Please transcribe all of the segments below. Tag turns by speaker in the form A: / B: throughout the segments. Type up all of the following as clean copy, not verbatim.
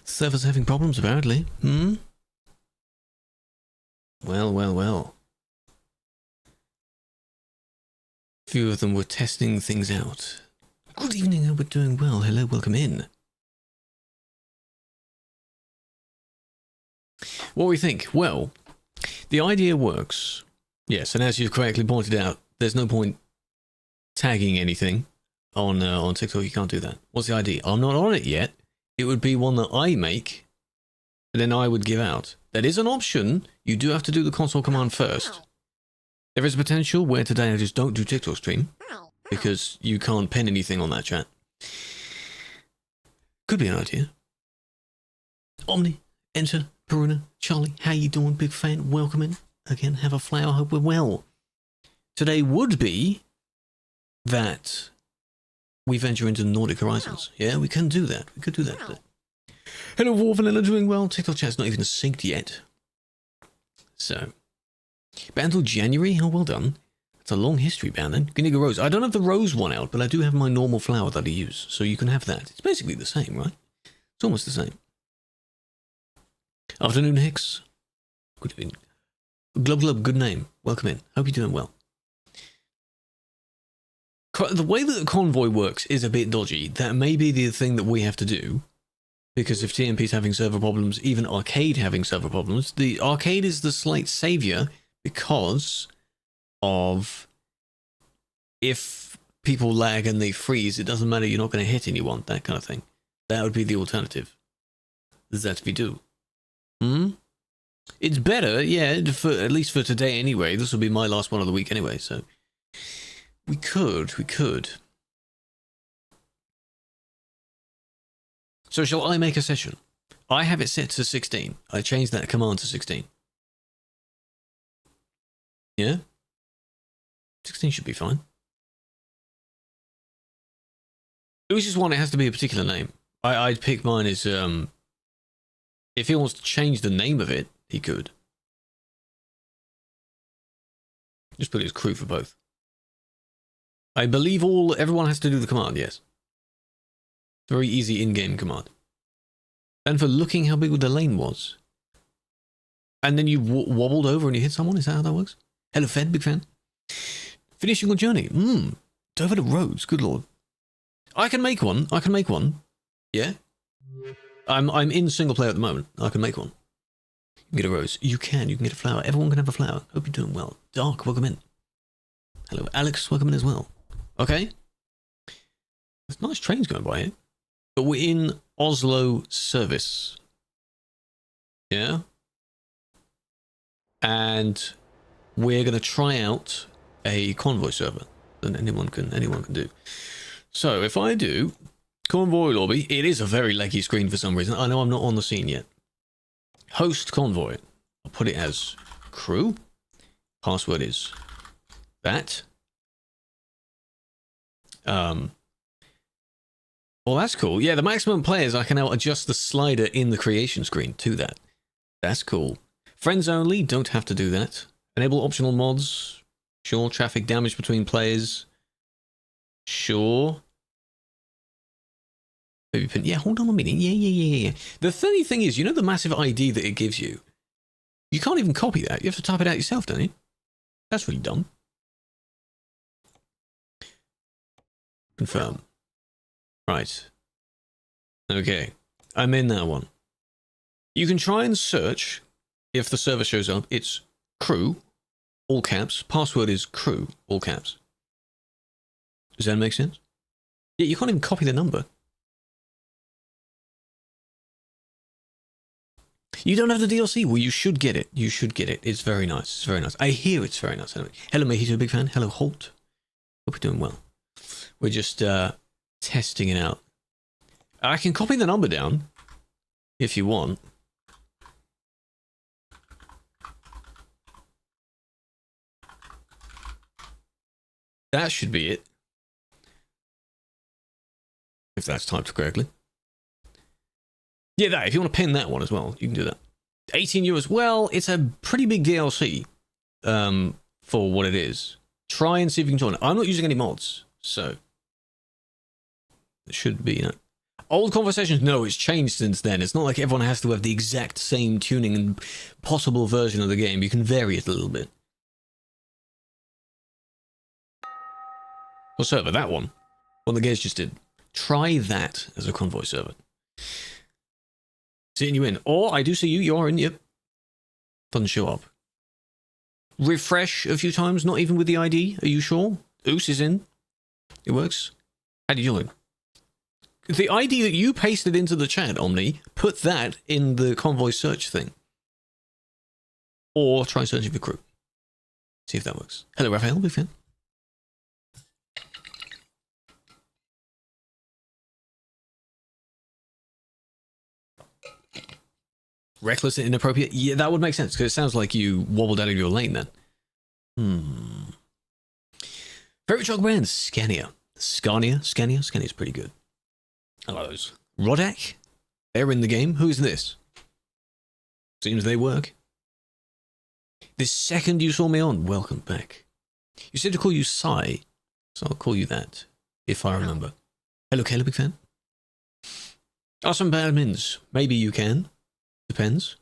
A: Server's having problems, apparently. Well. Few of them were testing things out. Good evening, hope we're doing well. Hello, welcome in. What do we think? Well, the idea works. Yes, and as you've correctly pointed out, there's no point tagging anything on TikTok. You can't do that. What's the idea? I'm not on it yet. It would be one that I make, and then I would give out. That is an option. You do have to do the console command first. There is a potential where today I just don't do TikTok stream, because you can't pen anything on that chat. Could be an idea. Omni, enter, Peruna, Charlie, how you doing? Big fan, welcome in. Again, have a flower, hope we're well. Today would be that we venture into Nordic horizons. Yeah, we can do that. We could do that today. Hello, War Vanilla, doing well. TikTok chat's not even synced yet. So, but until January, oh, well done. It's a long history band then. Guniga Rose. I don't have the rose one out, but I do have my normal flower that I use, so you can have that. It's basically the same, right? It's almost the same. Afternoon, Hicks. Good evening. Glub, good name. Welcome in. Hope you're doing well. The way that the convoy works is a bit dodgy. That may be the thing that we have to do. Because if TMP's having server problems, even Arcade having server problems, the Arcade is the slight savior because of if people lag and they freeze, it doesn't matter, you're not going to hit anyone, that kind of thing. That would be the alternative. That we do. It's better, yeah, for, at least for today anyway. This will be my last one of the week anyway, so we could. So shall I make a session? I have it set to 16. I changed that command to 16. Yeah? 16 should be fine. It was just one, it has to be a particular name. I'd pick mine as, if he wants to change the name of it, he could. Just put it as Krew for both. I believe everyone has to do the command, yes. Very easy in-game command. And for looking how big the lane was. And then you wobbled over and you hit someone, is that how that works? Hello, Fed, big fan. Finishing your journey. Over the roads, good lord. I can make one. Yeah? I'm in single player at the moment. I can make one. You can get a rose. You can get a flower. Everyone can have a flower. Hope you're doing well. Dark, welcome in. Hello, Alex, welcome in as well. Okay. There's nice trains going by here. But we're in Oslo service. Yeah? And we're going to try out a convoy server that anyone can do. So if I do convoy lobby, it is a very laggy screen for some reason. I know I'm not on the scene yet. Host convoy. I'll put it as Krew. Password is that. Well, that's cool. Yeah, the maximum players, I can now adjust the slider in the creation screen to that. That's cool. Friends only, don't have to do that. Enable optional mods. Sure. Traffic damage between players. Sure. Maybe pin. Yeah, hold on a minute. Yeah. The funny thing is, you know the massive ID that it gives you? You can't even copy that. You have to type it out yourself, don't you? That's really dumb. Confirm. Right. Okay. I'm in that one. You can try and search if the server shows up. It's Krew, all caps. Password is Krew, all caps. Does that make sense? Yeah, you can't even copy the number. You don't have the DLC? Well, you should get it. You should get it. It's very nice. It's very nice. I hear it's very nice. Anyway. Hello, Mojito, big fan. Hello, Holt. Hope you're doing well. We're just testing it out. I can copy the number down if you want. That should be it. If that's typed correctly. Yeah, that. If you want to pin that one as well, you can do that. 18 euros. Well, it's a pretty big DLC for what it is. Try and see if you can join it. I'm not using any mods, so it should be, you know. Old conversations, no, it's changed since then. It's not like everyone has to have the exact same tuning and possible version of the game. You can vary it a little bit. What server? That one. What the guys just did. Try that as a convoy server. Seeing you in. Or I do see you. You are in. Yep. Doesn't show up. Refresh a few times. Not even with the ID. Are you sure? Oos is in. It works. How do you join? The ID that you pasted into the chat, Omni, put that in the convoy search thing. Or try searching for Krew. See if that works. Hello, Raphael. Big fan. Reckless and inappropriate? Yeah, that would make sense, because it sounds like you wobbled out of your lane then. Favorite chocolate brand? Scania. Scania's pretty good. I like those. Rodak? They're in the game. Who's this? Seems they work. The second you saw me on, welcome back. You said to call you Sai, so I'll call you that, if I remember. Hello, Caleb, big fan. Awesome bad mins. Maybe you can. Depends.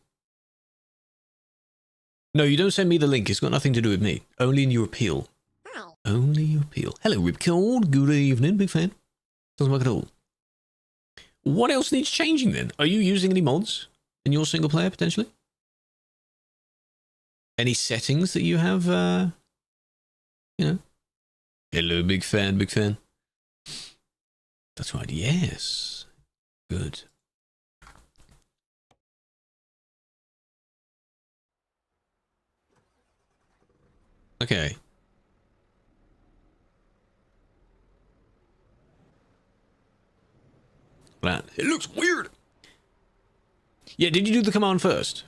A: No, you don't send me the link. It's got nothing to do with me. Only in your appeal. Only your appeal. Hello, Ripcord. Good evening, big fan. Doesn't work at all. What else needs changing then? Are you using any mods in your single player, potentially? Any settings that you have, you know? Hello, big fan, big fan. That's right, yes. Good. Okay. That. It looks weird. Yeah, did you do the command first?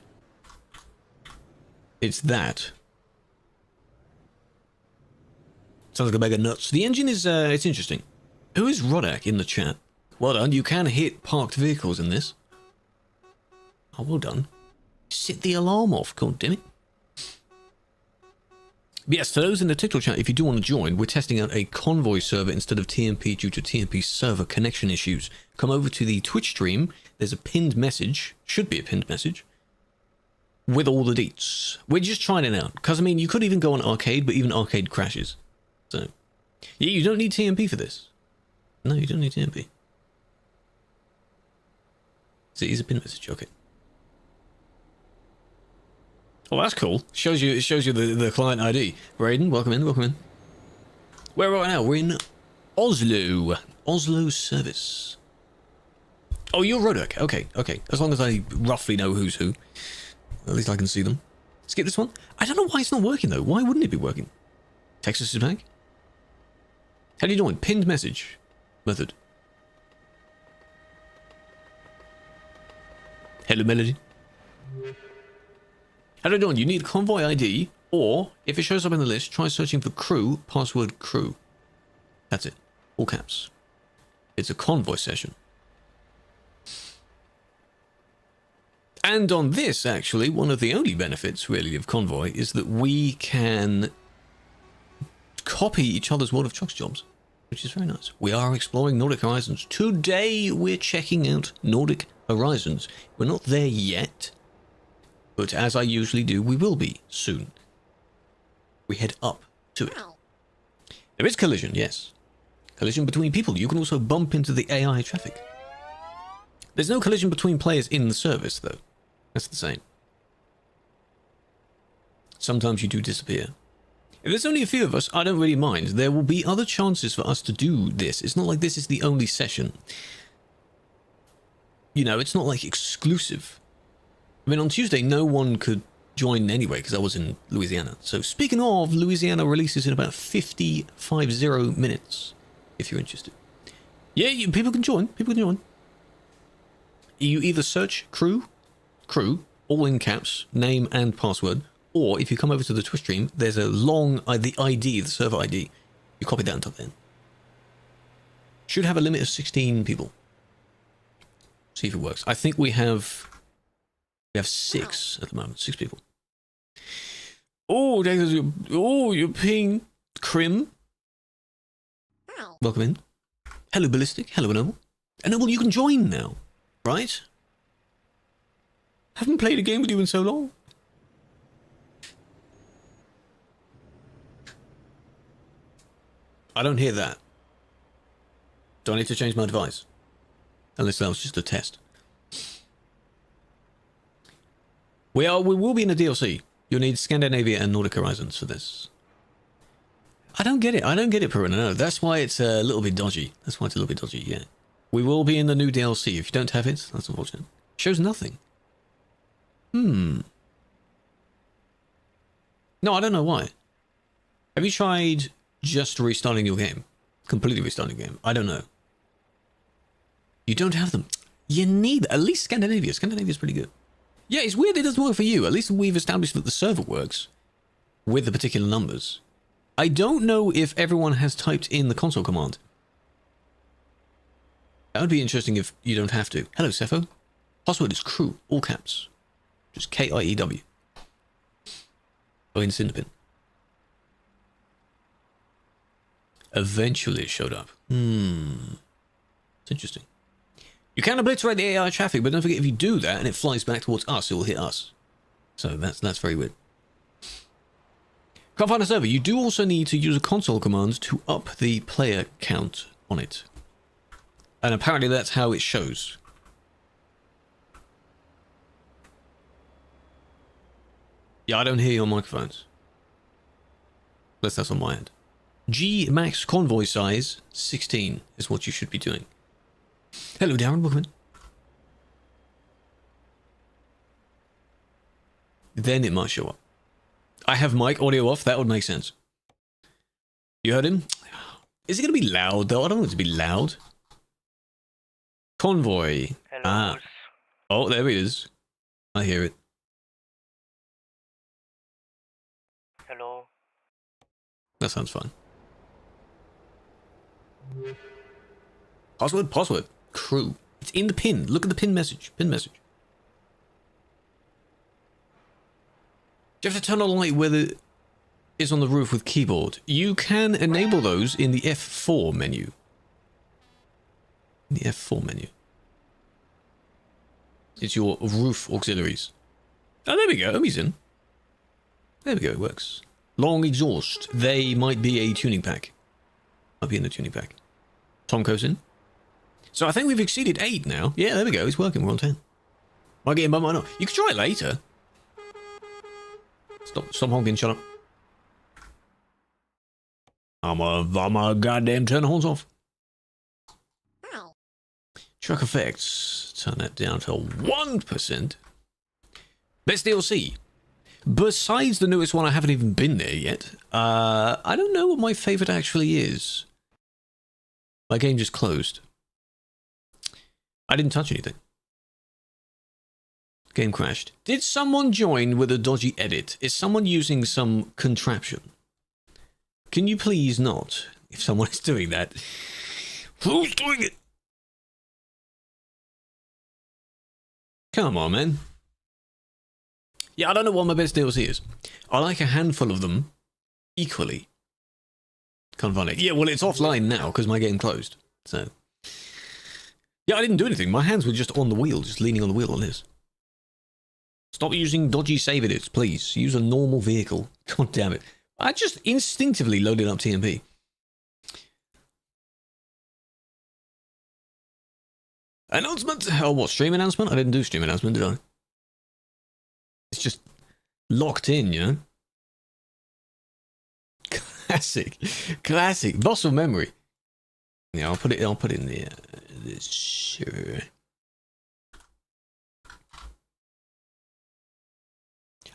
A: It's that. Sounds like a bag of nuts. The engine is, it's interesting. Who is Rodak in the chat? Well done. You can hit parked vehicles in this. Oh, well done. Set the alarm off. God damn it. But yes, for those in the TikTok chat, if you do want to join, we're testing out a convoy server instead of TMP due to TMP server connection issues. Come over to the Twitch stream. There's a pinned message. Should be a pinned message. With all the deets. We're just trying it out. Because, I mean, you could even go on arcade, but even arcade crashes. So, yeah, you don't need TMP for this. No, you don't need TMP. So it is a pinned message. Okay. Oh, that's cool. It shows you the client ID. Raiden, welcome in, welcome in. Where are we now? We're in Oslo. Oslo service. Oh, you're Rodak. Okay, okay. As long as I roughly know who's who. At least I can see them. Skip this one. I don't know why it's not working, though. Why wouldn't it be working? Texas is back. How do you join? Pinned message method. Hello, Melody. How do I join? You need convoy ID, or if it shows up in the list, try searching for Krew, password Krew. That's it. All caps. It's a convoy session. And on this, actually, one of the only benefits, really, of Convoy is that we can copy each other's World of Trucks jobs, which is very nice. We are exploring Nordic Horizons. Today, we're checking out Nordic Horizons. We're not there yet, but as I usually do, we will be soon. We head up to it. There is collision, yes. Collision between people. You can also bump into the AI traffic. There's no collision between players in the service, though. That's the same. Sometimes you do disappear. If there's only a few of us, I don't really mind. There will be other chances for us to do this. It's not like this is the only session. You know, it's not like exclusive. I mean, on Tuesday, no one could join anyway because I was in Louisiana. So speaking of, Louisiana releases in about 50 minutes, if you're interested. Yeah, people can join. People can join. You either search Krew, all in caps, name and password, or if you come over to the Twitch stream, there's a long, the ID, the server ID. You copy that and type that in. Should have a limit of 16 people. See if it works. I think we have 6 at the moment, 6 people. Oh, you're ping Krim. Welcome in. Hello, Ballistic. Hello, Noble. And then, well, you can join now, right? Haven't played a game with you in so long. I don't hear that. Do I need to change my device? Unless that was just a test. We will be in the DLC. You'll need Scandinavia and Nordic Horizons for this. I don't get it. I don't get it, Peruna. No, that's why it's a little bit dodgy. That's why it's a little bit dodgy, yeah. We will be in the new DLC. If you don't have it, that's unfortunate. Shows nothing. No, I don't know why. Have you tried just restarting your game? Completely restarting your game? I don't know. You don't have them. You need at least Scandinavia. Scandinavia's pretty good. Yeah, it's weird it doesn't work for you. At least we've established that the server works with the particular numbers. I don't know if everyone has typed in the console command. That would be interesting if you don't have to. Hello, Cepho. Password is Krew, all caps. Just K-I-E-W. Oh, in Cinderpin. Eventually it showed up. It's interesting. You can obliterate the AI traffic, but don't forget if you do that and it flies back towards us, it will hit us. So that's very weird. Can't find a server. You do also need to use a console command to up the player count on it. And apparently that's how it shows. Yeah, I don't hear your microphones. Unless that's on my end. G max convoy size 16 is what you should be doing. Hello, Darren. Welcome in. Then it might show up. I have mic audio off. That would make sense. You heard him? Is it going to be loud, though? I don't want it to be loud. Convoy.
B: Hello.
A: Ah. Oh, there it is. I hear it.
B: Hello.
A: That sounds fine. Password, password. Krew. It's in the pin. Look at the pin message. Pin message. Do you have to turn on the light whether it's on the roof with keyboard? You can enable those in the F4 menu. In the F4 menu. It's your roof auxiliaries. Oh, there we go. Omi's in. There we go. It works. Long exhaust. They might be a tuning pack. Might be in the tuning pack. Tom goes in. So I think we've exceeded 8 now. Yeah, there we go. It's working. We're on 10. Might get in, but might not. You can try it later. Stop honking. Shut up. I'm a goddamn turn the horns off. Truck effects. Turn that down to 1%. Best DLC. Besides the newest one, I haven't even been there yet. I don't know what my favorite actually is. My game just closed. I didn't touch anything. Game crashed. Did someone join with a dodgy edit? Is someone using some contraption? Can you please not? If someone is doing that. Who's doing it? Come on, man. Yeah, I don't know what my best DLC is. I like a handful of them equally. Can't find it. Yeah, well, it's offline now because my game closed. So, yeah, I didn't do anything. My hands were just on the wheel, just leaning on the wheel on this. Stop using dodgy save edits, please. Use a normal vehicle. God damn it. I just instinctively loaded up TMP. Announcement? Oh, what, stream announcement? I didn't do stream announcement, did I? It's just locked in, you know? Classic. Classic. Loss of memory. Yeah, I'll put it in there. Sure.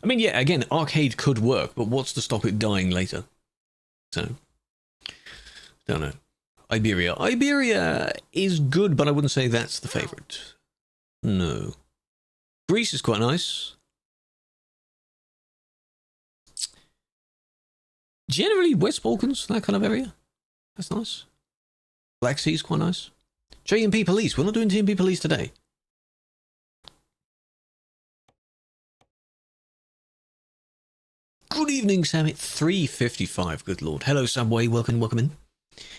A: I mean, yeah, again, arcade could work, but what's to stop it dying later? So, don't know. Iberia. Iberia is good, but I wouldn't say that's the favorite. No. Greece is quite nice. Generally, West Balkans, that kind of area. That's nice. Black Sea is quite nice. JMP Police. We're not doing TMP Police today. Good evening, Sam. At 3:55. Good lord. Hello, Subway. Welcome in.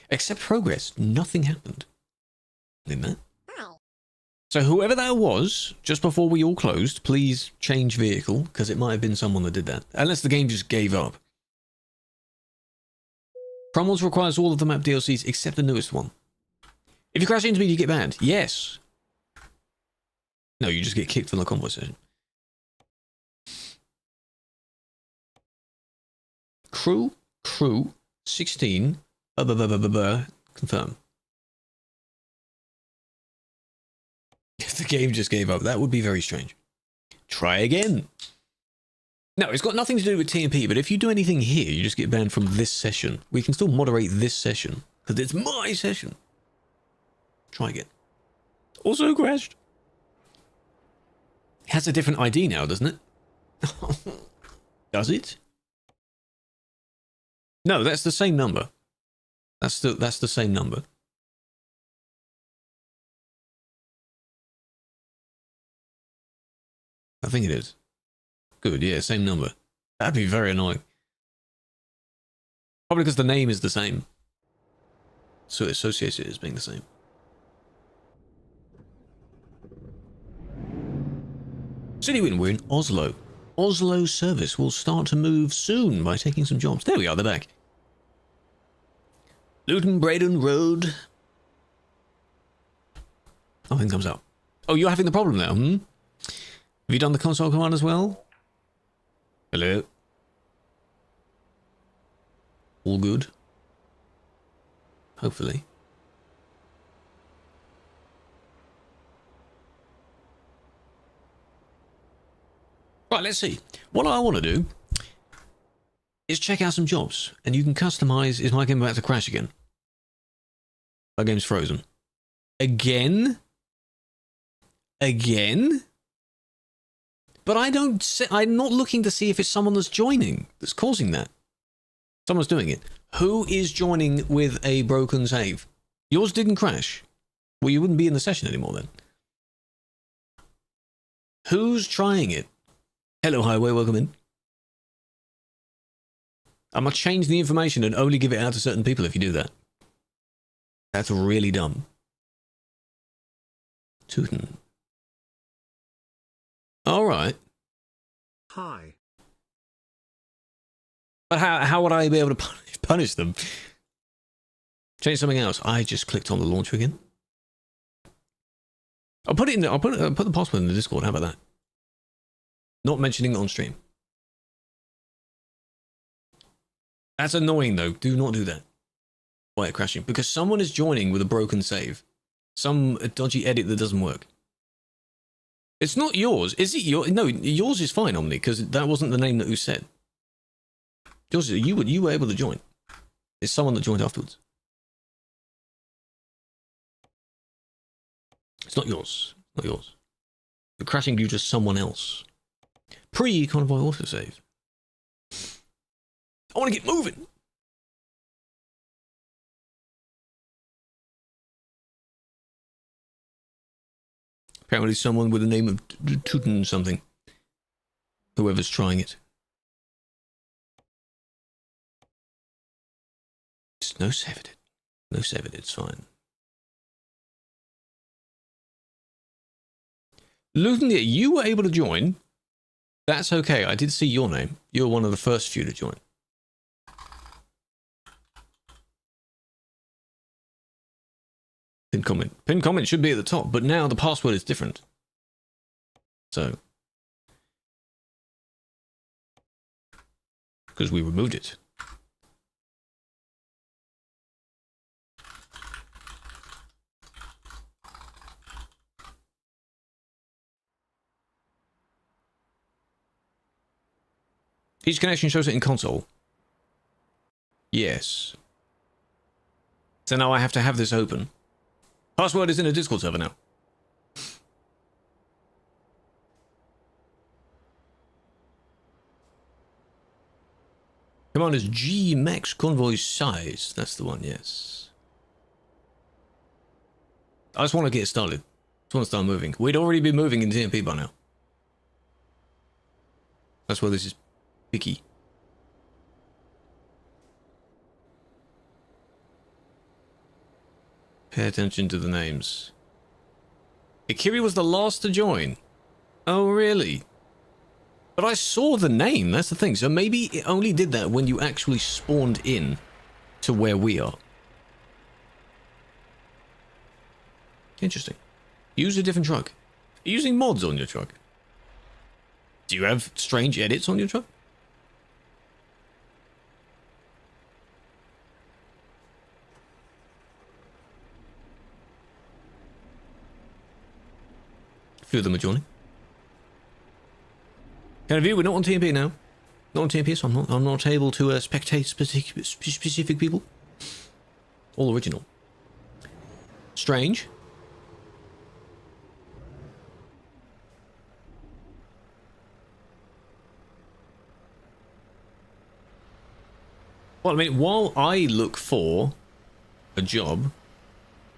A: Except progress. Nothing happened. In that. So whoever that was, just before we all closed, please change vehicle, because it might have been someone that did that. Unless the game just gave up. Promos requires all of the map DLCs except the newest one. If you crash into me, you get banned. Yes. No, you just get kicked from the convoy session. Krew 16. Confirm. If the game just gave up, that would be very strange. Try again. No, it's got nothing to do with TMP, but if you do anything here, you just get banned from this session. We can still moderate this session, because it's my session. Try again. Also crashed. It has a different ID now, doesn't it? Does it? No, that's the same number. That's the same number. I think it is. Good, yeah, same number. That'd be very annoying. Probably because the name is the same. So it associates it as being the same. City win, we're in Oslo. Oslo service will start to move soon by taking some jobs. There we are, they're back. Luton Braden Road. Nothing comes up. Oh, you're having the problem now, hmm? Have you done the console command as well? Hello? All good? Hopefully. Right, let's see. What I want to do is check out some jobs, and you can customize. Is my game about to crash again? My game's frozen. Again? Again? But I'm not looking to see if it's someone that's joining that's causing that. Someone's doing it. Who is joining with a broken save? Yours didn't crash. Well, you wouldn't be in the session anymore then. Who's trying it? Hello, Highway, welcome in. I'm going to change the information and only give it out to certain people if you do that. That's really dumb. Tootin. Alright.
C: Hi.
A: But how would I be able to punish them? Change something else. I just clicked on the launcher again. I'll put it in. I'll put the password in the Discord. How about that? Not mentioning it on stream. That's annoying though. Do not do that. Why it's crashing? Because someone is joining with a broken save. Some dodgy edit that doesn't work. It's not yours. Is it yours? No, yours is fine, Omni, because that wasn't the name that you said. Yours, you were able to join. It's someone that joined afterwards. It's not yours. Not yours. You're crashing due to someone else. Pre-convoy autosave. I want to get moving. Apparently someone with the name of Tootin something. Whoever's trying it. No save it. No save it, it's fine. Luton, you were able to join. That's okay, I did see your name. You were one of the first few to join. Pin comment. Pin comment should be at the top, but now the password is different. So. Because we removed it. Each connection shows it in console. Yes. So now I have to have this open. Password is in a Discord server now. Command is G max convoy size. That's the one, yes. I just want to get started. Just want to start moving. We'd already been moving in TMP by now. That's why this is picky. Pay attention to the names. Ikiri was the last to join. Oh, really? But I saw the name, that's the thing. So maybe it only did that when you actually spawned in to where we are. Interesting. Use a different truck. Are you using mods on your truck? Do you have strange edits on your truck? A few of them are joining. Kind of view, we're not on TMP now. Not on TMP, so I'm not able to spectate specific people. All original. Strange. Well, I mean, while I look for a job,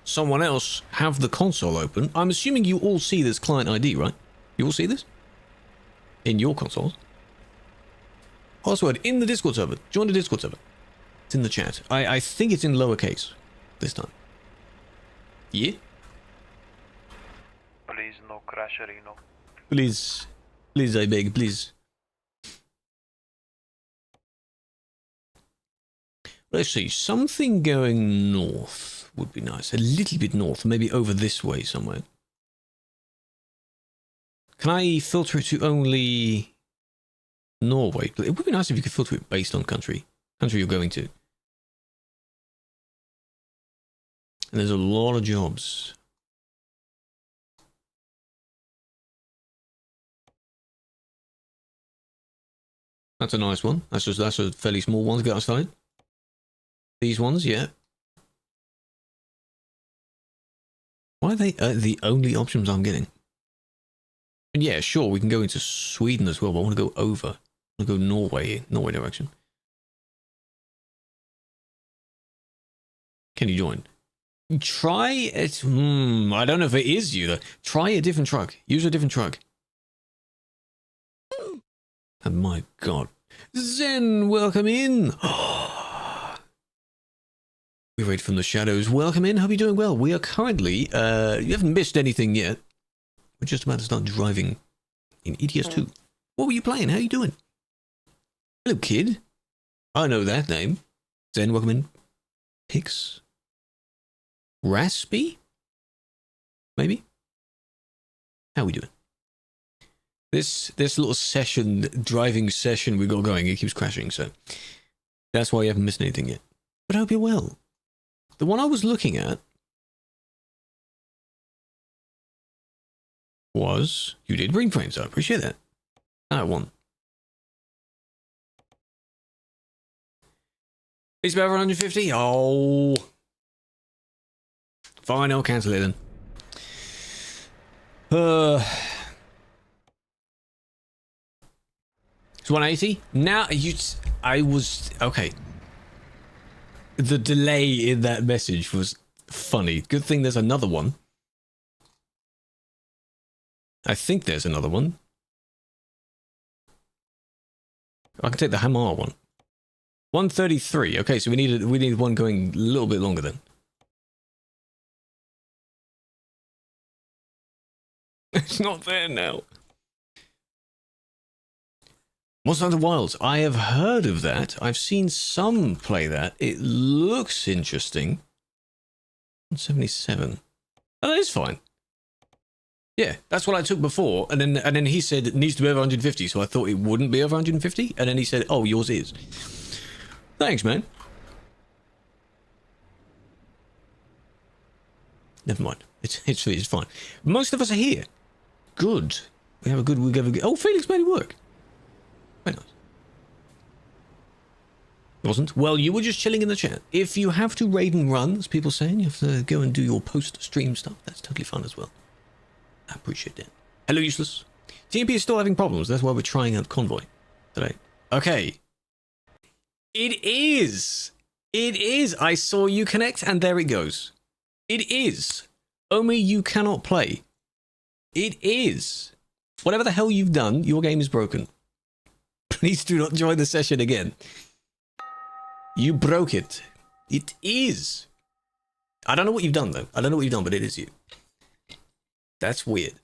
A: someone else have the console open. I'm assuming you all see this client ID, right? You all see this? In your consoles. Password in the Discord server. Join the Discord server. It's in the chat. I think it's in lowercase this time. Yeah?
B: Please no Crasherino.
A: Please. Please, I beg, please. Let's see. Something going north would be nice. A little bit north. Maybe over this way somewhere. Can I filter it to only Norway? It would be nice if you could filter it based on country you're going to. And there's a lot of jobs. That's a nice one. That's a fairly small one to get us started. These ones, yeah. Why are they the only options I'm getting? And yeah, sure, we can go into Sweden as well, but I want to go over. I want to go Norway direction. Can you join? Try it. I don't know if it is you, though. Try a different truck. Use a different truck. Oh my god. Zen, welcome in. We read from the shadows. Welcome in. Hope you're doing well. We are currently, you haven't missed anything yet. We're just about to start driving in ETS2. What were you playing? How are you doing? Hello, kid. I know that name. Zen, welcome in. Pix. Raspy? Maybe? How are we doing? This little session, driving session we got going, it keeps crashing, so that's why you haven't missed anything yet. But I hope you're well. The one I was looking at was... You did bring frames, I appreciate that. That one. It's about 150? Oh. Fine, I'll cancel it then. It's 180? Now, I was... Okay. The delay in that message was funny. Good thing there's another one. I think there's another one. I can take the Hamar one. 133. Okay, so we need one going a little bit longer then. It's not there now. Monster Hunter Wilds. I have heard of that. I've seen some play that. It looks interesting. 177. Oh, that is fine. Yeah, that's what I took before, and then he said it needs to be over 150, so I thought it wouldn't be over 150, and then he said, "Oh, yours is." Thanks, man. Never mind. It's fine. Most of us are here. Good. We have a good. Oh, Felix made it work. Very nice. Wasn't? Well, you were just chilling in the chat. If you have to raid and run, as people saying, you have to go and do your post-stream stuff. That's totally fun as well. I appreciate that. Hello, Useless. TMP is still having problems. That's why we're trying out Convoy today. Okay. It is. It is. I saw you connect, and there it goes. It is. Only you cannot play. It is. Whatever the hell you've done, your game is broken. Please do not join the session again. You broke it. It is. I don't know what you've done, though. I don't know what you've done, but it is you. That's weird.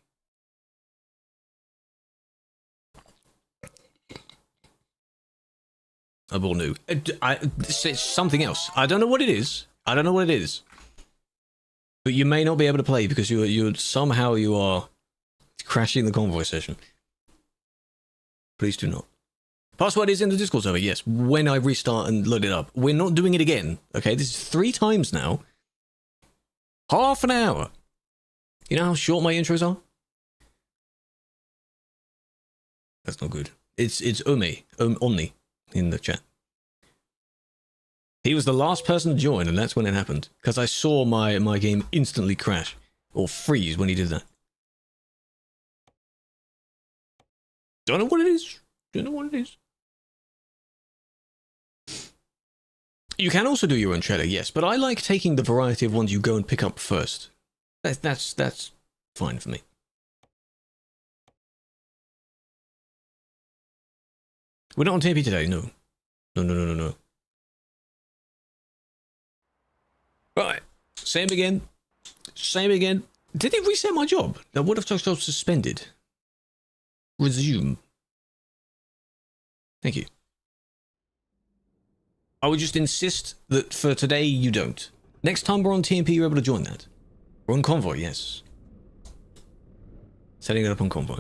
A: I bought new. It's something else. I don't know what it is. I don't know what it is. But you may not be able to play because you somehow you are crashing the convoy session. Please do not. Password is in the Discord server, yes. When I restart and load it up. We're not doing it again. Okay, this is 3 times now. Half an hour. You know how short my intros are? That's not good. It's Omni in the chat. He was the last person to join, and that's when it happened. Because I saw my game instantly crash. Or freeze when he did that. Don't know what it is. Don't know what it is. You can also do your own cheddar, yes, but I like taking the variety of ones you go and pick up first. That's fine for me. We're not on TMP today, no. No. Right, same again. Same again. Did it reset my job? Now, what if job suspended? Resume. Thank you. I would just insist that for today you don't. Next time we're on TMP, you're able to join that. We're on Convoy, yes. Setting it up on Convoy.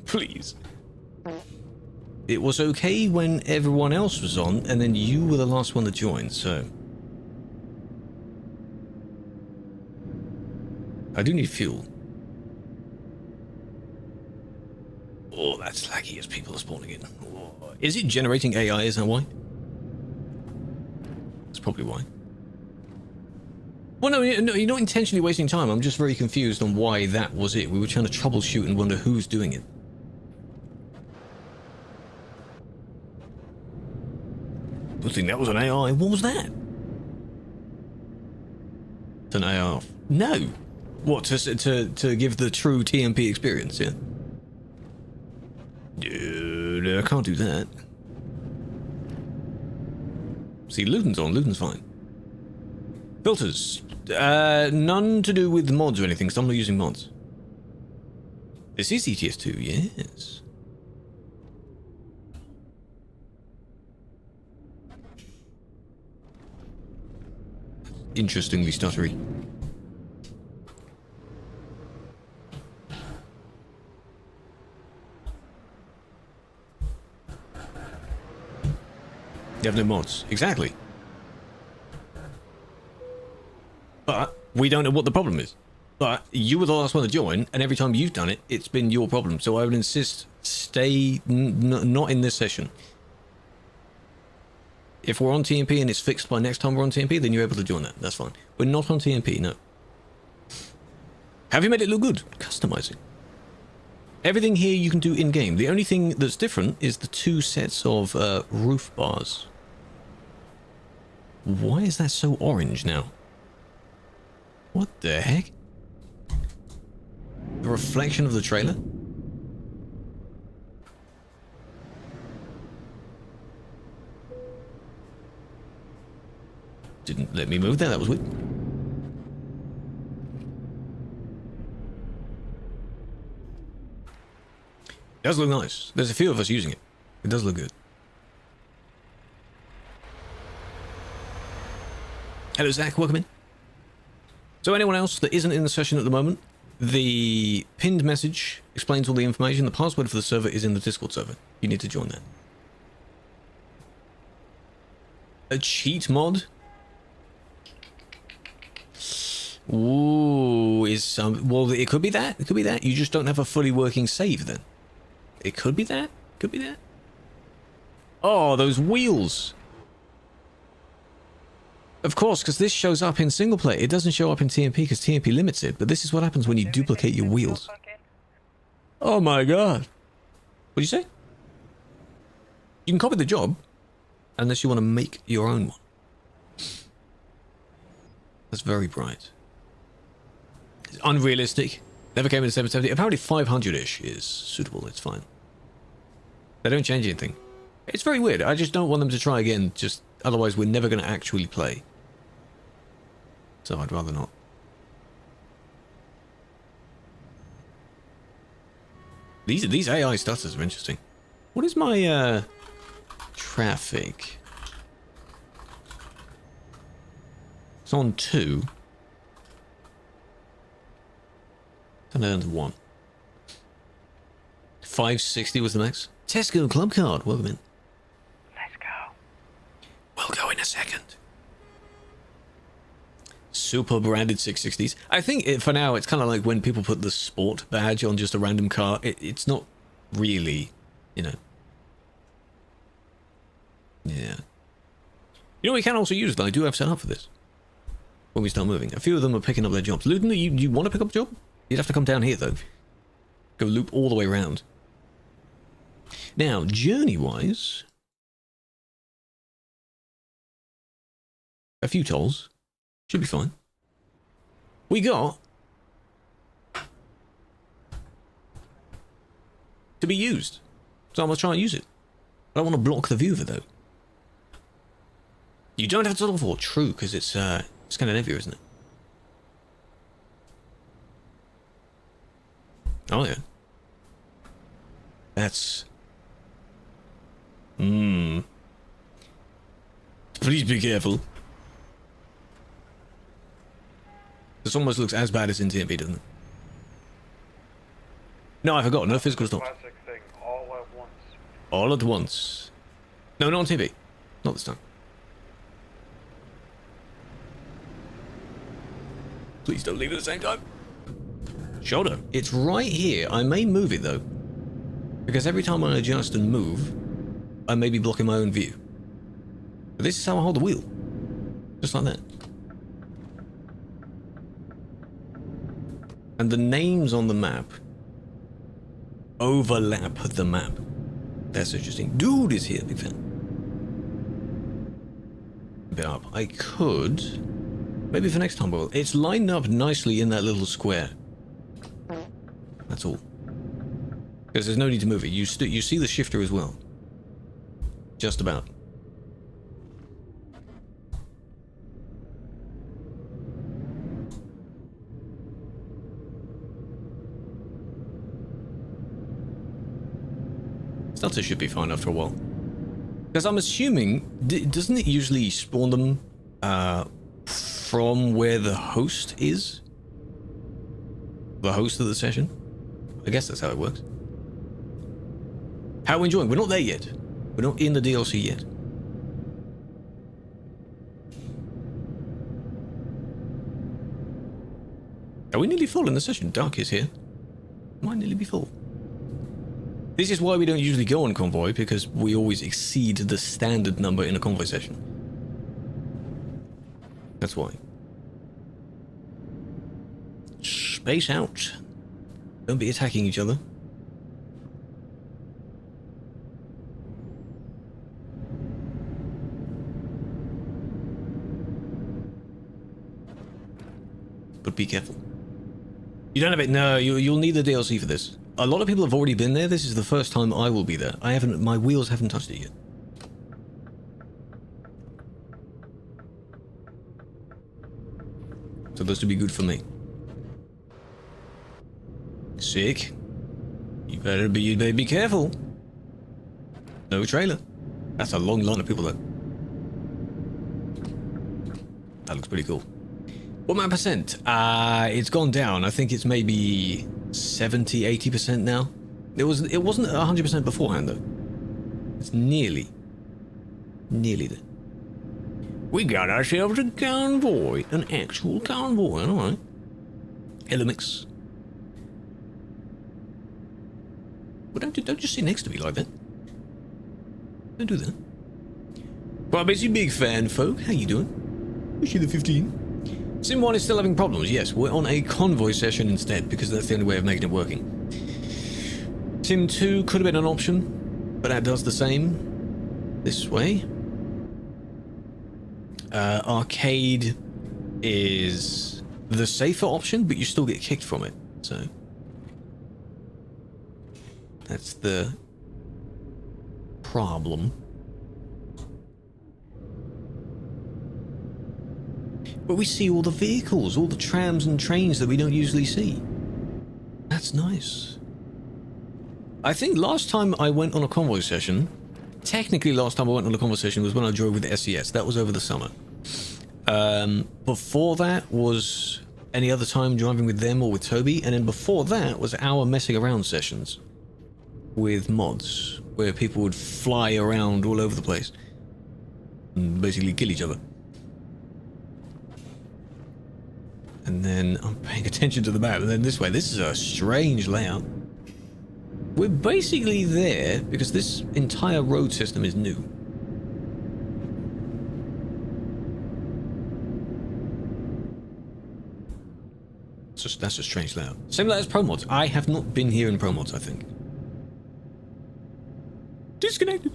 A: Please. It was okay when everyone else was on, and then you were the last one to join, so... I do need fuel. Oh, that's laggy as people are spawning in. Oh. Is it generating AI? Is that why? That's probably why. Well, no, you're not intentionally wasting time. I'm just very confused on why that was it. We were trying to troubleshoot and wonder who's doing it. I think that was an AI. What was that? It's an AI. No. What, to give the true TMP experience, yeah? Dude, I can't do that. See, Luton's on. Luton's fine. Filters. None to do with mods or anything, because I'm not using mods. This is ETS2, yes. Interestingly stuttery. You have no mods. Exactly. But we don't know what the problem is. But you were the last one to join, and every time you've done it, it's been your problem. So I would insist, stay not in this session. If we're on TMP and it's fixed by next time we're on TMP, then you're able to join that. That's fine. We're not on TMP, no. Have you made it look good? Customizing. Everything here you can do in-game. The only thing that's different is the 2 sets of roof bars. Why is that so orange now? What the heck? The reflection of the trailer? Didn't let me move there, that was weird. It does look nice. There's a few of us using it. It does look good. Hello, Zach. Welcome in. So anyone else that isn't in the session at the moment, the pinned message explains all the information. The password for the server is in the Discord server. You need to join that. A cheat mod? Ooh, is some... Well, it could be that. It could be that. You just don't have a fully working save then. It could be that. Could be that. Oh, those wheels. Of course, because this shows up in single player. It doesn't show up in TMP because TMP limits it. But this is what happens when you duplicate your wheels. Oh my god. What'd you say? You can copy the job. Unless you want to make your own one. That's very bright. It's unrealistic. Never came in 770. Apparently 500-ish is suitable. It's fine. They don't change anything. It's very weird. I just don't want them to try again. Just otherwise we're never going to actually play. So I'd rather not. These AI stutters are interesting. What is my traffic? It's on 2. Turn it down to 1. 560 was the max. Tesco Club Card, welcome in.
B: Let's go.
A: We'll go in a second. Super branded 660s. I think for now it's kind of like when people put the sport badge on just a random car. It's not really, you know. Yeah. You know, we can also use it. I do have set up for this. When we start moving. A few of them are picking up their jobs. Luton, you want to pick up a job? You'd have to come down here, though. Go loop all the way around. Now, journey-wise... a few tolls. Should be fine. We got... to be used. So I'm going to try and use it. I don't want to block the view of it, though. You don't have to toll for. True, because it's Scandinavia, isn't it? Oh, yeah. That's... Please be careful. This almost looks as bad as in TMP, doesn't it? No, I forgot. No physical stops.
D: Classic thing, all at once.
A: All at once. No, not on TV. Not this time. Please don't leave at the same time. Shoulder. It's right here. I may move it, though. Because every time I adjust and move, I may be blocking my own view. But this is how I hold the wheel. Just like that. And the names on the map overlap the map. That's interesting. Dude is here, big fan. A bit up. I could... maybe for next time, but it's lined up nicely in that little square. That's all. Because there's no need to move it. You see the shifter as well. Just about. Stutter should be fine after a while. Because I'm assuming, doesn't it usually spawn them from where the host is? The host of the session? I guess that's how it works. How are we enjoying? We're not there yet. We're not in the DLC yet. Are we nearly full in the session? Dark is here. Might nearly be full. This is why we don't usually go on convoy, because we always exceed the standard number in a convoy session. That's why. Space out. Don't be attacking each other. But be careful. You don't have it? No, you'll need the DLC for this. A lot of people have already been there. This is the first time I will be there. My wheels haven't touched it yet. So this would be good for me. Sick. You better be careful. No trailer. That's a long line of people though. That looks pretty cool. What amount percent? It's gone down. I think it's maybe 70-80% now. It wasn't 100% beforehand though. It's nearly there. We got ourselves a convoy, an actual convoy. All right. Elemix. Well, don't just sit next to me like that. Don't do that. Promise you big fan, folk. How you doing? Wish you the 15. Sim 1 is still having problems. Yes, we're on a convoy session instead, because that's the only way of making it working. Sim 2 could have been an option, but that does the same. This way. Arcade is the safer option, but you still get kicked from it, so... that's the problem. But we see all the vehicles, all the trams and trains that we don't usually see. That's nice. I think last time I went on a convoy session, technically last time I went on a convoy session was when I drove with the SES. That was over the summer. Before that was any other time driving with them or with Toby, and then before that was our messing around sessions with mods, where people would fly around all over the place and basically kill each other. And then I'm paying attention to the map, and then this way. This is a strange layout. We're basically there because this entire road system is new. That's a strange layout. Same layout as Pro Mods. I have not been here in Pro Mods, I think. Disconnected.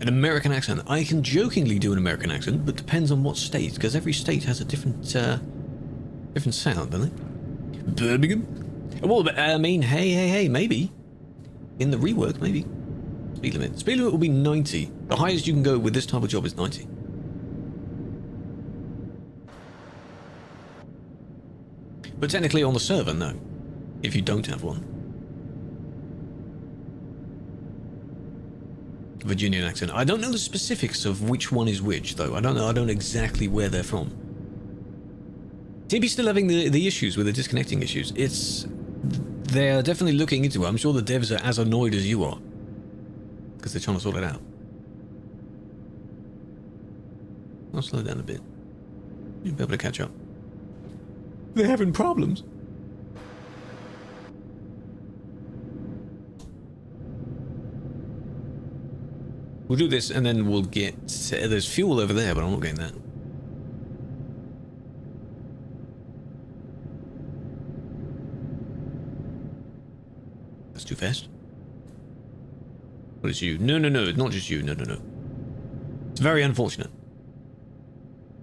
A: An American accent. I can jokingly do an American accent, but depends on what state, because every state has a different different sound, doesn't it? Birmingham? Well, but, I mean, hey, maybe. In the rework, maybe. Speed limit. Speed limit will be 90. The highest you can go with this type of job is 90. But technically on the server, no. If you don't have one. Virginian accent. I don't know the specifics of which one is which, though. I don't know exactly where they're from. TB's still having the issues with the disconnecting issues. They're definitely looking into it. I'm sure the devs are as annoyed as you are. Because they're trying to sort it out. I'll slow down a bit. You'll be able to catch up. They're having problems. We'll do this and then we'll get... There's fuel over there, but I'm not getting that. That's too fast. What is you? No, it's not just you. No. It's very unfortunate.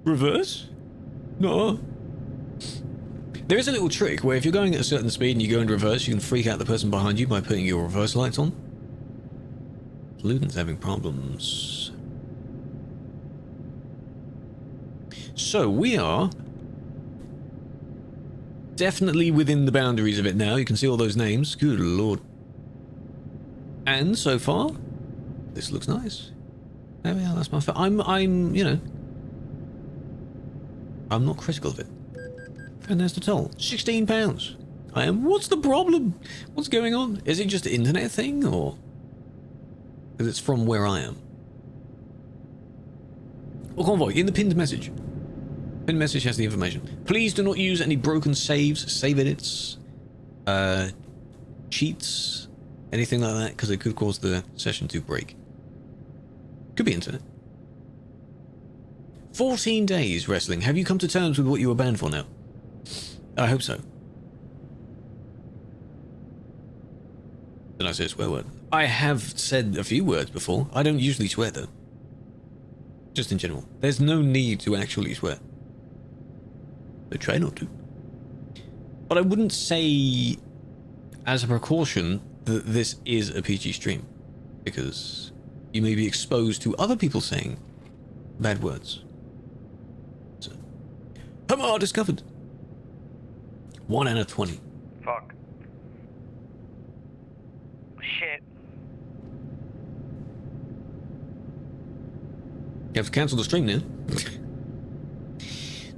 A: Reverse? No. There is a little trick where if you're going at a certain speed and you go into reverse, you can freak out the person behind you by putting your reverse lights on. Luden's having problems. So we are definitely within the boundaries of it now. You can see all those names. Good lord. And so far, this looks nice. There we are. That's my. I'm. You know. I'm not critical of it. And there's the toll. £16. I am. What's the problem? What's going on? Is it just an internet thing, or? Because it's from where I am. Or convoy, in the pinned message. Pinned message has the information. Please do not use any broken saves, save edits, cheats, anything like that, because it could cause the session to break. Could be internet. 14 days wrestling. Have you come to terms with what you were banned for now? I hope so. Did I say a swear word? I have said a few words before. I don't usually swear though. Just in general. There's no need to actually swear. I try not to. But I wouldn't say, as a precaution, that this is a PG stream. Because you may be exposed to other people saying bad words. So, Hamar discovered. 1 out of 20.
D: Fuck. Shit.
A: You have to cancel the stream now.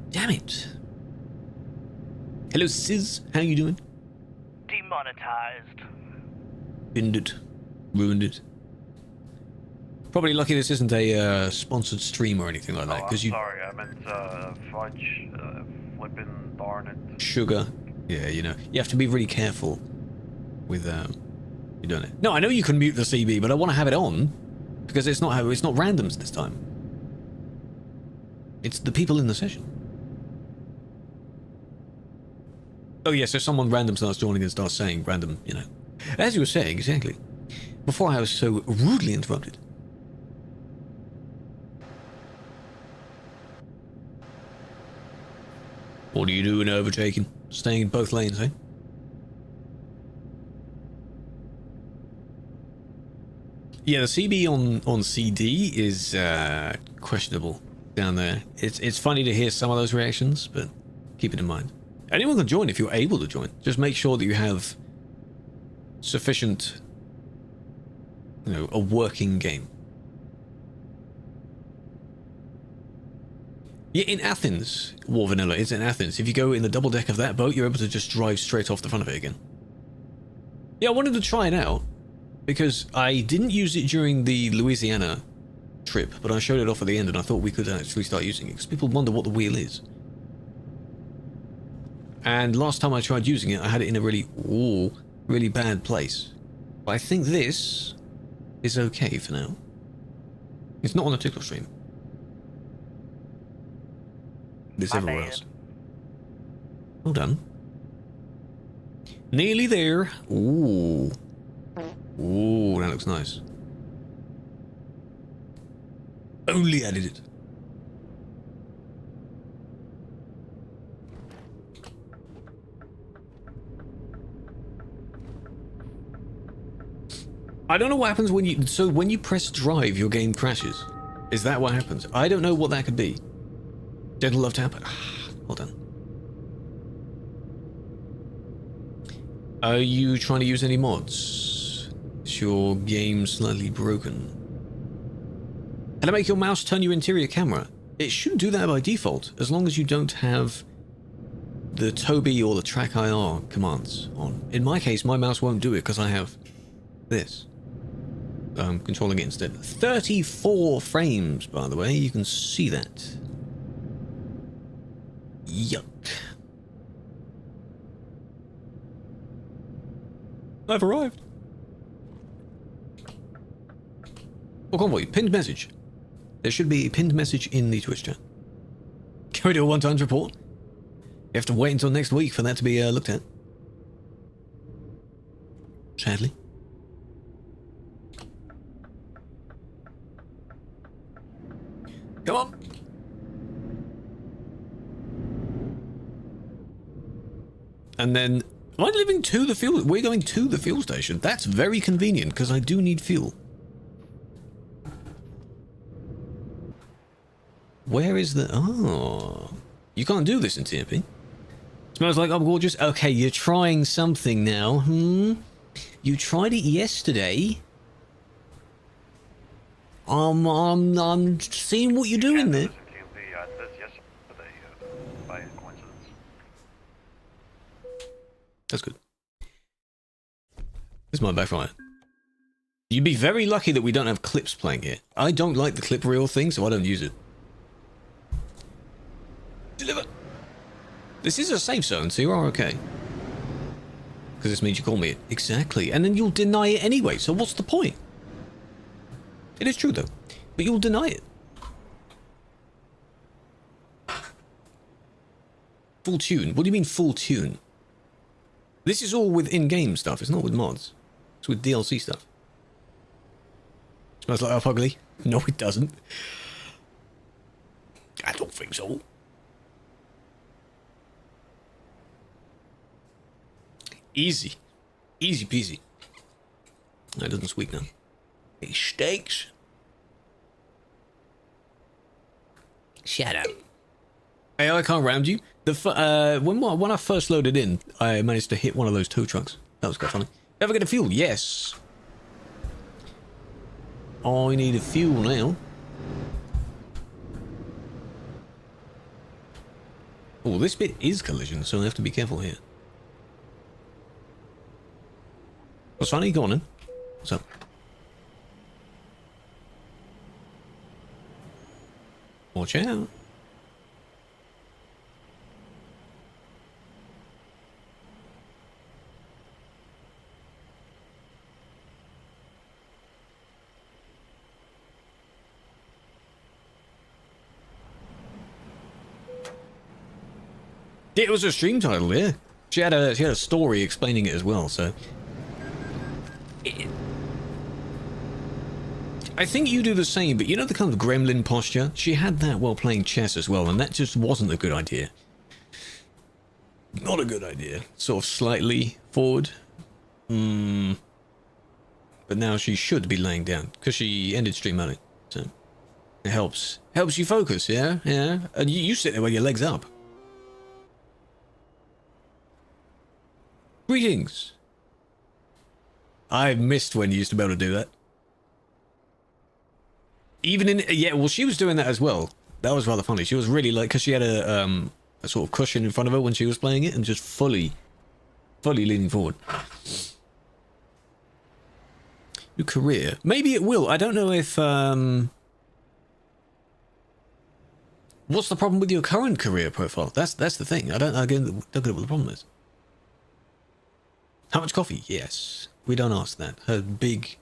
A: Damn it. Hello, Sis. How you doing?
D: Demonetized.
A: Binned it. Ruined it. Probably lucky this isn't a sponsored stream or anything like that.
D: Oh, I'm sorry. I meant fudge. Flippin' darn it.
A: Sugar. Yeah, you know. You have to be really careful with you doing it. No, I know you can mute the CB, but I want to have it on because it's not randoms this time. It's the people in the session. Oh yeah, so someone random starts joining and starts saying random, you know. As you were saying, exactly. Before I was so rudely interrupted. What are you doing overtaking? Staying in both lanes, eh? Yeah, the CB on CD is questionable down there. It's funny to hear some of those reactions, but keep it in mind. Anyone can join if you're able to join. Just make sure that you have sufficient, you know, a working game. Yeah, in Athens, War Vanilla is in Athens. If you go in the double deck of that boat, you're able to just drive straight off the front of it again. Yeah, I wanted to try it out because I didn't use it during the Louisiana trip, but I showed it off at the end and I thought we could actually start using it because people wonder what the wheel is. And last time I tried using it, I had it in a really bad place. But I think this is okay for now. It's not on a TikTok stream. It's everywhere else. Well done. Nearly there. Ooh. Ooh, that looks nice. Only added it. I don't know what happens when you... So when you press drive, your game crashes. Is that what happens? I don't know what that could be. Gentle love tap. Hold on. Are you trying to use any mods? Is your game slightly broken? Can I make your mouse turn your interior camera? It should do that by default, as long as you don't have the Toby or the Track IR commands on. In my case, my mouse won't do it because I have this. Controlling it instead. 34 frames, by the way. You can see that. Yuck. I've arrived. Oh, convoy, pinned message. There should be a pinned message in the Twitch chat. Can we do a one-times report? You have to wait until next week for that to be looked at. Sadly. Come on. And then, am I living to the fuel? We're going to the fuel station. That's very convenient because I do need fuel. Where is the... Oh. You can't do this in TMP. Smells like I'm gorgeous. Okay, you're trying something now. You tried it yesterday. I'm seeing what you're doing there. That's good. This might backfire. You'd be very lucky that we don't have clips playing here. I don't like the clip reel thing, so I don't use it. Deliver. This is a safe zone, so you are okay. Because this means you call me it. Exactly. And then you'll deny it anyway, so what's the point? It is true, though. But you'll deny it. Full tune? What do you mean full tune? This is all with in-game stuff. It's not with mods. It's with DLC stuff. Smells like Up Ugly. No, it doesn't. I don't think so. Easy. Easy peasy. That doesn't squeak now. Hey, steaks. Shut up. Hey, I can't round you. When I first loaded in, I managed to hit one of those tow trucks. That was quite funny. Ever get a fuel? Yes. I need a fuel now. Oh, this bit is collision, so I have to be careful here. What's funny? Go on then. What's up? Watch out. It was a stream title, yeah. She had a story explaining it as well, so... I think you do the same, but you know the kind of gremlin posture? She had that while playing chess as well, and that just wasn't a good idea. Not a good idea. Sort of slightly forward. But now she should be laying down, because she ended stream early, so... It helps. Helps you focus, yeah? Yeah. And you sit there with your legs up. Greetings. I missed when you used to be able to do that. Even in... Yeah, well, she was doing that as well. That was rather funny. She was really like... Because she had a sort of cushion in front of her when she was playing it and just fully leaning forward. Your career. Maybe it will. I don't know if... What's the problem with your current career profile? That's the thing. I don't know what the problem is. How much coffee? Yes. We don't ask that. Her big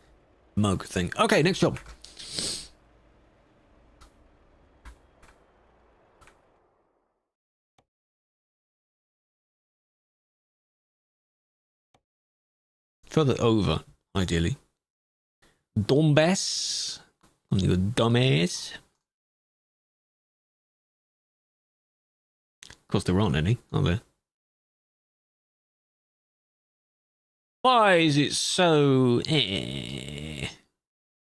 A: mug thing. Okay, next job. Further over, ideally. Dumbass. You dumbass. Of course, there aren't any, are there? Why is it so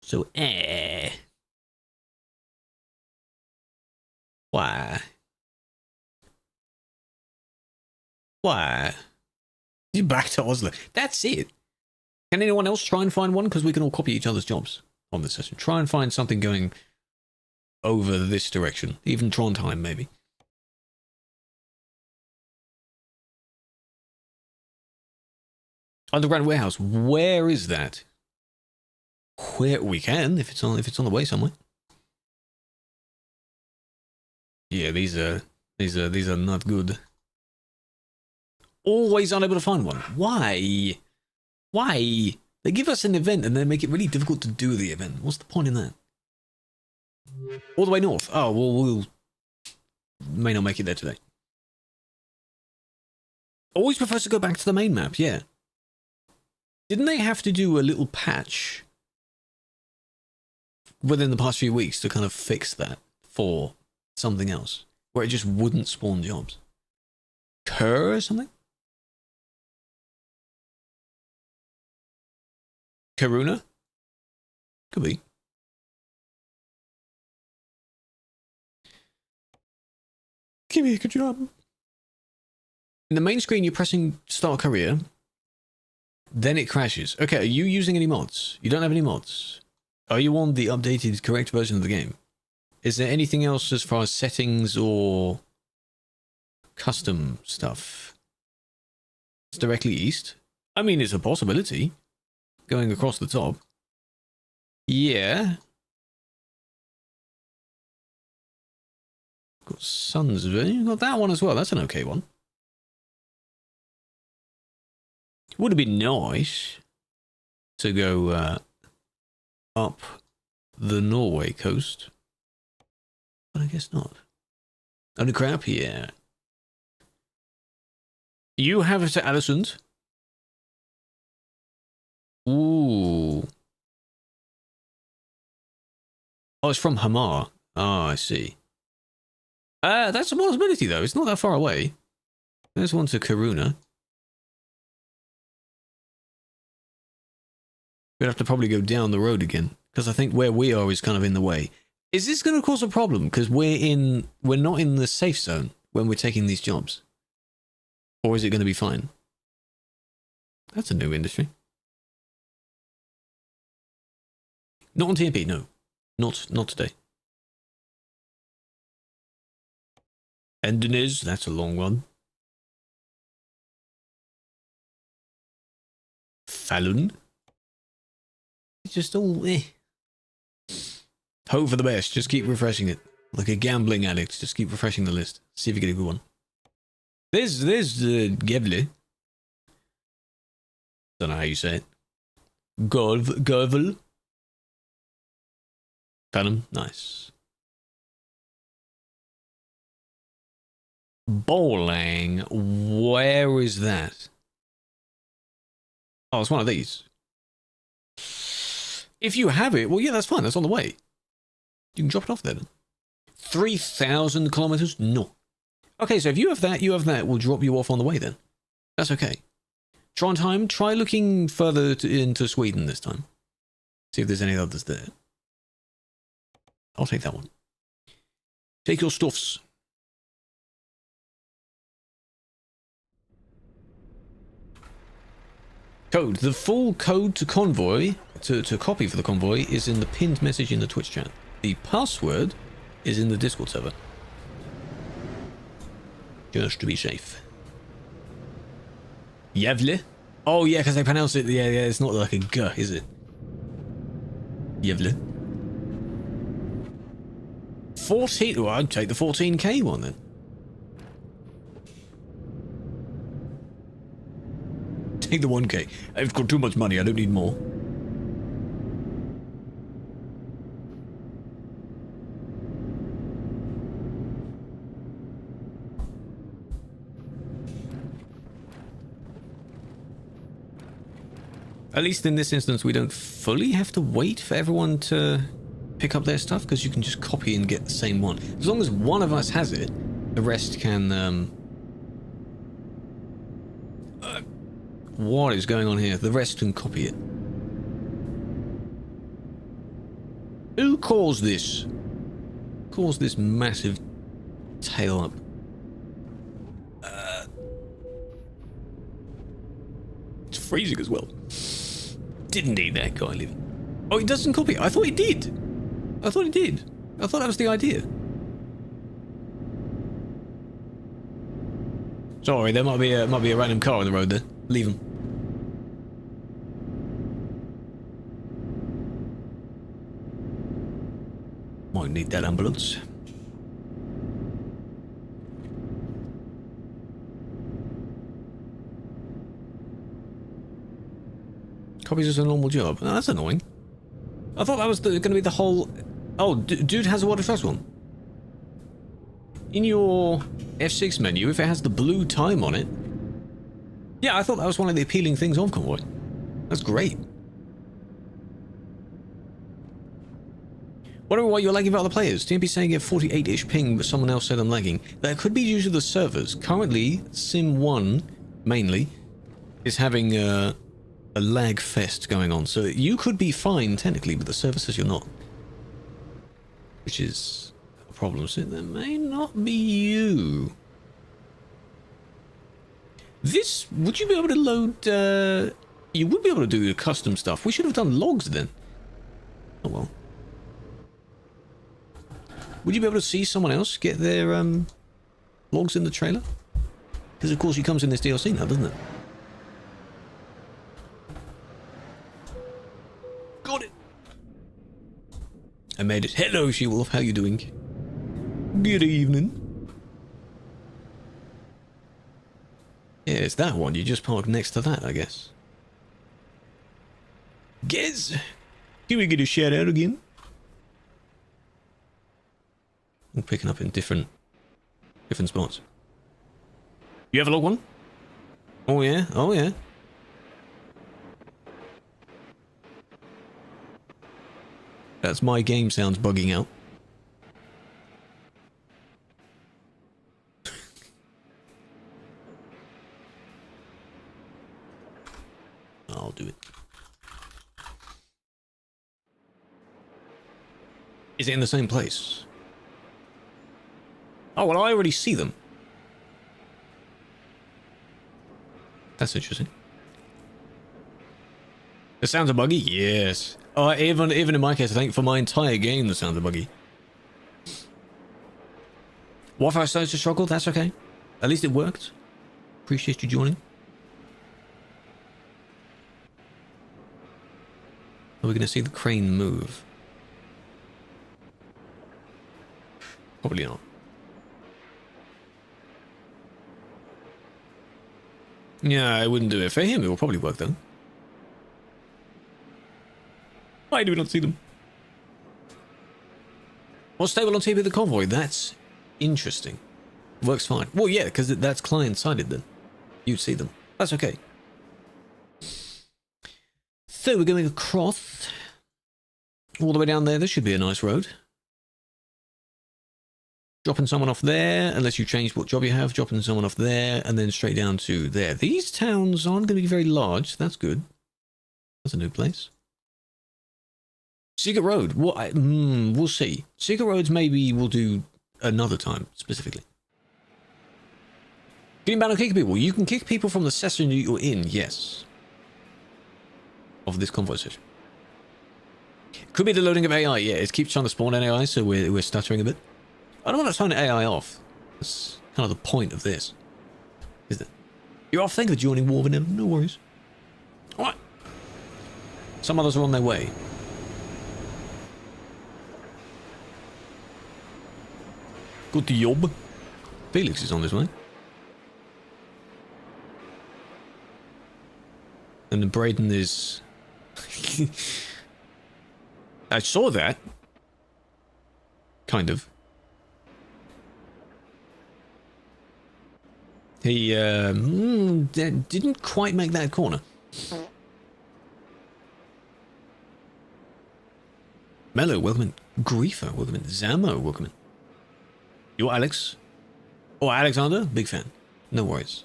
A: So Why? Why? You back to Oslo. That's it. Can anyone else try and find one? Because we can all copy each other's jobs on this session. Try and find something going over this direction. Even Trondheim, maybe. Underground warehouse. Where is that? Where we can, if it's on the way somewhere. Yeah, these are not good. Always unable to find one. Why? Why? They give us an event and then make it really difficult to do the event. What's the point in that? All the way north. Oh, well, we'll may not make it there today. Always prefers to go back to the main map, yeah. Didn't they have to do a little patch within the past few weeks to kind of fix that for something else? Where it just wouldn't spawn jobs? Kerr or something? Karuna? Could be. Give me a good job. In the main screen, you're pressing start career. Then it crashes. Okay, are you using any mods? You don't have any mods. Are you on the updated correct version of the game? Is there anything else as far as settings or custom stuff? It's directly east. I mean, it's a possibility. Going across the top. Yeah. Got Sunsville. Got that one as well. That's an okay one. Would have been nice to go up the Norway coast. But I guess not. Only crap here. You have it to Addison's. Ooh. Oh, it's from Hamar. Oh, I see. That's a possibility, though. It's not that far away. There's one to Karuna. We'd have to probably go down the road again, because I think where we are is kind of in the way. Is this going to cause a problem? Because we're not in the safe zone when we're taking these jobs. Or is it going to be fine? That's a new industry. Not on TMP, no. Not today. Endeniz, that's a long one. Fallon. It's just all Hope for the best. Just keep refreshing it. Like a gambling addict. Just keep refreshing the list. See if you get a good one. There's Gevle. Don't know how you say it. Gervel. Phantom. Nice. Bowling. Where is that? Oh, it's one of these. If you have it, well, yeah, that's fine. That's on the way. You can drop it off there then. 3,000 kilometers? No. Okay, so if you have that, we'll drop you off on the way then. That's okay. Trondheim, try looking further into Sweden this time. See if there's any others there. I'll take that one. Take your stuffs. Code. The full code to convoy, to copy for the convoy, is in the pinned message in the Twitch chat. The password is in the Discord server. Just to be safe. Yevle? Oh yeah, because they pronounce it, yeah, it's not like a g, is it? Yevle. 14, well, I'd take the 14k one then. Take the 1k. I've got too much money, I don't need more. At least in this instance, we don't fully have to wait for everyone to pick up their stuff, because you can just copy and get the same one. As long as one of us has it, the rest can... what is going on here? The rest can copy it. Who caused this? Caused this massive tail up? It's freezing as well. Didn't need that guy living. Oh, he doesn't copy it. I thought he did. I thought he did. I thought that was the idea. Sorry, there might be a random car on the road there. Leave him. Might need that ambulance. Copies is a normal job. Oh, that's annoying. I thought that was going to be the whole... Oh, dude has a Water Trust one. In your F6 menu, if it has the blue time on it... Yeah, I thought that was one of the appealing things of Convoy. That's great. Wondering why you're lagging for other players. TMP saying you get 48-ish ping, but someone else said I'm lagging. That could be due to the servers. Currently, Sim 1, mainly, is having a lag fest going on. So you could be fine, technically, but the server says you're not. Which is a problem. So that may not be you. This, would you be able to load, you would be able to do custom stuff. We should have done logs then. Oh well. Would you be able to see someone else get their logs in the trailer? Because of course he comes in this DLC now, doesn't it? Got it! I made it. Hello, She-Wolf, how you doing? Good evening. Yeah, it's that one. You just park next to that, I guess. Gez! Can we get a shout out again? I'm picking up in different spots. You have a log one? Oh yeah, oh yeah. That's my game sounds bugging out. I'll do it. Is it in the same place? Oh, well, I already see them. That's interesting. The sounds are buggy? Yes. Oh, even in my case, I think for my entire game, the sounds are buggy. Wi-Fi starts to struggle? That's okay. At least it worked. Appreciate you joining. Are we going to see the crane move? Probably not. Yeah, I wouldn't do it. For him, it will probably work though. Why do we not see them? What's stable on TP the convoy? That's interesting. Works fine. Well, yeah, because that's client-sided then. You'd see them. That's okay. So we're going across all the way down there. This should be a nice road. Dropping someone off there, unless you change what job you have. Dropping someone off there, and then straight down to there. These towns aren't going to be very large. So that's good. That's a new place. Secret Road. What? We'll see. Secret Roads maybe we'll do another time, specifically. Getting back on kicking people. You can kick people from the session you're in, yes. of this conversation. Could be the loading of AI. Yeah, it keeps trying to spawn an AI, so we're stuttering a bit. I don't want to turn the AI off. That's kind of the point of this, isn't it? You're off. Thank you for joining War Vanilla. No worries. All right. Some others are on their way. Good job. Felix is on his way. And then Braden is... I saw that. Kind of. He didn't quite make that corner. Mello, welcome in. Griefer, welcome in. Zamo, welcome in. You're Alex? Or Alexander? Big fan. No worries.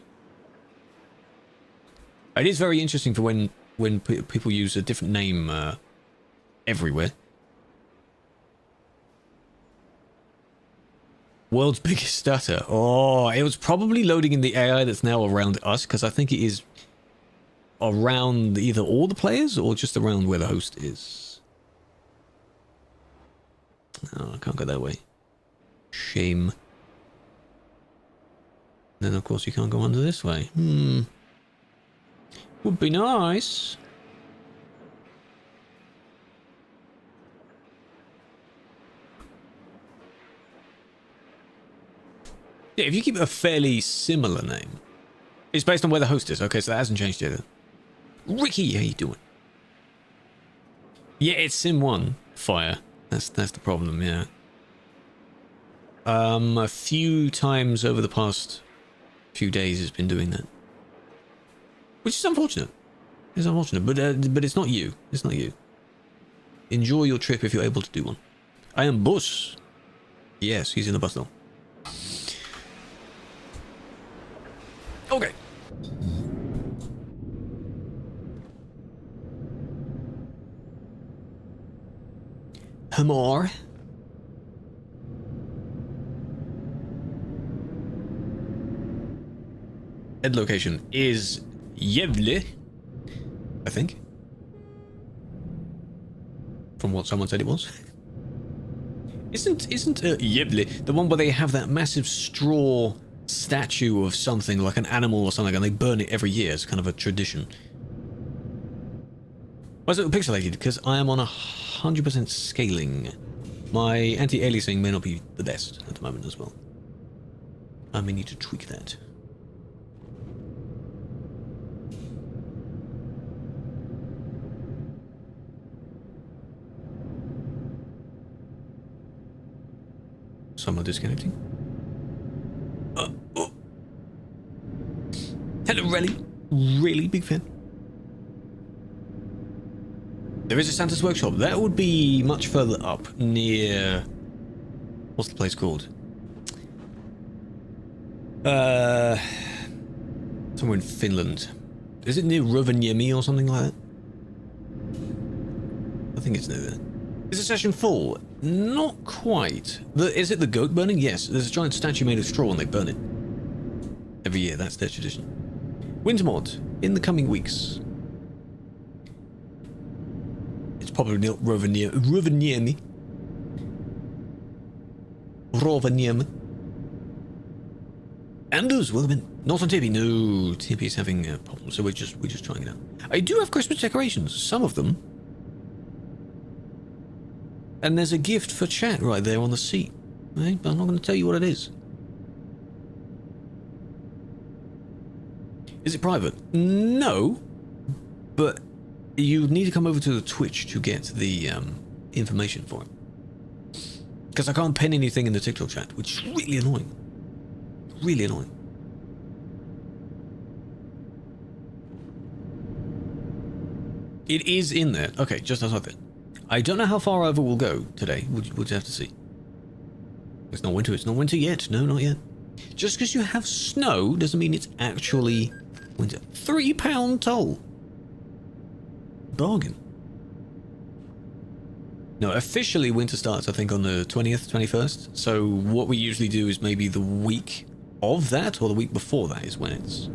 A: It is very interesting for when people use a different name everywhere. World's biggest stutter. Oh, it was probably loading in the AI that's now around us, because I think it is around either all the players or just around where the host is. Oh, I can't go that way. Shame. Then, of course, you can't go under this way. Would be nice. Yeah, if you keep a fairly similar name. It's based on where the host is. Okay, so that hasn't changed yet. Ricky, how you doing? Yeah, it's Sim 1 Fire. That's the problem, yeah. A few times over the past few days it's been doing that. Which is unfortunate. It's unfortunate, but it's not you. It's not you. Enjoy your trip if you're able to do one. I am Bush. Yes, he's in the bus now. Okay. Hamar. Head location is Yevle, I think. From what someone said it was. Isn't Yevle the one where they have that massive straw statue of something like an animal or something and they burn it every year? It's kind of a tradition. Why is it pixelated? Because I am on 100% scaling. My anti-aliasing may not be the best at the moment as well. I may need to tweak that. Someone disconnecting. Oh. Hello, Relly. Really big fan. There is a Santa's Workshop. That would be much further up near... What's the place called? Somewhere in Finland. Is it near Rovaniemi or something like that? I think it's near there. Is the session full? Not quite. Is it the goat burning? Yes. There's a giant statue made of straw and they burn it. Every year, that's their tradition. Winter mod, in the coming weeks. It's probably not Rovaniemi. Rovaniemi. Anders, welcome in. Not on Tippy. No, Tippy's having problems, so we're just trying it out. I do have Christmas decorations, some of them. And there's a gift for chat right there on the seat. Right? But I'm not going to tell you what it is. Is it private? No. But you need to come over to the Twitch to get the information for it. Because I can't pin anything in the TikTok chat, which is really annoying. Really annoying. It is in there. Okay, just outside there. I don't know how far over we'll go today. We'll just have to see. It's not winter. It's not winter yet. No, not yet. Just because you have snow doesn't mean it's actually winter. £3 toll. Bargain. No, officially winter starts, I think, on the 20th, 21st. So what we usually do is maybe the week of that or the week before that is when it's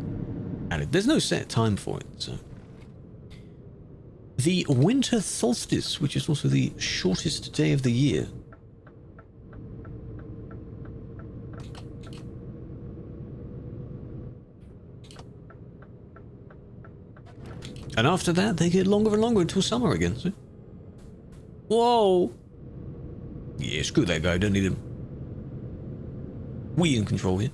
A: added. There's no set time for it, so... the winter solstice, which is also the shortest day of the year. And after that, they get longer and longer until summer again. See? Whoa! Yeah, screw that guy, don't need him. We in control here.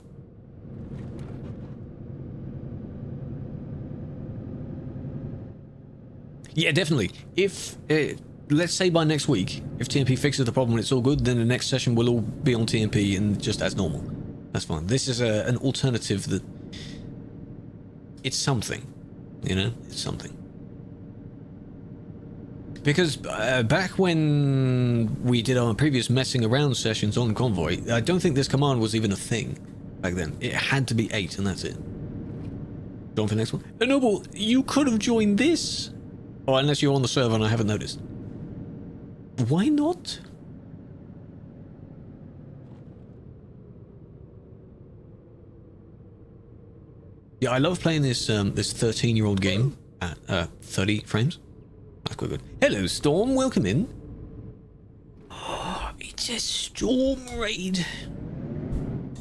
A: Yeah, definitely. If, let's say by next week, if TMP fixes the problem and it's all good, then the next session will all be on TMP and just as normal. That's fine. This is an alternative that... It's something. You know? It's something. Because back when we did our previous messing around sessions on Convoy, I don't think this command was even a thing back then. It had to be 8 and that's it. Go on for the next one. Noble, you could have joined this. Oh, unless you're on the server and I haven't noticed. Why not? Yeah, I love playing this this 13-year-old game at 30 frames. That's quite good. Hello, Storm. Welcome in. Oh, it's a Storm raid.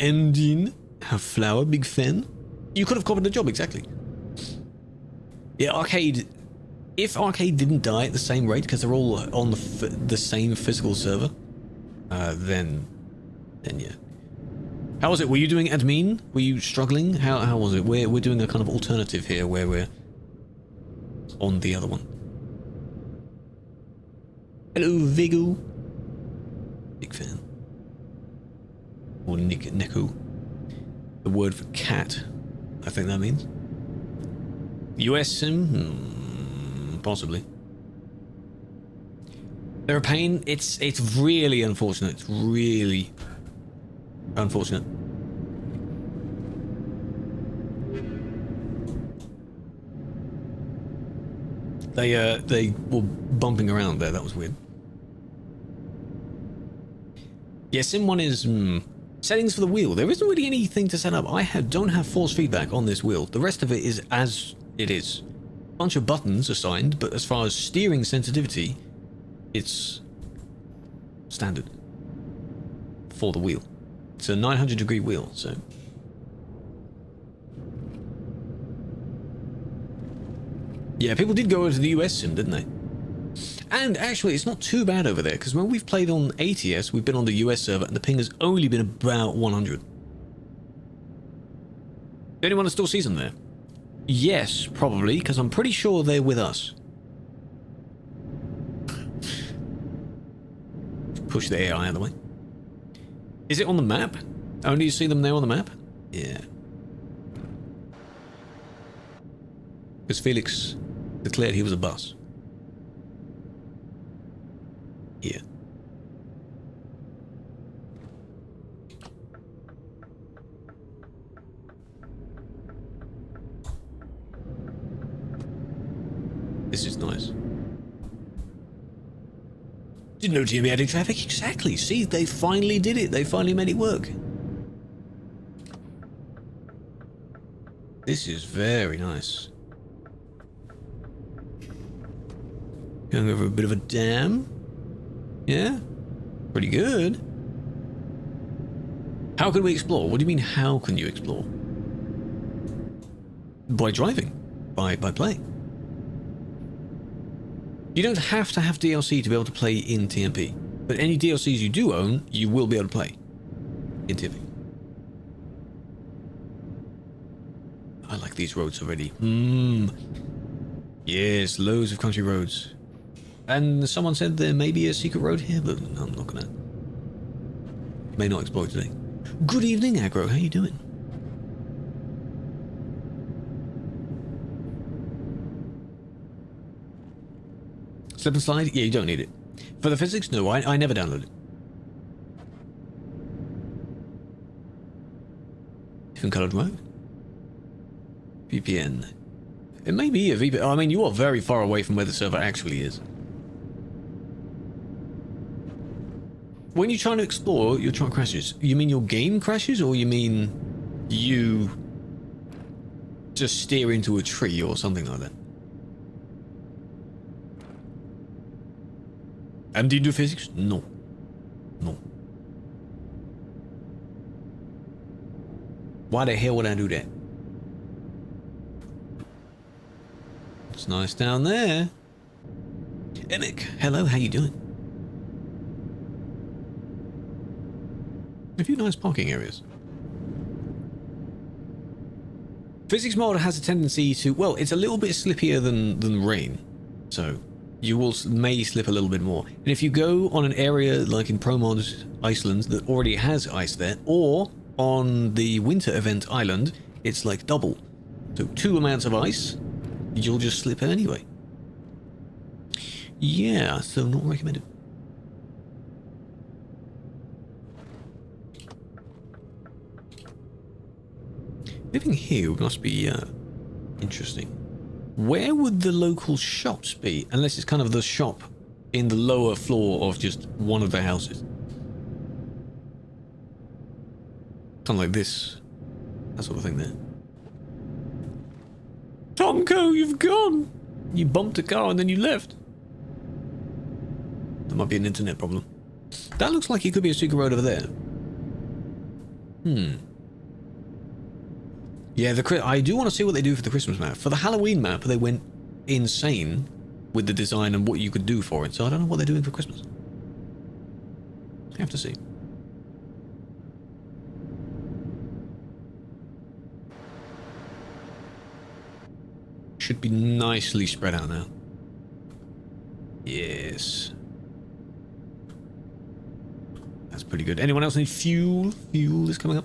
A: Ending. Have flower. Big fan. You could have covered the job, exactly. Yeah, Arcade... If Arcade didn't die at the same rate, because they're all on the same physical server, then yeah. How was it? Were you doing admin? Were you struggling? How was it? We're doing a kind of alternative here, where we're on the other one. Hello, Vigo. Big fan. Or Neko. The word for cat, I think that means. US sim? Possibly. They're a pain. It's really unfortunate. It's really unfortunate. They were bumping around there. That was weird. Yeah, Sim 1 is settings for the wheel. There isn't really anything to set up. Don't have force feedback on this wheel. The rest of it is as it is. Bunch of buttons assigned, but as far as steering sensitivity, it's standard for the wheel. It's a 900-degree wheel, so yeah, people did go over to the US sim, didn't they? And actually, it's not too bad over there, because when we've played on ATS, we've been on the US server, and the ping has only been about 100. Anyone that still sees them there? Yes, probably, because I'm pretty sure they're with us. Push the AI out of the way. Is it on the map? Only you see them there on the map? Yeah. Because Felix declared he was a bus. Here. This is nice. Didn't know TMB added traffic. Exactly. See, they finally did it. They finally made it work. This is very nice. Going over a bit of a dam. Yeah. Pretty good. How can we explore? What do you mean, how can you explore? By driving. By playing. You don't have to have DLC to be able to play in TMP, but any DLCs you do own, you will be able to play in TMP. I like these roads already. Yes, loads of country roads. And someone said there may be a secret road here, but I'm not gonna. May not explore today. Good evening, Aggro. How you doing? Slip and slide? Yeah, you don't need it. For the physics? No, I never download it. Different coloured mode? VPN. It may be a VPN. I mean, you are very far away from where the server actually is. When you're trying to explore, your truck crashes. You mean your game crashes, or you mean you just steer into a tree or something like that? And do you do physics? No. No. Why the hell would I do that? It's nice down there. Emic, hello, how you doing? A few nice parking areas. Physics mod has a tendency to, well, it's a little bit slippier than rain, so you may slip a little bit more. And if you go on an area like in Pro Mod Iceland that already has ice there, or on the winter event island, it's like double. So 2 amounts of ice, you'll just slip anyway. Yeah, so not recommended. Living here must be interesting. Where would the local shops be? Unless it's kind of the shop in the lower floor of just one of the houses. Kind of like this. That sort of thing there. Tomko, you've gone! You bumped a car and then you left. That might be an internet problem. That looks like it could be a secret road over there. Yeah, I do want to see what they do for the Christmas map. For the Halloween map, they went insane with the design and what you could do for it. So I don't know what they're doing for Christmas. I have to see. Should be nicely spread out now. Yes. That's pretty good. Anyone else need fuel? Fuel is coming up.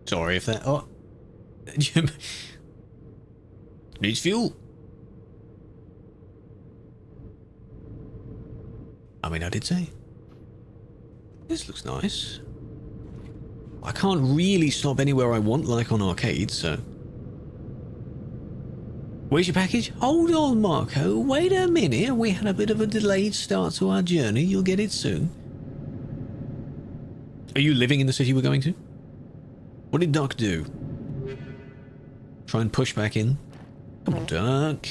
A: Sorry if that... Oh. Needs fuel. I mean, I did say. This looks nice. I can't really stop anywhere I want, like on arcade, so... Where's your package? Hold on, Marco. Wait a minute. We had a bit of a delayed start to our journey. You'll get it soon. Are you living in the city we're going to? What did Duck do? Try and push back in? Come on, Duck.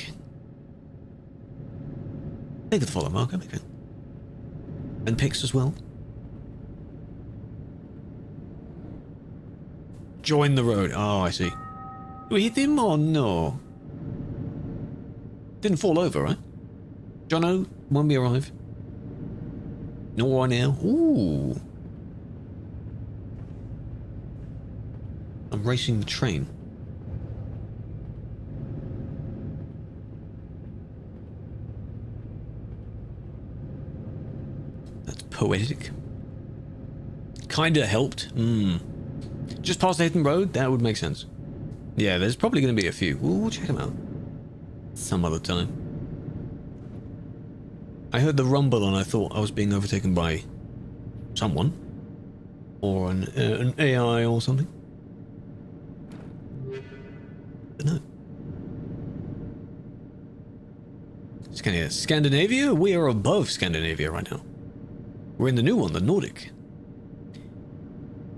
A: Make it follow, Marco. Make it. And Pix as well. Join the road. Oh, I see. We hit him or no? Didn't fall over, right? Jono, when we arrive. Not right now. Ooh. I'm racing the train. That's poetic. Kinda helped. Just past the hidden road? That would make sense. Yeah, there's probably going to be a few. We'll check them out. Some other time. I heard the rumble and I thought I was being overtaken by someone. Or an AI or something. But no. Scandinavia? We are above Scandinavia right now. We're in the new one, the Nordic.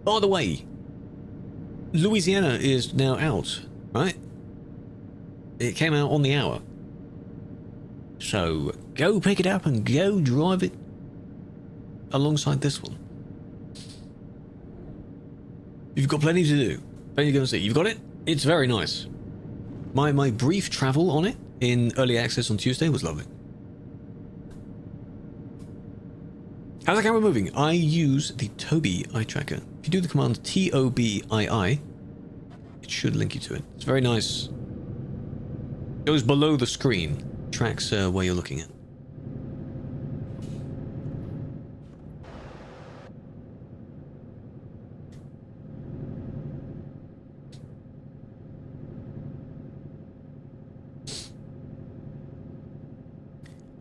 A: By the way, Louisiana is now out, right? It came out on the hour. So go pick it up and go drive it alongside this one. You've got plenty to do. Plenty to go and see. You've got it? It's very nice. My brief travel on it in early access on Tuesday was lovely. How's the camera moving? I use the Tobii eye tracker. If you do the command TOBII, it should link you to it. It's very nice. Goes below the screen. Tracks where you're looking at.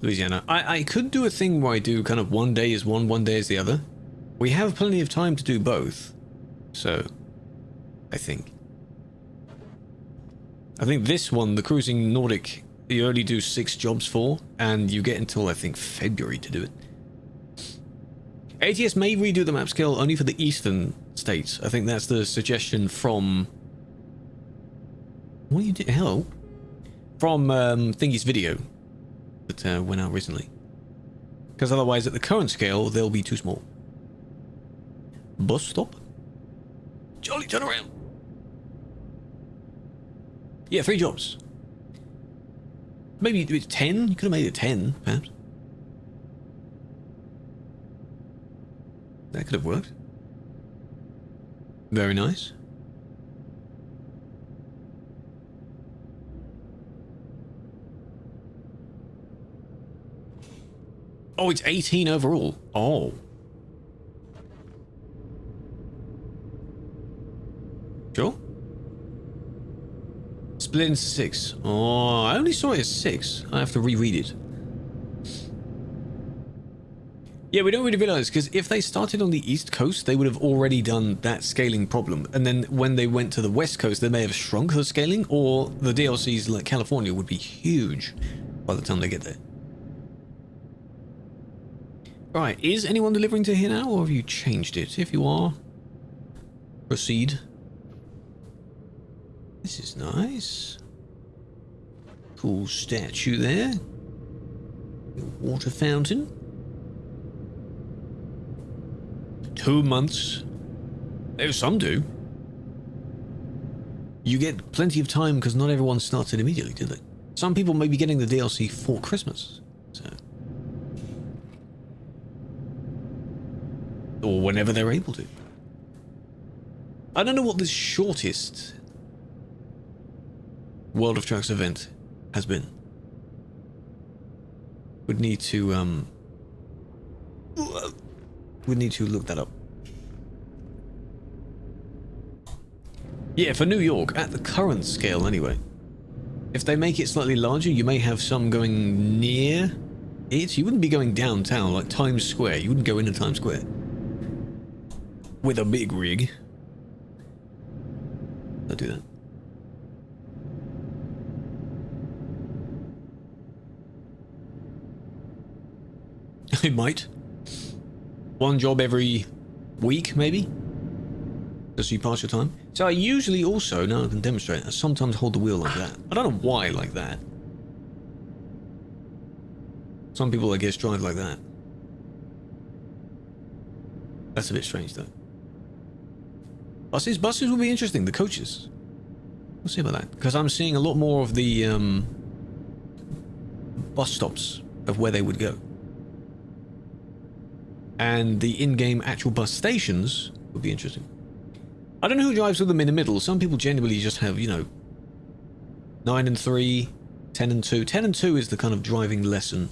A: Louisiana. I could do a thing where I do kind of one day is one day is the other. We have plenty of time to do both. So, I think this one, the Cruising Nordic, you only do 6 jobs for, and you get until, I think, February to do it. ATS may redo the map scale only for the eastern states. I think that's the suggestion from... What are you doing? Hello. From Thingy's video that went out recently. Because otherwise, at the current scale, they'll be too small. Bus stop? Charlie, turn around. Yeah, 3 jobs. Maybe it's 10? You could have made it 10, perhaps. That could have worked. Very nice. Oh, it's 18 overall. Oh. Sure. Split into 6. Oh, I only saw it as 6. I have to reread it. Yeah, we don't really realize, because if they started on the East Coast, they would have already done that scaling problem. And then when they went to the West Coast, they may have shrunk the scaling, or the DLCs like California would be huge by the time they get there. Right, is anyone delivering to here now, or have you changed it? If you are, proceed. This is nice. Cool statue there. Water fountain. 2 months. Some do. You get plenty of time because not everyone starts it immediately, do they? Some people may be getting the DLC for Christmas. So. Or whenever they're able to. I don't know what the shortest World of Tracks event has been. Would need to look that up. Yeah, for New York, at the current scale anyway. If they make it slightly larger, you may have some going near it. You wouldn't be going downtown like Times Square. You wouldn't go into Times Square with a big rig. Don't do that. It might. 1 job every week, maybe? Just so you pass your time. So I usually also, now I can demonstrate, I sometimes hold the wheel like that. I don't know why like that. Some people, I guess, drive like that. That's a bit strange, though. Buses will be interesting, the coaches. We'll see about that. Because I'm seeing a lot more of the bus stops of where they would go. And the in-game actual bus stations would be interesting. I don't know who drives with them in the middle. Some people genuinely just have, you know, 9 and 3, 10 and 2. 10 and 2 is the kind of driving lesson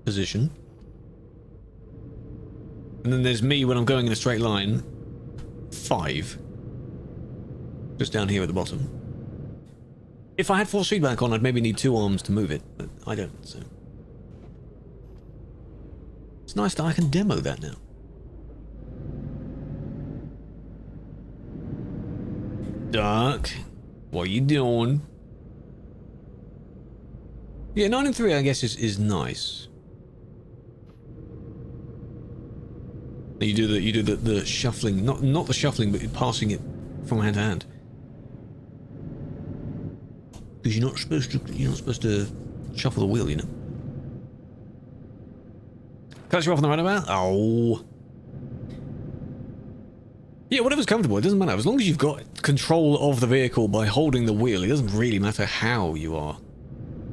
A: position. And then there's me when I'm going in a straight line. 5. Just down here at the bottom. If I had force feedback on, I'd maybe need 2 arms to move it, but I don't, so. It's nice that I can demo that now. Duck, what you doing? Yeah, 9 and 3 I guess is nice. You do the shuffling, not the shuffling, but passing it from hand to hand. Because you're not supposed to shuffle the wheel, you know. Cut you off on the roundabout? Oh. Yeah, whatever's comfortable, it doesn't matter. As long as you've got control of the vehicle by holding the wheel, it doesn't really matter how you are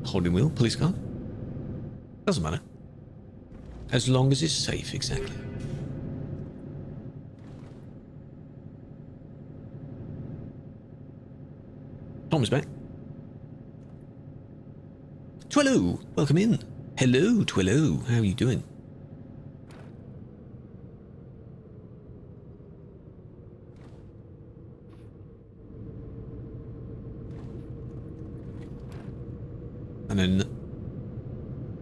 A: holding wheel. Police car? Doesn't matter. As long as it's safe, exactly. Tom is back. Twillo, welcome in. Hello, Twillo. How are you doing? And then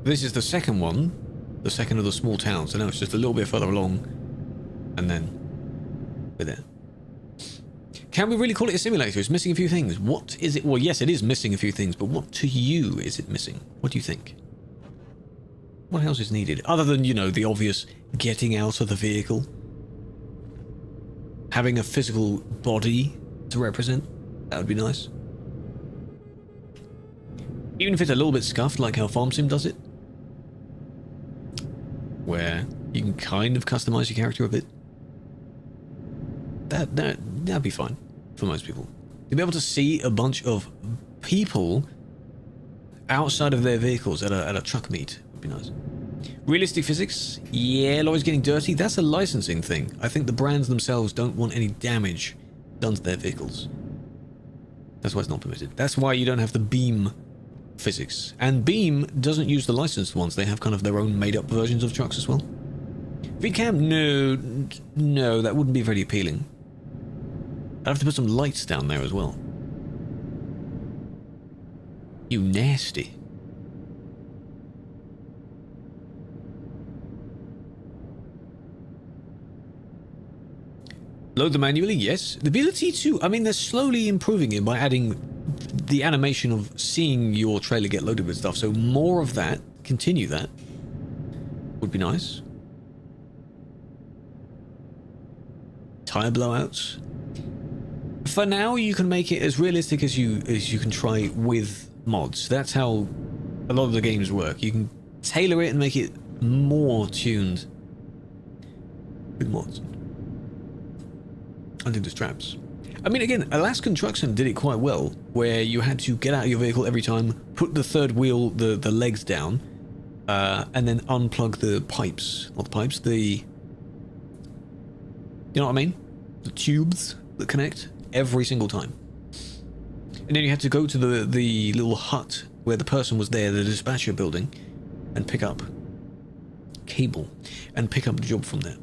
A: this is the second one, the second of the small towns. So now it's just a little bit further along, and then we're there. Can we really call it a simulator? It's missing a few things. What is it? Well, yes, it is missing a few things, but what to you is it missing? What do you think? What else is needed? Other than, you know, the obvious getting out of the vehicle. Having a physical body to represent. That would be nice. Even if it's a little bit scuffed, like how Farm Sim does it, where you can kind of customize your character a bit. That'd be fine for most people. To be able to see a bunch of people outside of their vehicles at a truck meet would be nice. Realistic physics? Yeah, Laura's getting dirty. That's a licensing thing. I think the brands themselves don't want any damage done to their vehicles. That's why it's not permitted. That's why you don't have the Beam physics. And Beam doesn't use the licensed ones. They have kind of their own made-up versions of trucks as well. VCAM? No, that wouldn't be very appealing. I'd have to put some lights down there as well. You nasty. Load them manually, yes. The ability to, I mean, they're slowly improving it by adding the animation of seeing your trailer get loaded with stuff. So more of that, continue that, would be nice. Tire blowouts. For now, you can make it as realistic as you can try with mods. That's how a lot of the games work. You can tailor it and make it more tuned with mods. Under the straps. I mean, again, Alaskan Truck Sim did it quite well, where you had to get out of your vehicle every time, put the third wheel, the legs down, and then unplug the pipes. Not the pipes, you know what I mean? The tubes that connect every single time. And then you had to go to the little hut where the person was there, the dispatcher building, and pick up cable and pick up the job from there.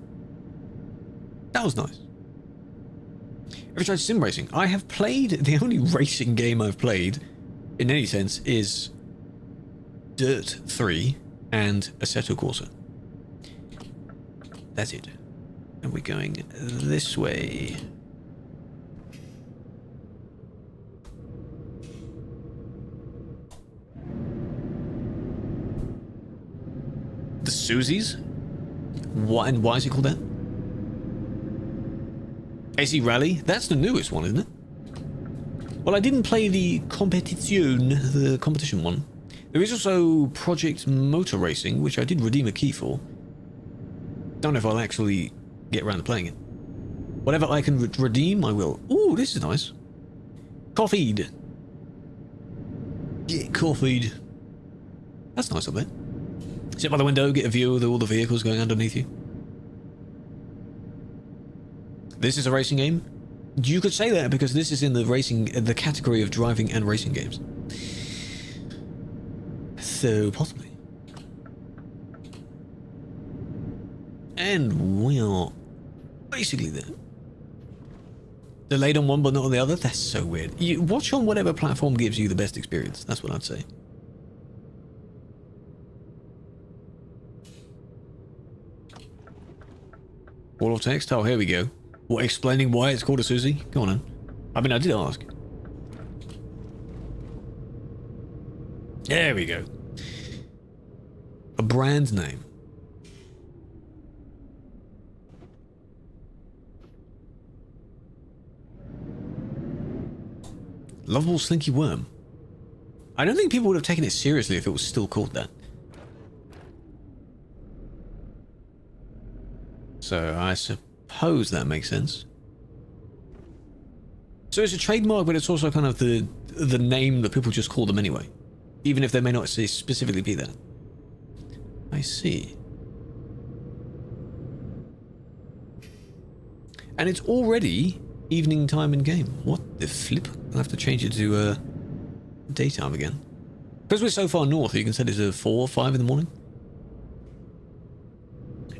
A: That was nice. Ever tried sim racing? I have played, the only racing game I've played, in any sense, is Dirt 3 and Assetto Corsa. That's it. And we're going this way. The Susies? What, and why is it called that? AC Rally? That's the newest one, isn't it? Well, I didn't play the competition, the competition one. There is also Project Motor Racing, which I did redeem a key for. Don't know if I'll actually get around to playing it. Whatever I can redeem, I will. Ooh, this is nice. Coffeed. Get coffeed. That's nice up there. Sit by the window, get a view of all the vehicles going underneath you. This is a racing game? You could say that because this is in the category of driving and racing games. So, possibly. And we are basically there. Delayed on one but not on the other? That's so weird. You watch on whatever platform gives you the best experience. That's what I'd say. Wall of text? Oh, here we go. What, explaining why it's called a Susie? Go on then. I mean, I did ask. There we go. A brand name. Lovable Slinky Worm. I don't think people would have taken it seriously if it was still called that. So I suppose that makes sense. So it's a trademark, but it's also kind of the name that people just call them anyway, even if they may not specifically be that. I see. And it's already evening time in game. What the flip? I'll have to change it to daytime again. Because we're so far north, you can set it to 4 or 5 in the morning.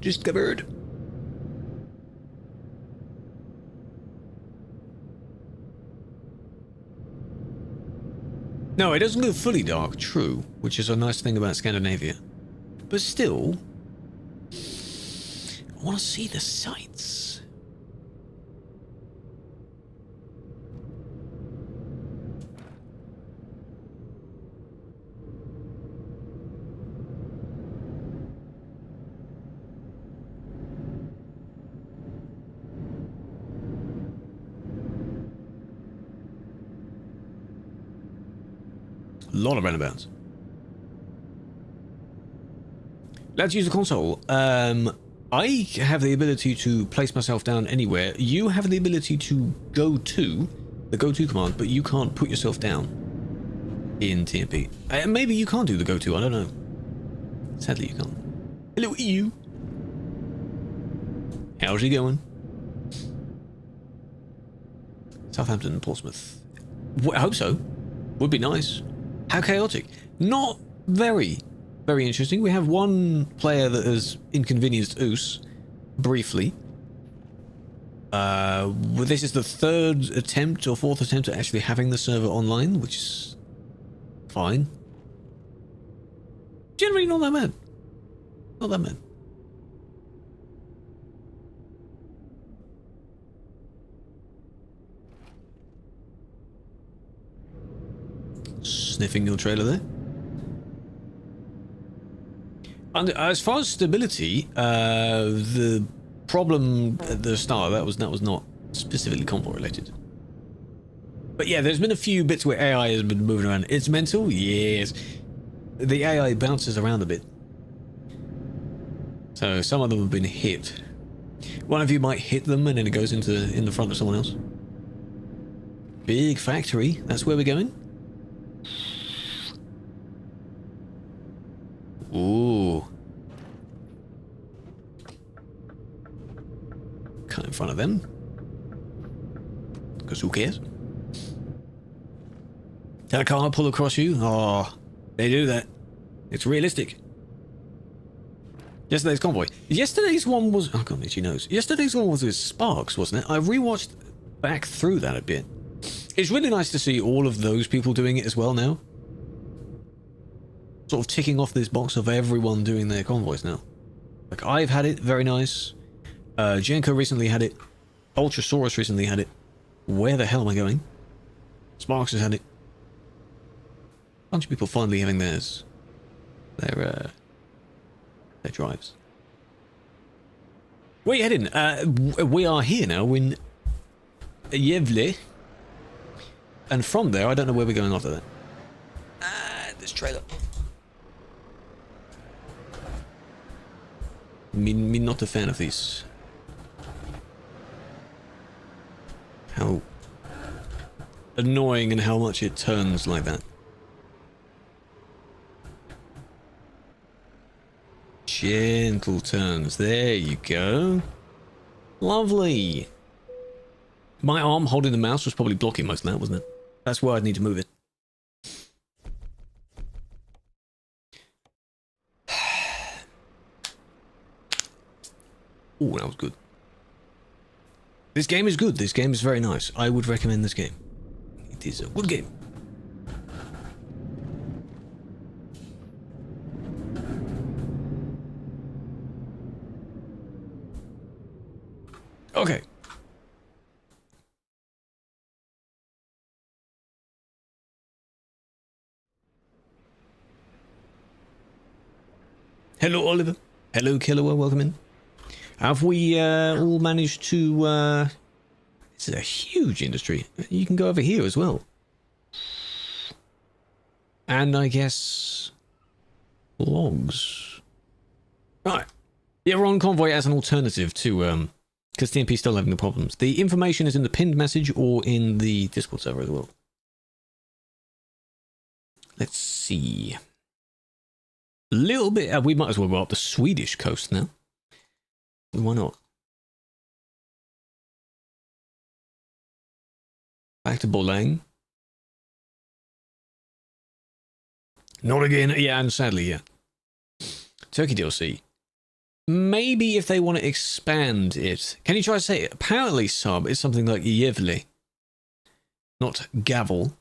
A: Discovered. No, it doesn't go fully dark, true, which is a nice thing about Scandinavia. But still, I want to see the sights. lot of roundabouts. Let's use the console. I have the ability to place myself down anywhere. You have the ability to go to the go-to command, but you can't put yourself down in TMP. Maybe you can't do the go-to, I don't know. Sadly, you can't. Hello, EU. How's it going? Southampton and Portsmouth. I hope so. Would be nice. How chaotic. Not very interesting. We have one player that has inconvenienced Oos briefly. This is the third attempt or fourth attempt at actually having the server online, which is fine. Generally not that bad. Not that bad. Sniffing your trailer there. And as far as stability, the problem at the start that was not specifically convoy related. But yeah, there's been a few bits where AI has been moving around. It's mental, yes. The AI bounces around a bit, so some of them have been hit. One of you might hit them, and then it goes in the front of someone else. Big factory. That's where we're going. Ooh. Cut in front of them. Because who cares? Did a car pull across you? Oh, they do that. It's realistic. Yesterday's convoy. Yesterday's one was... Oh, God, itchy nose. Yesterday's one was with Sparks, wasn't it? I rewatched back through that a bit. It's really nice to see all of those people doing it as well now. Sort of ticking off this box of everyone doing their convoys now. Like, I've had it, very nice. Jenko recently had it. Ultrasaurus recently had it. Where the hell am I going? Sparks has had it. A bunch of people finally having theirs. Their drives. Where are you heading? We are here now in Yevle. And from there, I don't know where we're going after that. This trailer. Me not a fan of these. How annoying and how much it turns like that. Gentle turns. There you go. Lovely. My arm holding the mouse was probably blocking most of that, wasn't it? That's where I'd need to move it. Oh, that was good. This game is good. This game is very nice. I would recommend this game. It is a good game. Okay. Hello, Oliver. Hello, Killua. Welcome in. Have we all managed to... This is a huge industry. You can go over here as well. And I guess... logs. Right. Yeah, we're on convoy as an alternative to... because TMP's still having the problems. The information is in the pinned message or in the Discord server as well. Let's see. A little bit... we might as well go up the Swedish coast now. Why not? Back to Bolang. Not again. Yeah, and sadly, yeah. Turkey DLC. Maybe if they want to expand it. Can you try to say it? Apparently sub is something like Yevli. Not gavel.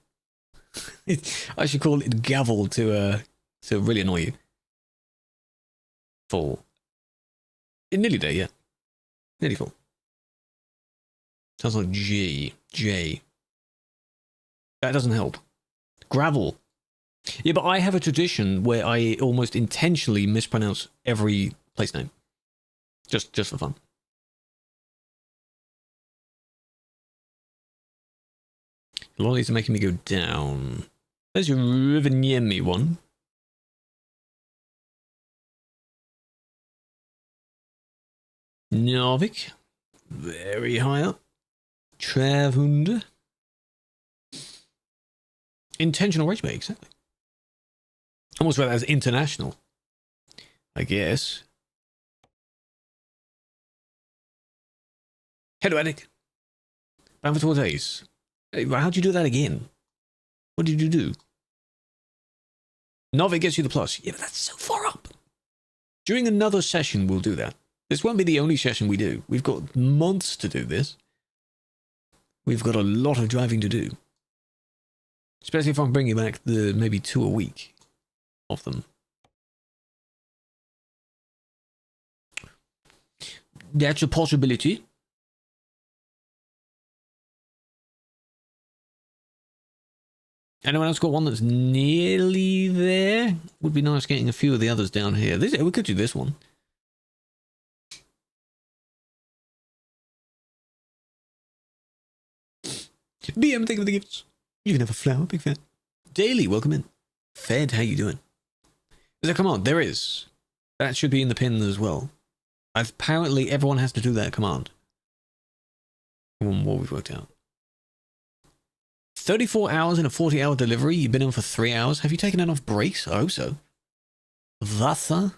A: I should call it gavel to really annoy you. Full. Nearly there, yeah. Nearly full. Sounds like G. J. That doesn't help. Gravel. Yeah, but I have a tradition where I almost intentionally mispronounce every place name. Just for fun. Lollies are making me go down. There's your Rivaniemi one. Nordic. Very high up. Travhunde. Intentional rage bait, exactly. Almost read that as international, I guess. Hello, Addict. Bram for 4 days. Hey, how'd you do that again? What did you do? Novic gets you the plus. Yeah, but that's so far up. During another session, we'll do that. This won't be the only session we do. We've got months to do this. We've got a lot of driving to do. Especially if I'm bringing back the maybe 2 a week of them. That's a possibility. Anyone else got one that's nearly there? Would be nice getting a few of the others down here. We could do this one. BM, thank you for the gifts. You can have a flower, big fan. Daily, welcome in. Fed, how you doing? Is there a command? There is. That should be in the pin as well. Apparently, everyone has to do that command. What we've worked out. 34 hours in a 40-hour delivery. You've been in for 3 hours. Have you taken enough breaks? I hope so. Wasser?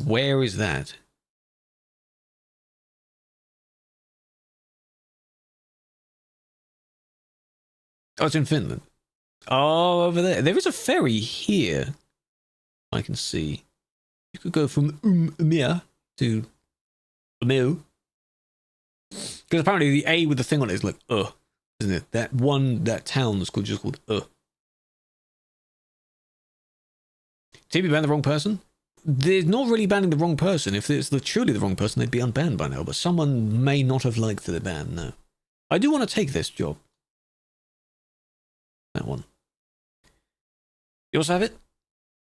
A: Where is that? Oh, it's in Finland. Oh, over there. There is a ferry here. I can see. You could go from Umir to Umil. Because apparently the A with the thing on it is like, isn't it? That town is just called TB banned the wrong person? They're not really banning the wrong person. If it's truly the wrong person, they'd be unbanned by now. But someone may not have liked the ban, no. I do want to take this job. That one. You also have it?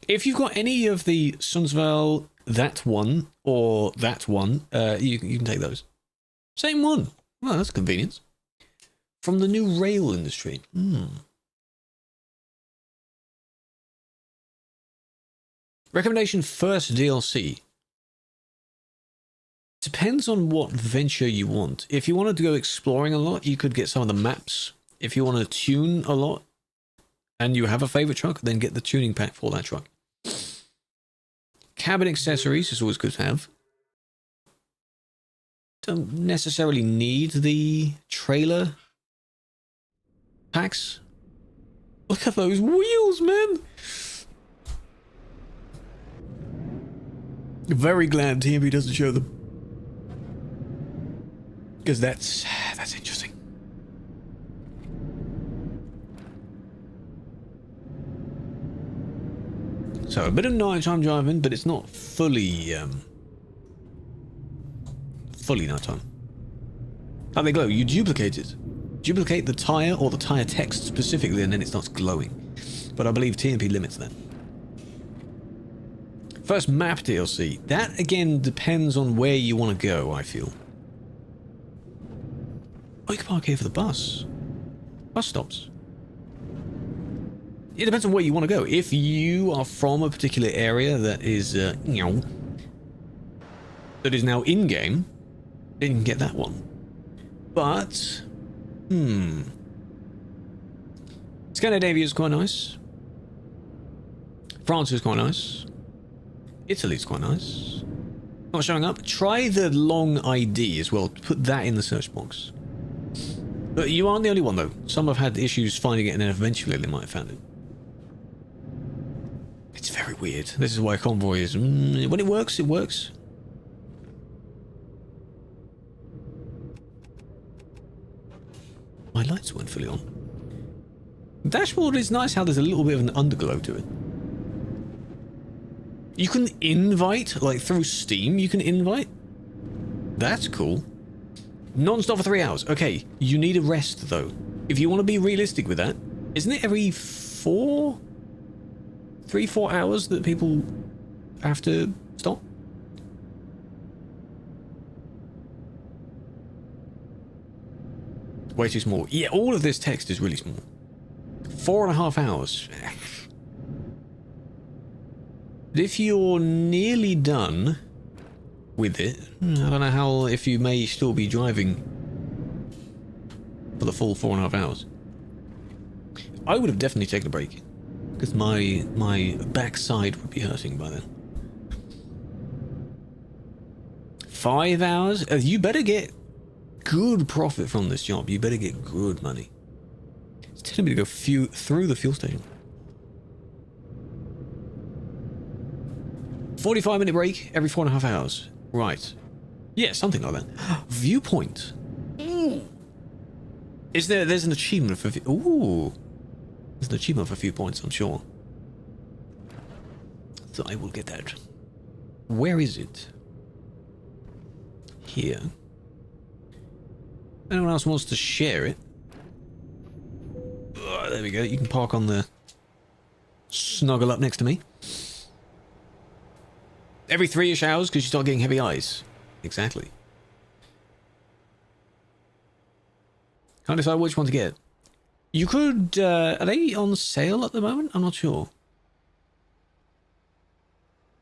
A: If you've got any of the Sundsvall, that one, or that one, you can take those. Same one. Well, that's convenience. From the new rail industry. Recommendation first DLC. Depends on what venture you want. If you wanted to go exploring a lot, you could get some of the maps. If you want to tune a lot, and you have a favorite truck, then get the tuning pack for that truck. Cabin accessories is always good to have. Don't necessarily need the trailer packs. Look at those wheels, man! Very glad TMP doesn't show them. Because that's interesting. So a bit of nighttime driving, but it's not fully nighttime. How they glow? You duplicate it. Duplicate the tire or the tire text specifically, and then it starts glowing. But I believe TMP limits that. First map DLC. That again depends on where you want to go, I feel. Oh, you can park here for the bus. Bus stops. It depends on where you want to go. If you are from a particular area that is, that is now in-game, then you can get that one. But, Scandinavia is quite nice. France is quite nice. Italy's quite nice. Not showing up. Try the long ID as well. Put that in the search box. But you aren't the only one, though. Some have had issues finding it, and then eventually they might have found it. It's very weird. This is why Convoy is... when it works, it works. My lights weren't fully on. The dashboard is nice how there's a little bit of an underglow to it. You can invite, like through Steam, you can invite. That's cool. Non-stop for 3 hours. Okay, you need a rest though. If you want to be realistic with that, isn't it every 3-4 hours that people have to stop? Way too small. Yeah, all of this text is really small. 4.5 hours. But if you're nearly done with it, I don't know how, if you may still be driving for the full 4.5 hours. I would have definitely taken a break, because my backside would be hurting by then. 5 hours? You better get good profit from this job. You better get good money. It's telling me to go through the fuel station. 45-minute break every 4.5 hours. Right. Yeah, something like that. Viewpoint. Ooh. There's an achievement for... Ooh. There's an achievement for viewpoints, I'm sure. So I will get that. Where is it? Here. Anyone else wants to share it? Oh, there we go. You can park on the... Snuggle up next to me. Every 3-ish hours because you start getting heavy eyes. Exactly. Can't decide which one to get. You could... are they on sale at the moment? I'm not sure.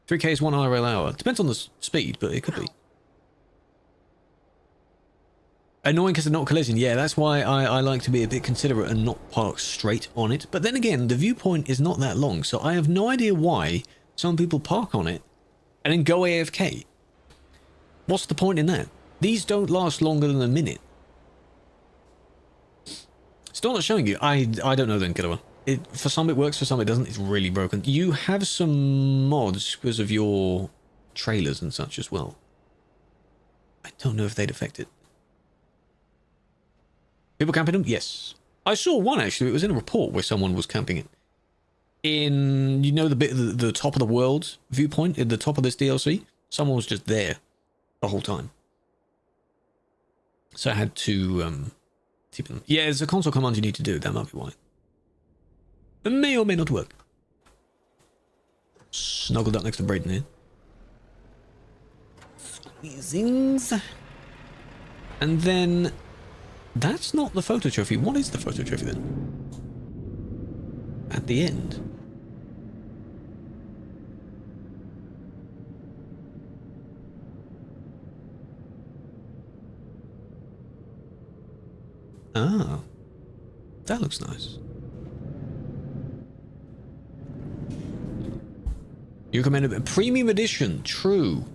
A: 3K is 1 IRL hour. Depends on the speed, but it could be. Annoying because they're not collision. Yeah, that's why I like to be a bit considerate and not park straight on it. But then again, the viewpoint is not that long, so I have no idea why some people park on it and then go AFK. What's the point in that? These don't last longer than a minute. Still not showing you. I don't know then, Killua. For some it works, for some it doesn't. It's really broken. You have some mods because of your trailers and such as well. I don't know if they'd affect it. People camping them? Yes. I saw one actually. It was in a report where someone was camping it. In, you know, the bit of the top of the world viewpoint at the top of this DLC? Someone was just there the whole time. So I had to, yeah, there's a console command you need to do. That might be why. It may or may not work. Snuggled up next to Brayden here. Squeezings. And then... That's not the photo trophy. What is the photo trophy then? At the end. Ah. That looks nice. You recommend a premium edition. True.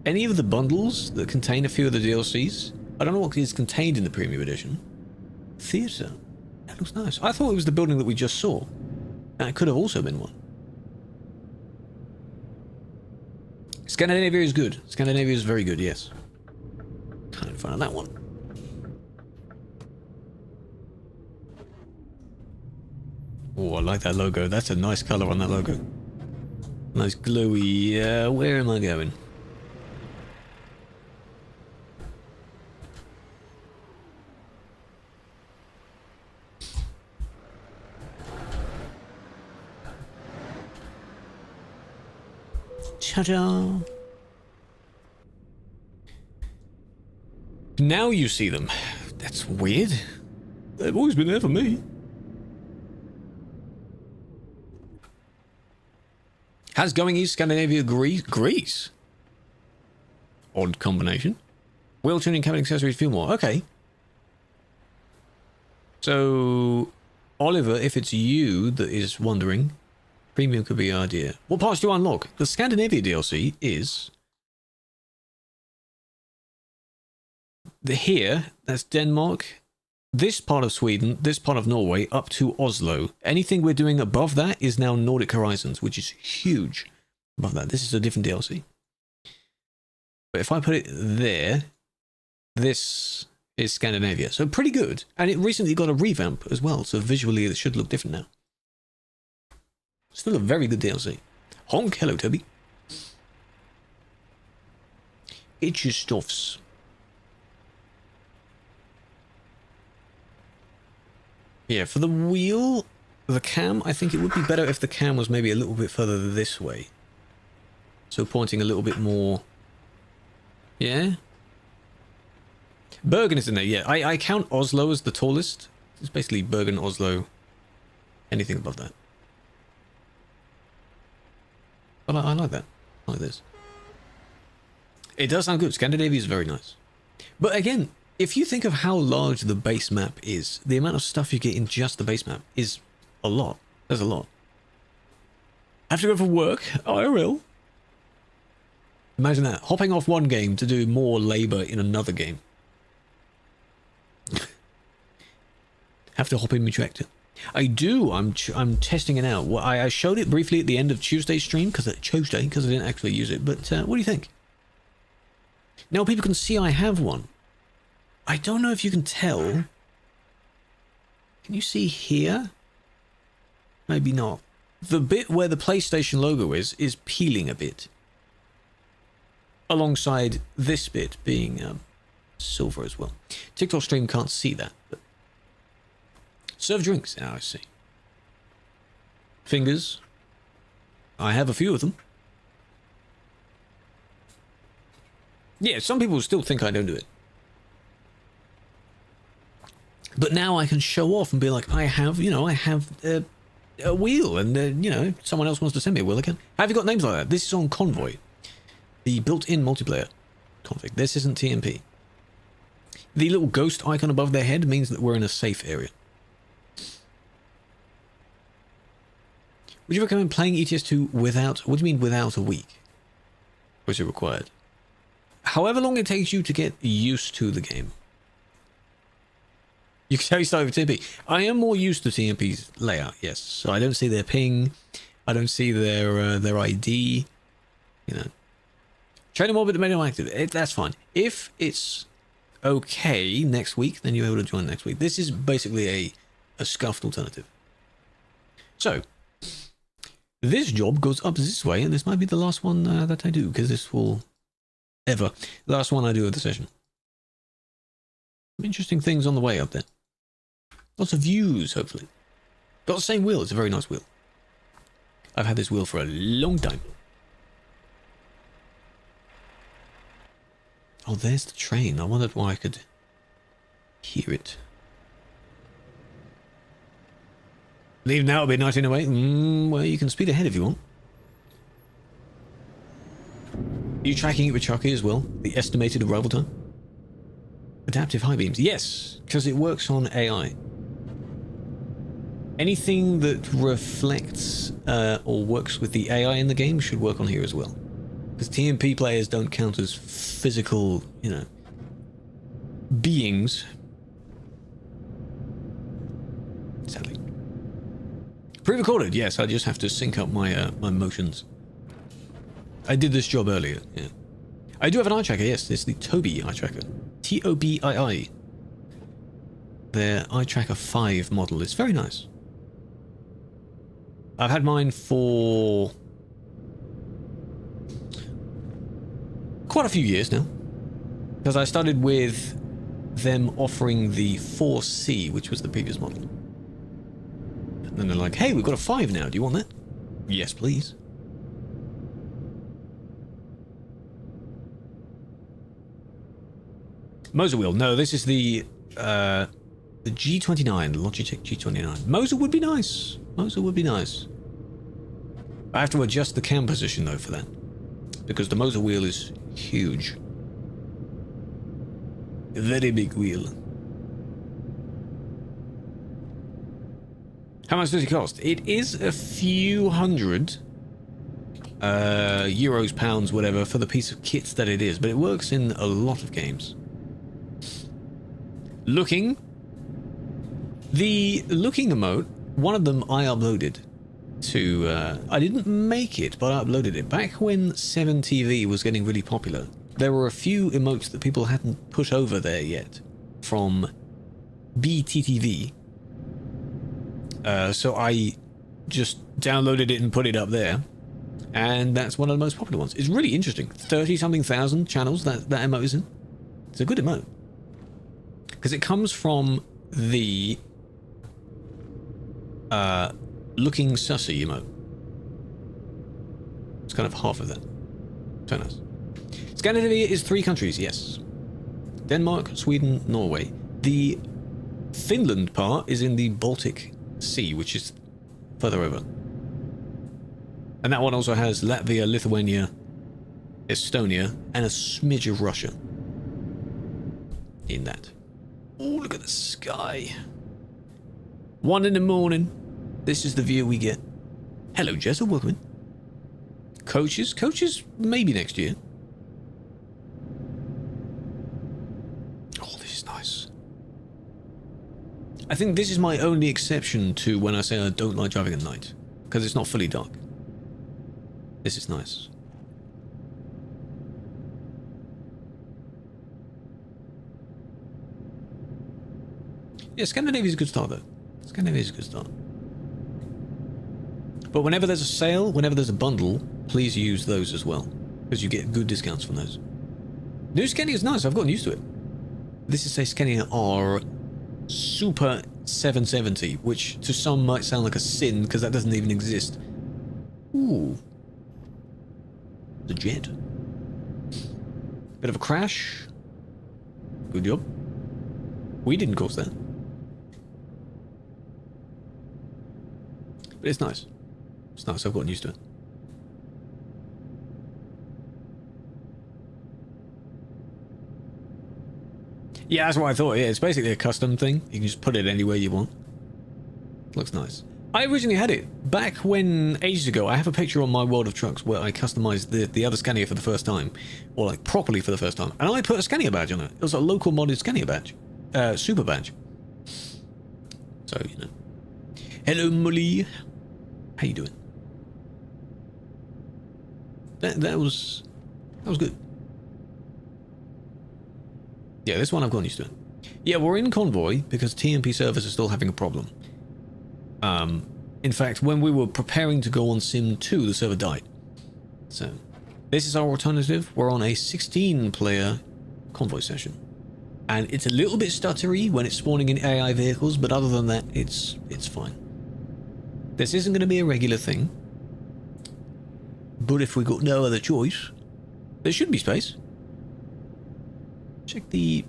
A: Any of the bundles that contain a few of the DLCs? I don't know what is contained in the premium edition. Theatre. That looks nice. I thought it was the building that we just saw. That could have also been one. Scandinavia is good. Scandinavia is very good, yes. Can't find that one. Oh, I like that logo. That's a nice colour on that logo. Nice glowy. Where am I going? Ta-da! Now you see them. That's weird. They've always been there for me. How's going East Scandinavia, Greece? Odd combination. Wheel tuning, cabin accessories, few more. Okay. So, Oliver, if it's you that is wondering, premium could be an idea. What parts do you unlock? The Scandinavia DLC is... Here, that's Denmark, this part of Sweden, this part of Norway, up to Oslo. Anything we're doing above that is now Nordic Horizons, which is huge. Above that, this is a different DLC. But if I put it there, this is Scandinavia. So pretty good. And it recently got a revamp as well, so visually it should look different now. Still a very good DLC. Honk, hello Toby. It's your stuffs. Yeah, for the wheel, the cam, I think it would be better if the cam was maybe a little bit further this way. So pointing a little bit more... Yeah? Bergen is in there, yeah. I count Oslo as the tallest. It's basically Bergen, Oslo, anything above that. But I like that. I like this. It does sound good. Scandinavia is very nice. But again, if you think of how large the base map is, the amount of stuff you get in just the base map is a lot. There's a lot. I have to go for work. I will. Imagine that. Hopping off one game to do more labor in another game. Have to hop in retract it. I do. I'm testing it out. Well, I showed it briefly at the end of Tuesday's stream because I didn't actually use it. But what do you think? Now people can see I have one. I don't know if you can tell. Can you see here? Maybe not. The bit where the PlayStation logo is peeling a bit. Alongside this bit being silver as well. TikTok stream can't see that. But serve drinks. Ah, I see. Fingers. I have a few of them. Yeah, some people still think I don't do it. But now I can show off and be like, I have a wheel, and someone else wants to send me a wheel again. Have you got names like that? This is on Convoy, the built-in multiplayer config. This isn't TMP. The little ghost icon above their head means that we're in a safe area. Would you recommend playing ETS2 without, what do you mean without a week? Or is it required? However long it takes you to get used to the game. You can tell you start with TMP. I am more used to TMP's layout, yes. So I don't see their ping. I don't see their ID. Train them all, but the menu active. That's fine. If it's okay next week, then you're able to join next week. This is basically a scuffed alternative. So, this job goes up this way, and this might be the last one that I do, because this will the last one I do of the session. Some interesting things on the way up there. Lots of views, hopefully. Got the same wheel. It's a very nice wheel. I've had this wheel for a long time. Oh, there's the train. I wondered why I could hear it. Leave now, it'll be 1908. Well, you can speed ahead if you want. Are you tracking it with Chucky as well? The estimated arrival time? Adaptive high beams. Yes, because it works on AI. Anything that reflects or works with the AI in the game should work on here as well. Because TMP players don't count as physical, beings. Sadly. Pre-recorded, yes, I just have to sync up my my motions. I did this job earlier, yeah. I do have an eye tracker, yes, it's the Tobii eye tracker. Tobii. Their eye tracker 5 model is very nice. I've had mine for quite a few years now. Because I started with them offering the 4C, which was the previous model. And then they're like, hey, we've got a 5 now, do you want that? Yes, please. Moser wheel. No, this is the G29, Logitech G29. Moser would be nice. Moser would be nice. I have to adjust the cam position though for that, because the Moser wheel is huge. A very big wheel. How much does it cost? It is a few hundred euros, pounds, whatever, for the piece of kit that it is, but it works in a lot of games. The looking emote, one of them I uploaded to, I didn't make it, but I uploaded it. Back when 7TV was getting really popular, there were a few emotes that people hadn't put over there yet from BTTV. So I just downloaded it and put it up there. And that's one of the most popular ones. It's really interesting. 30-something thousand channels that emote is in. It's a good emote. Because it comes from the looking sussy emote. It's kind of half of that. So nice. Scandinavia is 3 countries, yes. Denmark, Sweden, Norway. The Finland part is in the Baltic Sea, which is further over. And that one also has Latvia, Lithuania, Estonia, and a smidge of Russia in that. Oh, look at the sky. 1 in the morning. This is the view we get. Hello, Jessa, welcome in. Coaches? Coaches, maybe next year. Oh, this is nice. I think this is my only exception to when I say I don't like driving at night, because it's not fully dark. This is nice. Yeah, Scandinavia's a good start, though. Scandinavia's a good start. But whenever there's a sale, whenever there's a bundle, please use those as well, because you get good discounts from those. New Scania is nice. I've gotten used to it. This is a Scania R Super 770, which to some might sound like a sin, because that doesn't even exist. Ooh. The jet. Bit of a crash. Good job. We didn't cause that. But it's nice. It's nice. I've gotten used to it. Yeah, that's what I thought. Yeah, it's basically a custom thing. You can just put it anywhere you want. Looks nice. I originally had it back when, ages ago. I have a picture on my World of Trucks where I customized the other Scania for the first time, or like properly for the first time, and I put a Scania badge on it. It was a local modded Scania badge, super badge. So you know. Hello, Molly. How you doing? That was good. Yeah, this one I've gotten used to it. Yeah, we're in convoy because TMP servers are still having a problem. In fact, when we were preparing to go on Sim 2, the server died. So, this is our alternative. We're on a 16-player convoy session. And it's a little bit stuttery when it's spawning in AI vehicles, but other than that, it's fine. This isn't going to be a regular thing. But if we got no other choice, there should be space. Check the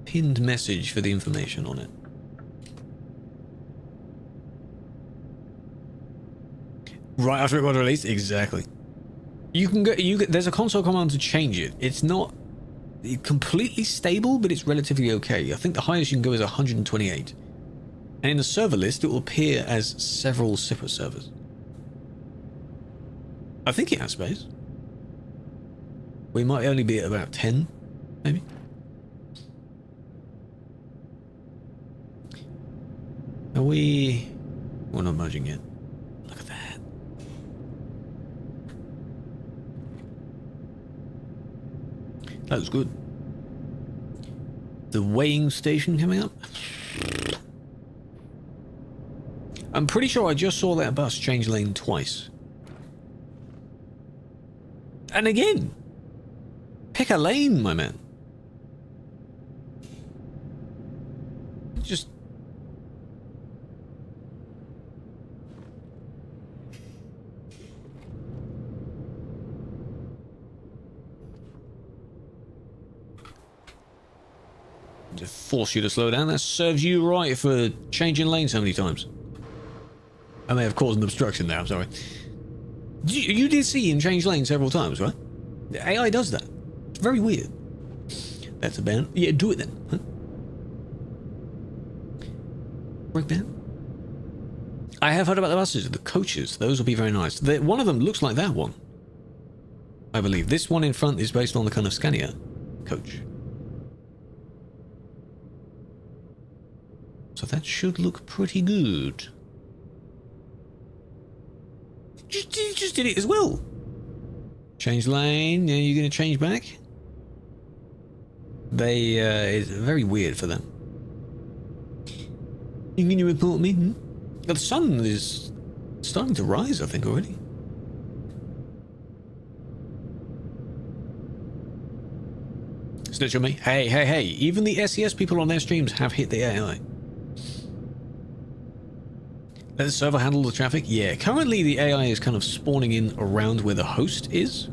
A: pinned message for the information on it. Right after it got released? Exactly. You can go, there's a console command to change it. It's not completely stable, but it's relatively okay. I think the highest you can go is 128. And in the server list, it will appear as several separate servers. I think it has space. We might only be at about 10, maybe. Are we... We're not merging yet. Look at that. That was good. The weighing station coming up. I'm pretty sure I just saw that bus change lane twice. And again, pick a lane, my man. Just... force you to slow down. That serves you right for changing lanes so many times. I may have caused an obstruction there, I'm sorry. You did see him change lanes several times, right? The AI does that. It's very weird. That's a ban. Yeah, do it then. Huh? Break ban. I have heard about the buses, the coaches. Those will be very nice. One of them looks like that one, I believe. This one in front is based on the kind of Scania coach. So that should look pretty good. Just did it as well. Change lane. Yeah, you're going to change back? It's very weird for them. You going to report me? Hmm? The sun is starting to rise, I think, already. Snitch on me. Hey. Even the SES people on their streams have hit the AI. Let the server handle the traffic? Yeah, currently the AI is kind of spawning in around where the host is.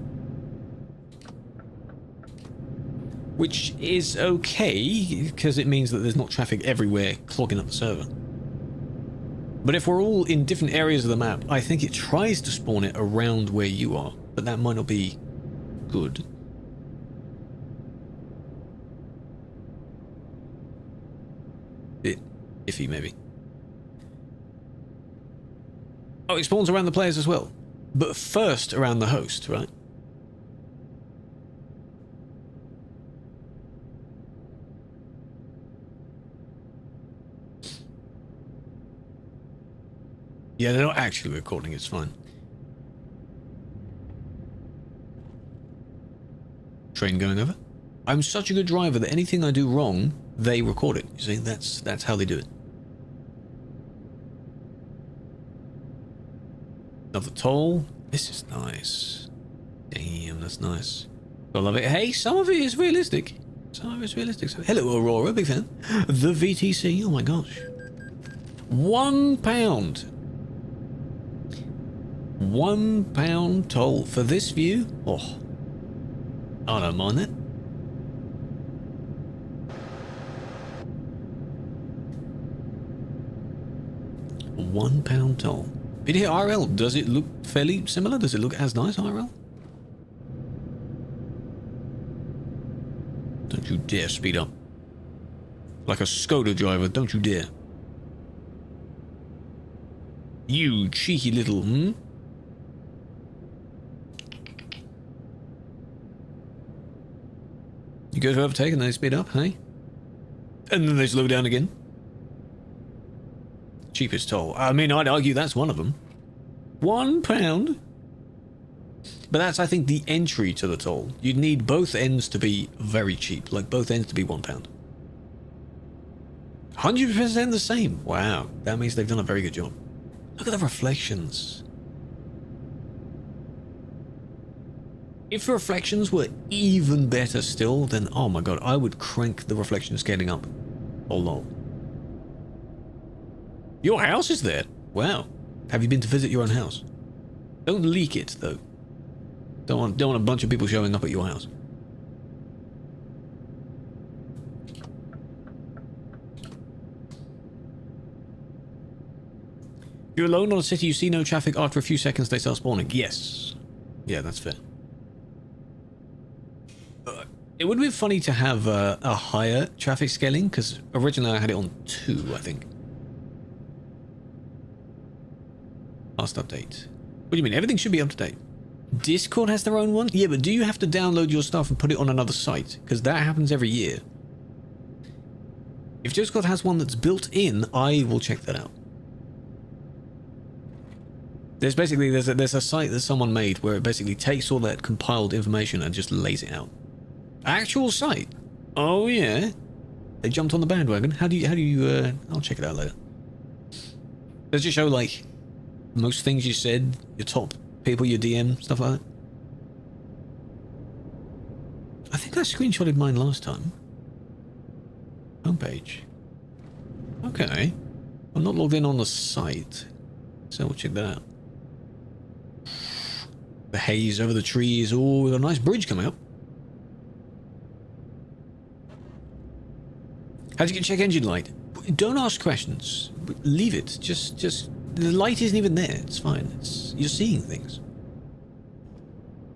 A: which is okay because it means that there's not traffic everywhere clogging up the server. But if we're all in different areas of the map, I think it tries to spawn it around where you are, but that might not be good. Bit iffy, maybe. Oh, it spawns around the players as well, but first around the host, right? Yeah, they're not actually recording, it's fine. Train going over. I'm such a good driver that anything I do wrong, they record it. You see, that's how they do it. Another toll. This is nice. Damn, that's nice. I love it. Hey, some of it is realistic. Some of it's realistic. So, hello, Aurora, big fan. The VTC, oh my gosh. £1. £1 toll for this view? Oh, I don't mind that. £1 toll. Did you hit RL? Does it look fairly similar? Does it look as nice, RL? Don't you dare speed up. Like a Skoda driver, don't you dare. You cheeky little, You go to overtake and they speed up, hey? And then they slow down again. Cheapest toll. I mean, I'd argue that's one of them. £1? But that's, I think, the entry to the toll. You'd need both ends to be very cheap. Like, both ends to be £1. 100% the same. Wow. That means they've done a very good job. Look at the reflections. If the reflections were even better still, then oh my god, I would crank the reflection scaling up. Oh lol. Your house is there? Wow. Have you been to visit your own house? Don't leak it though. Don't want a bunch of people showing up at your house. If you're alone on a city, you see no traffic. After a few seconds, they start spawning. Yes. Yeah, that's fair. It would be funny to have a higher traffic scaling, because originally I had it on 2, I think. Last update. What do you mean? Everything should be up to date. Discord has their own one? Yeah, but do you have to download your stuff and put it on another site? Because that happens every year. If Discord has one that's built in, I will check that out. There's basically, there's a site that someone made where it basically takes all that compiled information and just lays it out. Actual site? Oh yeah. They jumped on the bandwagon. How do you, I'll check it out later. Does it show, like, most things you said, your top people, your DM, stuff like that? I think I screenshotted mine last time. Homepage. Okay. I'm not logged in on the site, so we'll check that out. The haze over the trees. Oh, with a nice bridge coming up. How do you get check engine light? Don't ask questions. Leave it. Just the light isn't even there. It's fine. You're seeing things.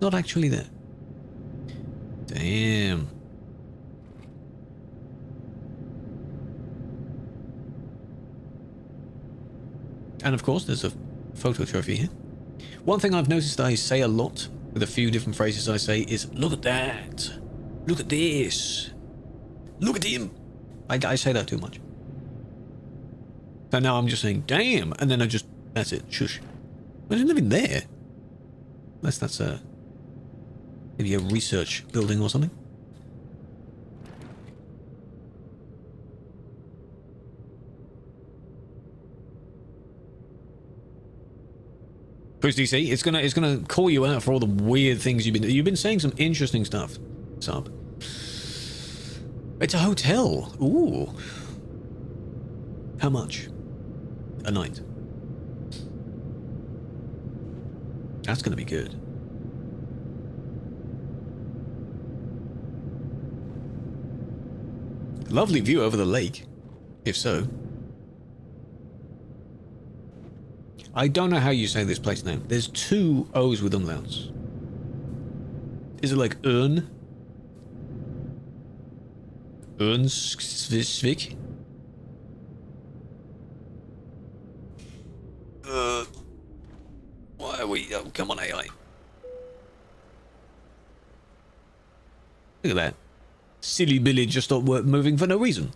A: Not actually there. Damn. And of course, there's a photo trophy here. One thing I've noticed I say a lot with a few different phrases I say is, look at that. Look at this. Look at him. I say that too much. So now I'm just saying, damn, and then that's it, shush. There's nothing there. Unless that's maybe a research building or something. Push DC, it's gonna call you out for all the weird things you've been saying some interesting stuff, Sub. It's a hotel. Ooh. How much? A night. That's gonna be good. Lovely view over the lake, if so. I don't know how you say this place name. There's two O's with umlauts. Is it like Ern? Ernskvik? Why are we... Oh, come on, AI. Look at that. Silly Billy just stopped moving for no reason.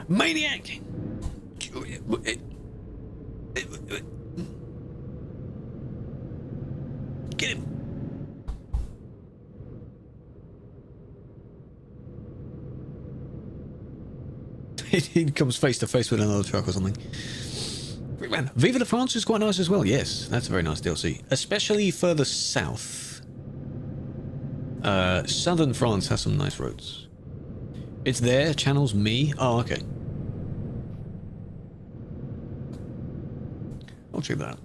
A: Maniac! Get him! He comes face to face with another truck or something. Man, Viva la France is quite nice as well. Yes, that's a very nice DLC. Especially further south. Southern France has some nice roads. It's there, channels me. Oh, okay. I'll check that out.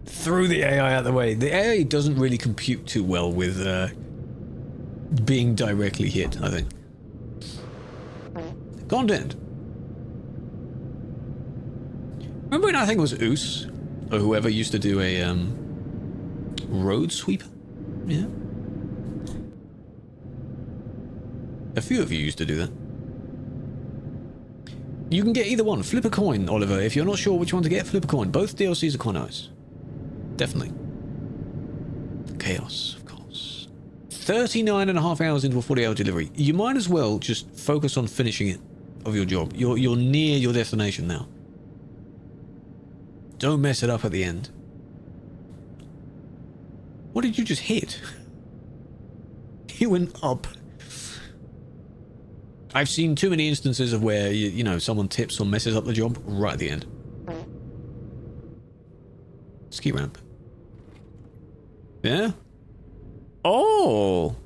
A: Threw the AI out the way. The AI doesn't really compute too well with being directly hit, I think. Content. Remember when I think it was Oos, or whoever used to do a road sweeper? Yeah. A few of you used to do that. You can get either one. Flip a coin, Oliver. If you're not sure which one to get, flip a coin. Both DLCs are quite nice. Definitely. Chaos, of course. 39.5 hours into a 40-hour delivery. You might as well just focus on finishing it of your job. You're near your destination now. Don't mess it up at the end. What did you just hit? He went up. I've seen too many instances of where, you know, someone tips or messes up the job right at the end. Ski ramp. Yeah? Oh!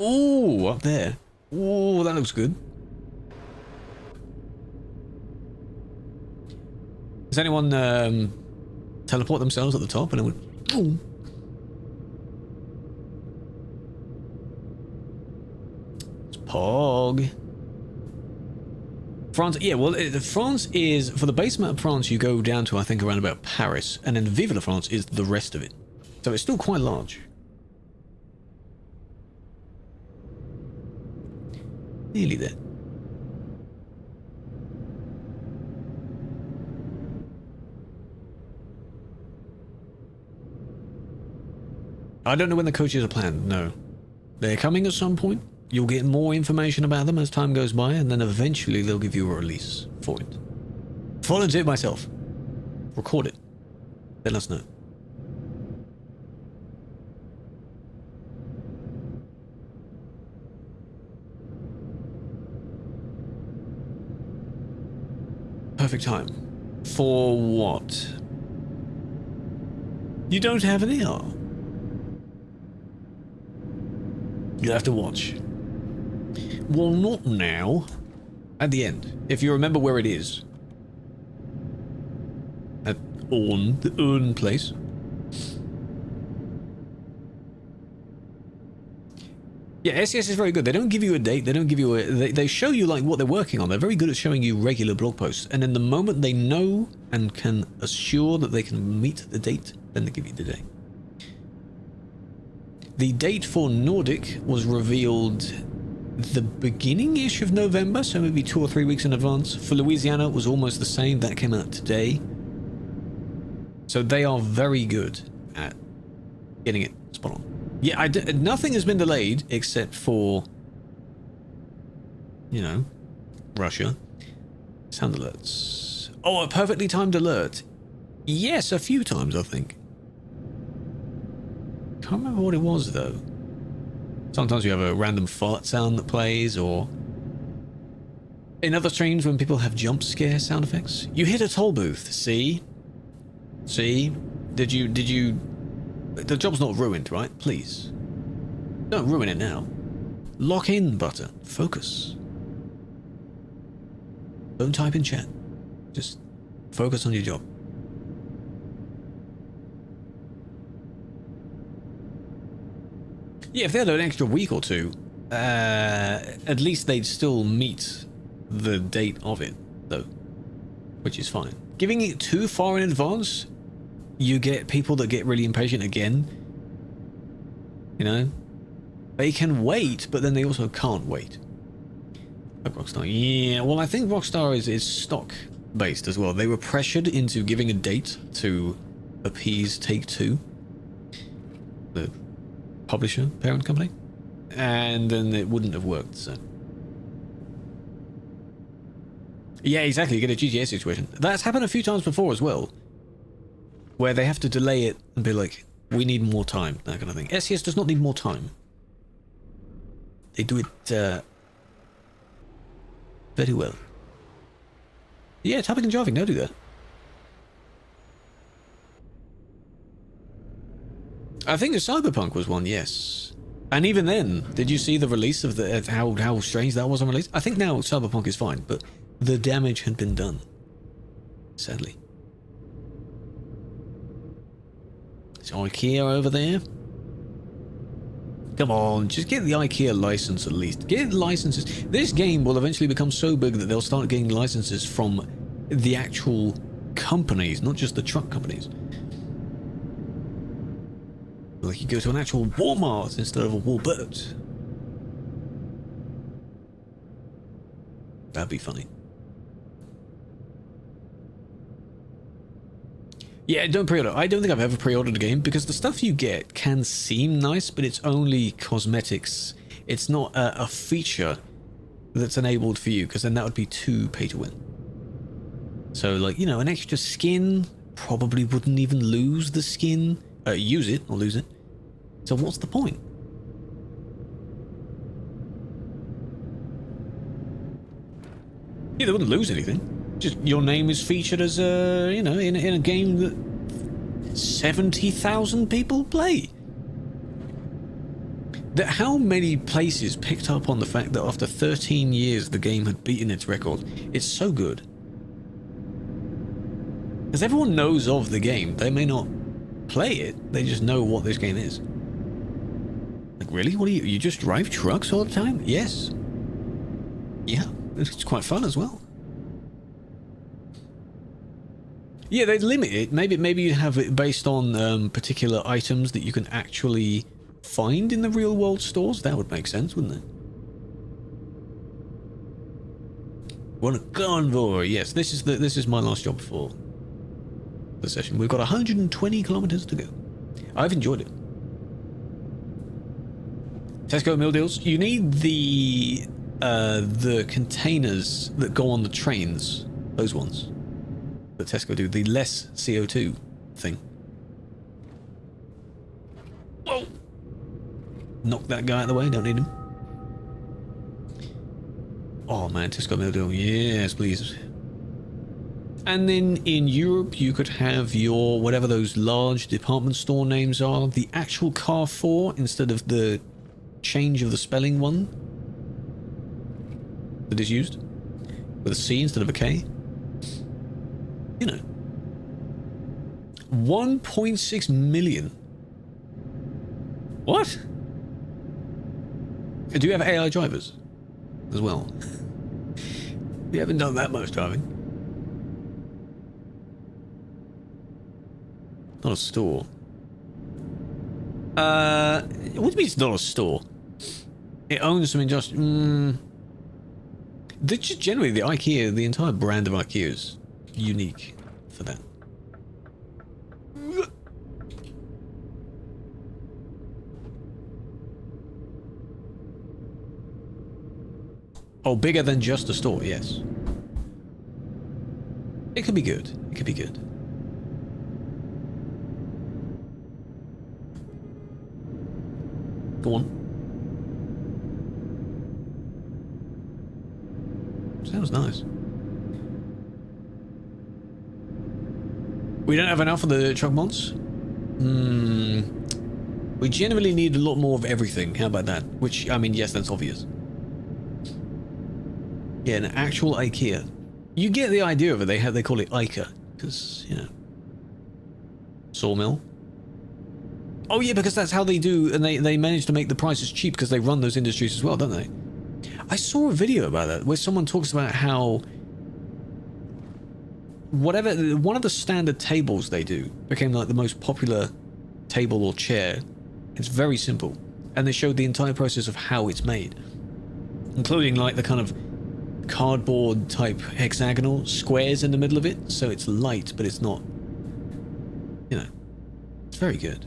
A: Oh, up there. Oh, that looks good. Does anyone teleport themselves at the top and it went boom? It's Pog. France, yeah, well, France is, for the base map of France, you go down to, I think, around about Paris, and then Vive la France is the rest of it. So it's still quite large. Nearly there. I don't know when the coaches are planned, no. They're coming at some point. You'll get more information about them as time goes by, and then eventually they'll give you a release for it. Volunteer myself. Record it. Let us know. Perfect time. For what? You don't have an ear. You'll have to watch. Well, not now. At the end. If you remember where it is. At Orn, the Urn place. Yeah, SES is very good. They don't give you a date. They don't give you a... They show you, like, what they're working on. They're very good at showing you regular blog posts. And then the moment they know and can assure that they can meet the date, then they give you the date. The date for Nordic was revealed the beginning-ish of November, so maybe 2 or 3 weeks in advance. For Louisiana, it was almost the same. That came out today. So they are very good at getting it spot on. Yeah, nothing has been delayed except for, you know, Russia. Sound alerts. Oh, a perfectly timed alert. Yes, a few times, I think. Can't remember what it was, though. Sometimes you have a random fart sound that plays, or in other streams when people have jump scare sound effects. You hit a toll booth, see? See? Did you... The job's not ruined, right? Please. Don't ruin it now. Lock in, Butter. Focus. Don't type in chat. Just focus on your job. Yeah, if they had an extra week or two, at least they'd still meet the date of it, though, which is fine. Giving it too far in advance, you get people that get really impatient again. You know? They can wait, but then they also can't wait. Like Rockstar. Yeah, well, I think Rockstar is stock-based as well. They were pressured into giving a date to appease Take-Two, the publisher, parent company, and then it wouldn't have worked, so. Yeah, exactly, you get a GTA situation. That's happened a few times before as well, where they have to delay it and be like, we need more time, that kind of thing. SES does not need more time. They do it very well. Yeah, tapping and jiving, don't do that. I think the Cyberpunk was one, yes. And even then, did you see the release of the how strange that was on release? I think now Cyberpunk is fine, but the damage had been done. Sadly. Is IKEA over there? Come on, just get the IKEA license at least. Get licenses. This game will eventually become so big that they'll start getting licenses from the actual companies, not just the truck companies. Like you go to an actual Walmart instead of a Walbert. That'd be funny. Yeah, don't pre-order. I don't think I've ever pre-ordered a game because the stuff you get can seem nice, but it's only cosmetics. It's not a feature that's enabled for you, because then that would be too pay to win. So, like, you know, an extra skin probably wouldn't even lose the skin. Use it or lose it. So what's the point? Yeah, they wouldn't lose anything. Just your name is featured as a, you know, in a game that 70,000 people play. How many places picked up on the fact that after 13 years the game had beaten its record? It's so good. Because everyone knows of the game. They may not play it, they just know what this game is. Like, really? What do you just drive trucks all the time? Yes. Yeah, it's quite fun as well. Yeah, they'd limit it. Maybe you have it based on particular items that you can actually find in the real world stores. That would make sense, wouldn't it? Want a convoy? Yes, this is my last job before the session. We've got 120 kilometers to go. I've enjoyed it. Tesco meal deals. You need the containers that go on the trains. Those ones that Tesco do. The less CO2 thing. Whoa! Knock that guy out of the way. Don't need him. Oh man, Tesco meal deal. Yes, please. And then in Europe, you could have your, whatever those large department store names are, the actual Carrefour instead of the change of the spelling one that is used, with a C instead of a K. You know. 1.6 million. What? Do you have AI drivers as well? You haven't done that much driving. Not a store. What do you mean it's not a store? It owns some industrial. Just generally, the IKEA, the entire brand of IKEA is unique for that. Oh, bigger than just a store, yes. It could be good. It could be good. Go on. Sounds nice. We don't have enough of the truck mods? We generally need a lot more of everything. How about that? Which, I mean, yes, that's obvious. Yeah, an actual IKEA. You get the idea of it. They call it IKEA because, you know, sawmill. Oh yeah, because that's how they do, and they manage to make the prices cheap because they run those industries as well, don't they? I saw a video about that where someone talks about how one of the standard tables they do became like the most popular table or chair. It's very simple, and they showed the entire process of how it's made, including like the kind of cardboard type hexagonal squares in the middle of it, so it's light but it's not, you know, it's very good.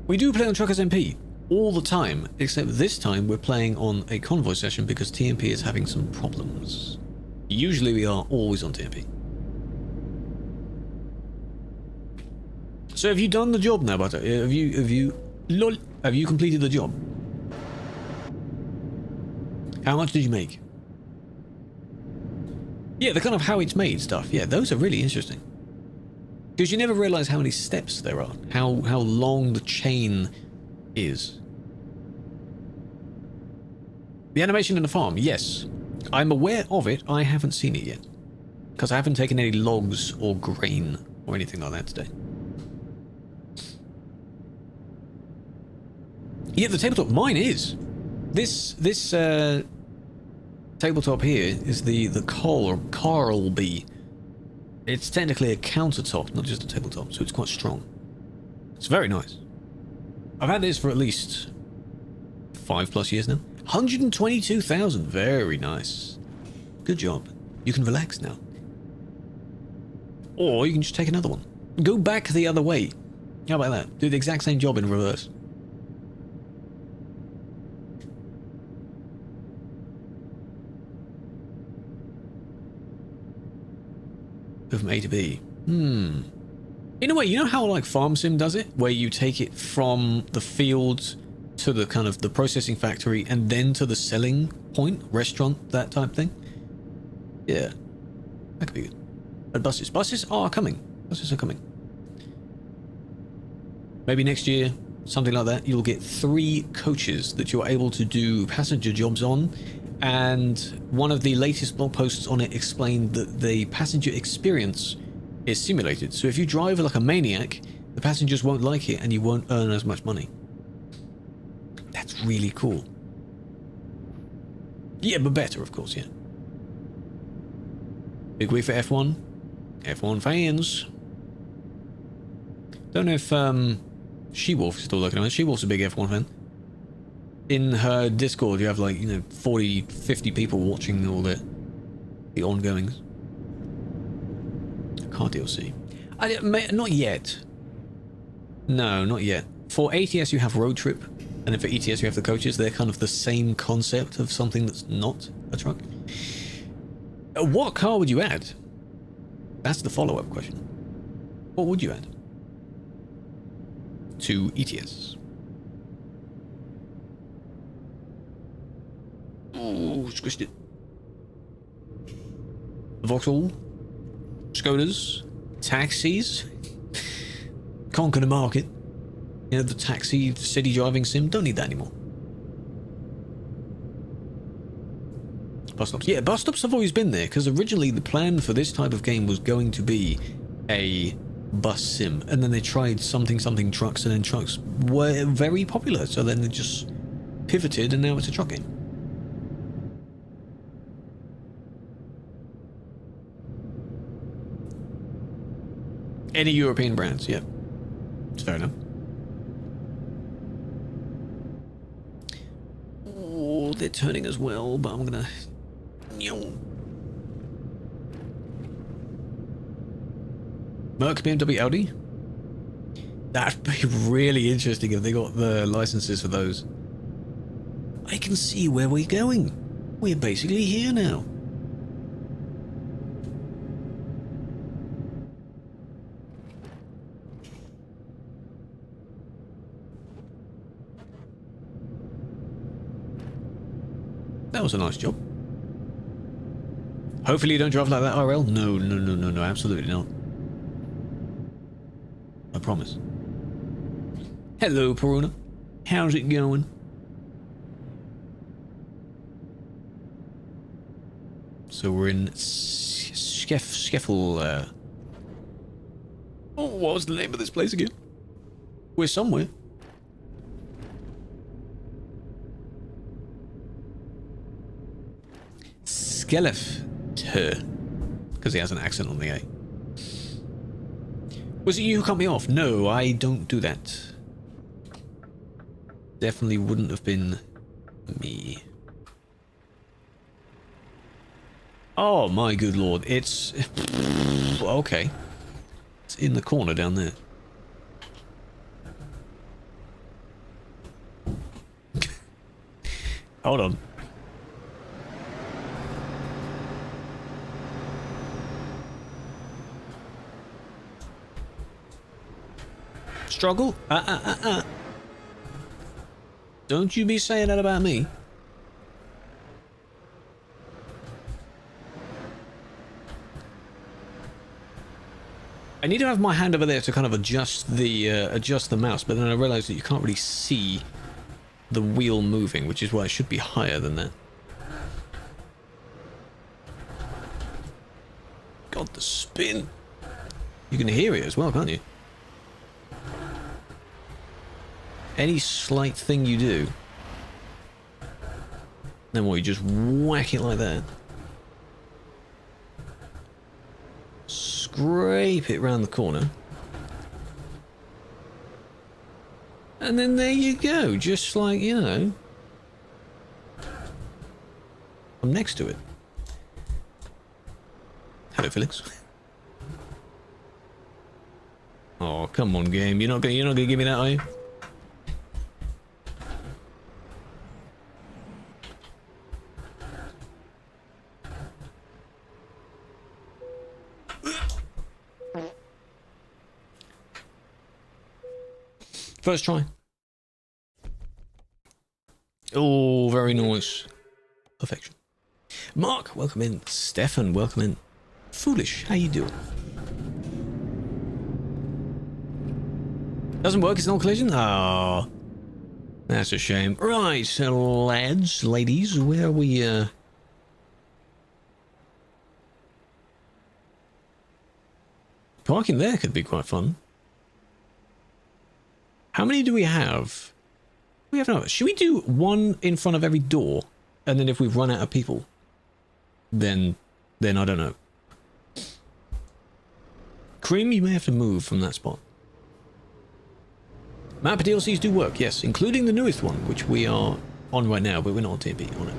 A: We do play on Truckers MP all the time, except this time we're playing on a convoy session because TMP is having some problems. Usually we are always on TMP. So have you done the job now, Butter? Have you completed the job? How much did you make? Yeah, the kind of how it's made stuff. Yeah, those are really interesting. Because you never realize how many steps there are, how long the chain is. The animation in the farm, yes. I'm aware of it, I haven't seen it yet. Because I haven't taken any logs or grain or anything like that today. Yeah, the tabletop, mine is. This tabletop here is the Carlby. It's technically a countertop, not just a tabletop, so it's quite strong. It's very nice. I've had this for at least 5+ years now. 122,000, very nice. Good job. You can relax now. Or you can just take another one. Go back the other way. How about that? Do the exact same job in reverse. Go from A to B. In a way, you know how like Farm Sim does it? Where you take it from the field to the kind of the processing factory and then to the selling point, restaurant, that type thing? Yeah. That could be good. But buses. Buses are coming. Buses are coming. Maybe next year, something like that, you'll get 3 coaches that you're able to do passenger jobs on. And one of the latest blog posts on it explained that the passenger experience is simulated. So if you drive like a maniac, the passengers won't like it and you won't earn as much money. That's really cool. Yeah, but better, of course, yeah. Big week for F1. F1 fans. Don't know if She-Wolf is still looking at it. She-Wolf's a big F1 fan. In her Discord, you have like, 40, 50 people watching all the ongoings. Car DLC. Not yet. No, not yet. For ATS, you have Road Trip, and then for ETS, you have the coaches. They're kind of the same concept of something that's not a truck. What car would you add? That's the follow-up question. What would you add to ETS? Oh, squished it. Vauxhall, Skodas, taxis, conquer the market. The taxi city driving sim, don't need that anymore. Bus stops. Yeah, bus stops have always been there, because originally the plan for this type of game was going to be a bus sim, and then they tried something trucks, and then trucks were very popular, so then they just pivoted, and now it's a truck game. Any European brands, yeah. It's fair enough. Oh, they're turning as well, but I'm gonna... Merc, BMW, Audi? That'd be really interesting if they got the licenses for those. I can see where we're going. We're basically here now. That was a nice job. Hopefully you don't drive like that, RL. No, absolutely not. I promise. Hello, Peruna. How's it going? So we're in Skeffel. Oh, what was the name of this place again? We're somewhere. Skellef. Because he has an accent on the A. Was it you who cut me off? No, I don't do that. Definitely wouldn't have been me. Oh my good lord, it's... okay. It's in the corner down there. Hold on. Struggle? Don't you be saying that about me. I need to have my hand over there to kind of adjust the mouse, but then I realized that you can't really see the wheel moving, which is why it should be higher than that. God, the spin. You can hear it as well, can't you? Any slight thing you do, then what, you just whack it like that. Scrape it round the corner. And then there you go, just like, you know. I'm next to it. Hello, Felix. Oh, come on, game. You're not gonna give me that, are you? First try. Oh, very nice. Perfection. Mark, welcome in. Stefan, welcome in. Foolish, how you doing? Doesn't work, it's an all collision? Oh, that's a shame. Right, so lads, ladies, where are we, parking there could be quite fun. How many do we have? We have no. Should we do one in front of every door, and then if we've run out of people, then I don't know. Cream, you may have to move from that spot. Map DLCs do work, yes, including the newest one, which we are on right now, but we're not on TMP on it.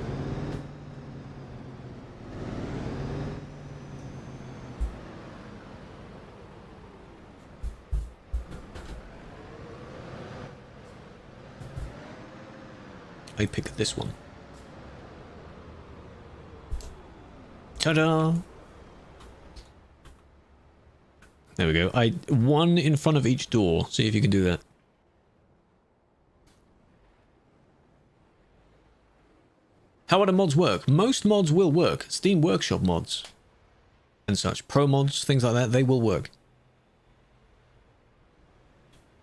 A: I pick this one. Ta-da! There we go. One in front of each door. See if you can do that. How would the mods work? Most mods will work. Steam Workshop mods and such. Pro mods, things like that, they will work.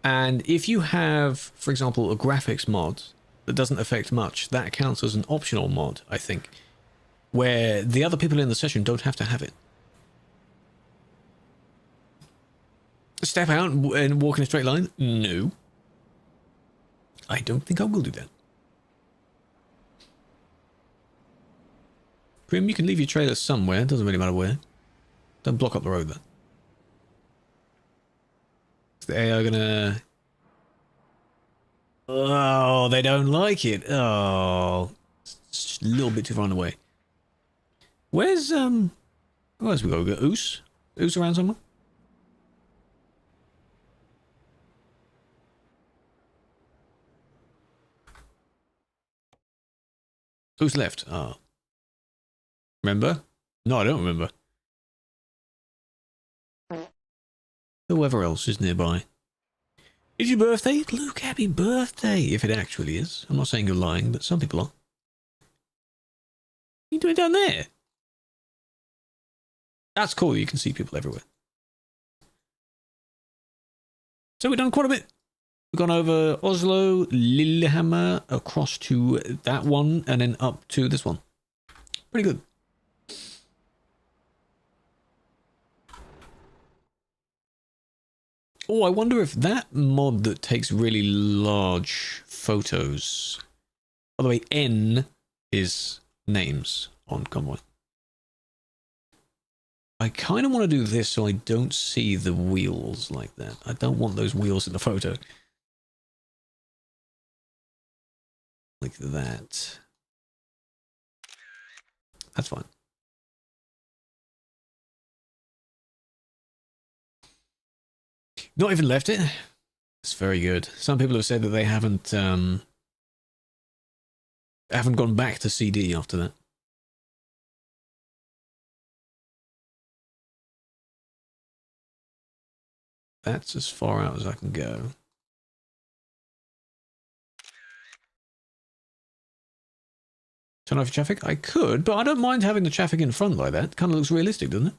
A: And if you have, for example, a graphics mod that doesn't affect much, that counts as an optional mod, I think, where the other people in the session don't have to have it. Step out and walk in a straight line? No. I don't think I will do that. Grim, you can leave your trailer somewhere, it doesn't really matter where. Don't block up the road then. Is the AI gonna... Oh, they don't like it. Oh, it's a little bit too far away. Where's we go? We got Oos? Oos around somewhere? Who's left? Oh. Remember? No, I don't remember. Whoever else is nearby. Is your birthday? Luke, happy birthday! If it actually is. I'm not saying you're lying, but some people are. What are you doing down there? That's cool, you can see people everywhere. So we've done quite a bit. We've gone over Oslo, Lillehammer, across to that one, and then up to this one. Pretty good. Oh, I wonder if that mod that takes really large photos... By the way, N is names on Convoy. I kind of want to do this so I don't see the wheels like that. I don't want those wheels in the photo. Like that. That's fine. Not even left it. It's very good. Some people have said that they haven't gone back to CD after that. That's as far out as I can go. Turn off traffic? I could, but I don't mind having the traffic in front like that. Kind of looks realistic, doesn't it?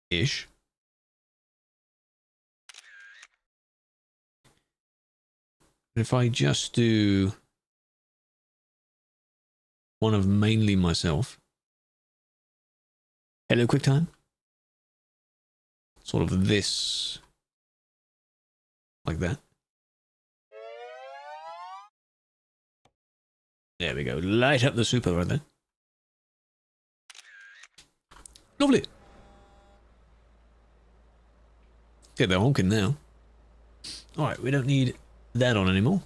A: Ish. If I just do one of mainly myself. Hello, QuickTime. Sort of this. Like that. There we go. Light up the super right there. Lovely. Yeah, they're honking now. Alright, we don't need that on anymore.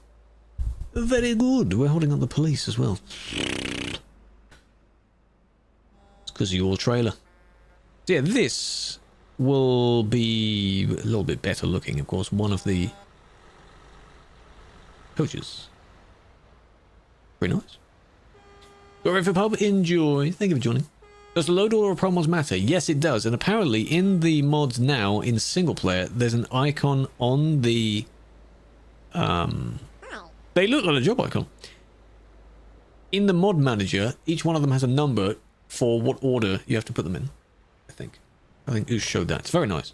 A: Very good. We're holding up the police as well. It's because of your trailer. So yeah, this will be a little bit better looking, of course. One of the coaches. Very nice. Go for pub. Enjoy. Thank you for joining. Does the load order of promos matter? Yes, it does. And apparently in the mods now, in single player, there's an icon on the... They look like a job icon. In the mod manager, each one of them has a number for what order you have to put them in. I think Oosh showed that. It's very nice.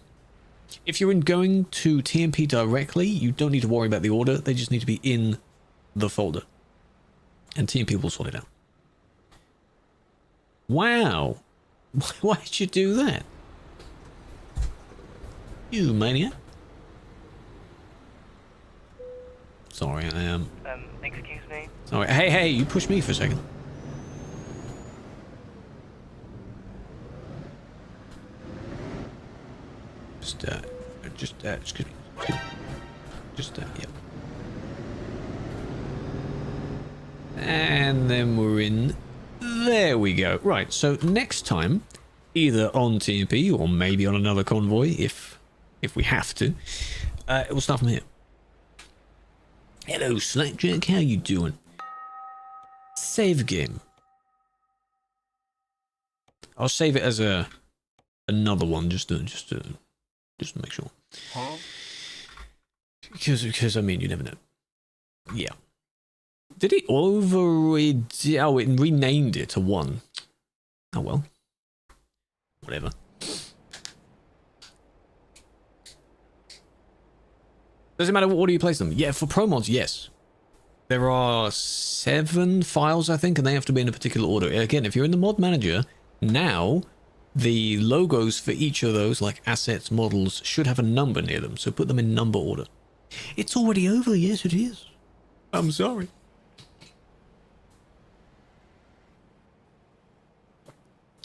A: If you're going to TMP directly, you don't need to worry about the order. They just need to be in the folder. And TMP will sort it out. Wow. Why did you do that? You maniac. Sorry, I am.
B: Excuse me?
A: Sorry. Hey, you pushed me for a second. Excuse me. Yep. And then we're in. There we go. Right, so next time, either on TMP or maybe on another convoy, if we have to, we'll start from here. Hello, Slackjack. How you doing? Save game. I'll save it as another one just to make sure.
B: Huh?
A: Because I mean, you never know. Yeah. Did it override? Oh, it renamed it to 1. Oh well. Whatever. Does it matter what order you place them? Yeah, for pro mods, yes. There are 7 files, I think, and they have to be in a particular order. Again, if you're in the mod manager, now the logos for each of those, like assets, models, should have a number near them. So put them in number order. It's already over. Yes, it is. I'm sorry.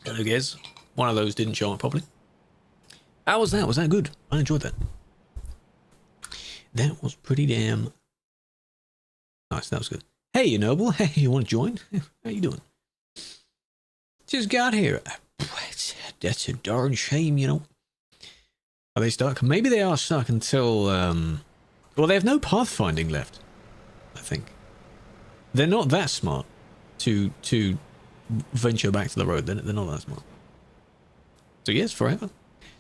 A: Hello, guys. One of those didn't show up properly. How was that? Was that good? I enjoyed that. That was pretty damn nice. That was good. Hey, you noble. Hey, you want to join? How you doing? Just got here. That's a darn shame, you know. Are they stuck? Maybe they are stuck until... Well, they have no pathfinding left, I think. They're not that smart to venture back to the road. They're not that smart. So yes, forever.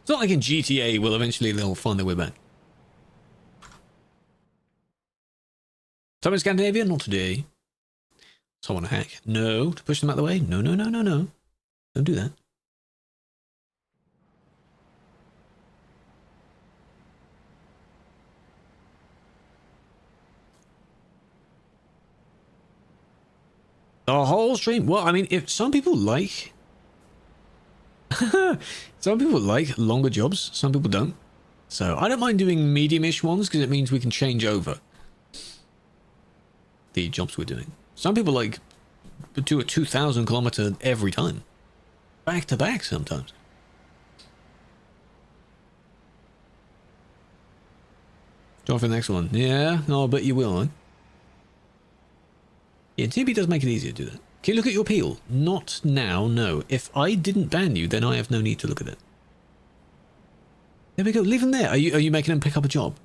A: It's not like in GTA, well, eventually they'll find their way back. Time in Scandinavia? Not today. So I want to hack. No. To push them out of the way? No. Don't do that. A whole stream. Well, I mean, if some people like... some people like longer jobs. Some people don't. So I don't mind doing medium-ish ones because it means we can change over the jobs we're doing. Some people like do a 2,000 kilometer every time. Back to back sometimes. John for the next one. Yeah, I'll bet you will, huh? Yeah, TB does make it easier to do that. Can you look at your appeal? Not now, no. If I didn't ban you, then I have no need to look at it. There we go. Leave them there. Are you making them pick up a job?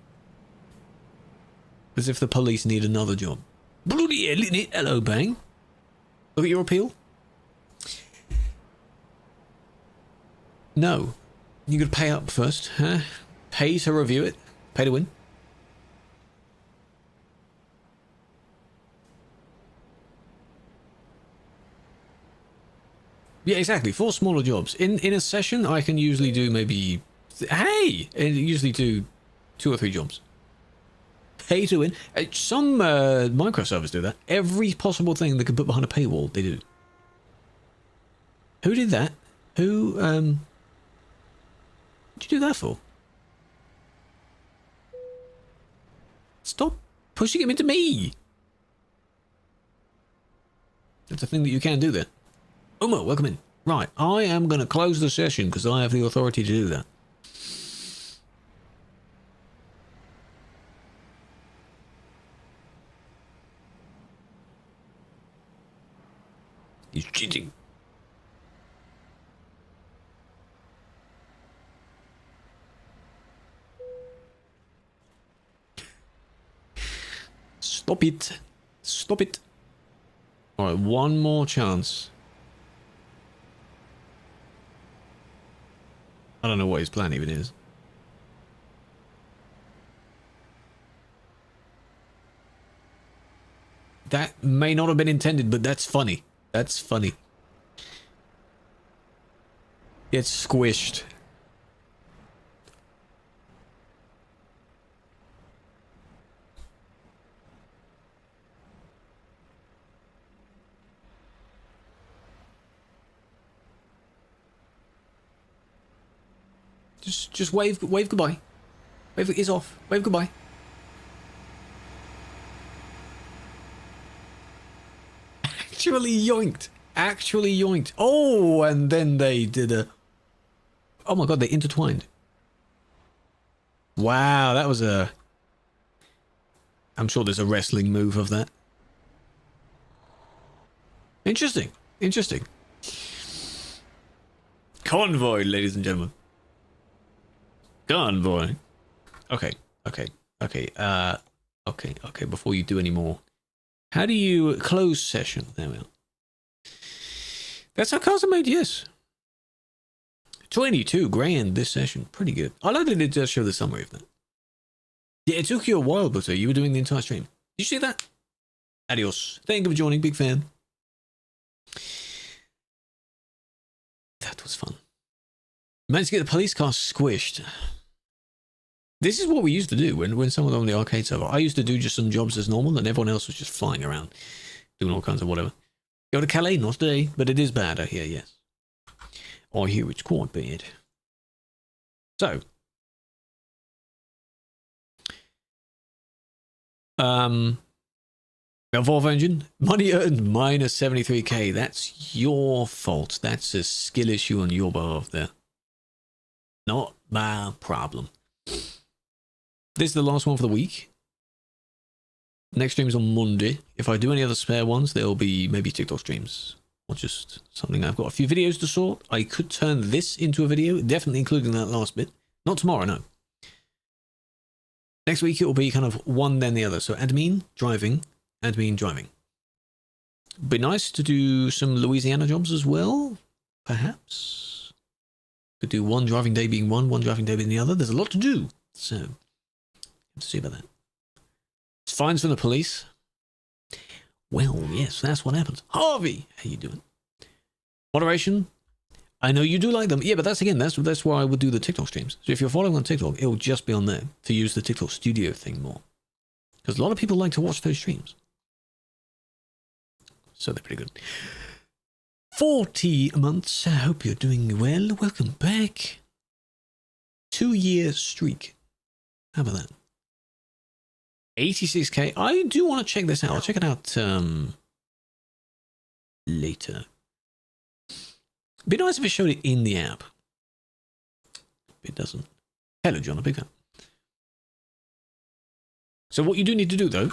A: As if the police need another job. Bloody hello, bang. Look at your appeal. No. You gotta pay up first, huh? Pay to review it. Pay to win. Yeah, exactly. 4 smaller jobs. In a session, I can usually do maybe... Hey! I usually do 2 or 3 jobs. Pay to win. Some microservers do that. Every possible thing they can put behind a paywall, they do. Who did that? Who, what'd you do that for? Stop pushing him into me! That's a thing that you can do there. Uma, welcome in. Right, I am going to close the session because I have the authority to do that. He's cheating. Stop it. Stop it. Alright, one more chance. I don't know what his plan even is. That may not have been intended, but that's funny. That's funny. It's squished. Just wave goodbye. Wave is off. Wave goodbye. Actually yoinked. Actually yoinked. Oh, and then they did a... Oh my god, they intertwined. Wow, that was a... I'm sure there's a wrestling move of that. Interesting. Interesting. Convoy, ladies and gentlemen. Convoy. Okay, okay, okay, okay, before you do any more. How do you close session? There we are. That's how cards are made, yes. 22 grand this session. Pretty good. I like that it does show the summary of that. Yeah, it took you a while, but you were doing the entire stream. Did you see that? Adios. Thank you for joining. Big fan. That was fun. Managed to get the police car squished. This is what we used to do when someone on the arcade server. I used to do just some jobs as normal, and everyone else was just flying around, doing all kinds of whatever. Go to Calais, not today, but it is bad, I hear, yes. I hear it's quite bad. So. Evolve engine, money earned minus 73k. That's your fault. That's a skill issue on your behalf there. Not my problem. This is the last one for the week. Next stream is on Monday. If I do any other spare ones, there'll be maybe TikTok streams. Or just something. I've got a few videos to sort. I could turn this into a video, definitely including that last bit. Not tomorrow, no. Next week it will be kind of one then the other. So admin, driving, admin, driving. Be nice to do some Louisiana jobs as well, perhaps. Could do one driving day being one driving day being the other. There's a lot to do. So, have to see about that. It's fines from the police. Well, yes, that's what happens. Harvey, how you doing? Moderation. I know you do like them. Yeah, but that's again, that's why I would do the TikTok streams. So if you're following on TikTok, it'll just be on there to use the TikTok studio thing more. Because a lot of people like to watch those streams. so they're pretty good. 40 months. I hope you're doing well. Welcome back. 2-year streak. How about that? 86k. I do want to check this out. I'll check it out later. Be nice if it showed it in the app. It doesn't. Hello, John. A big fan. So what you do need to do, though,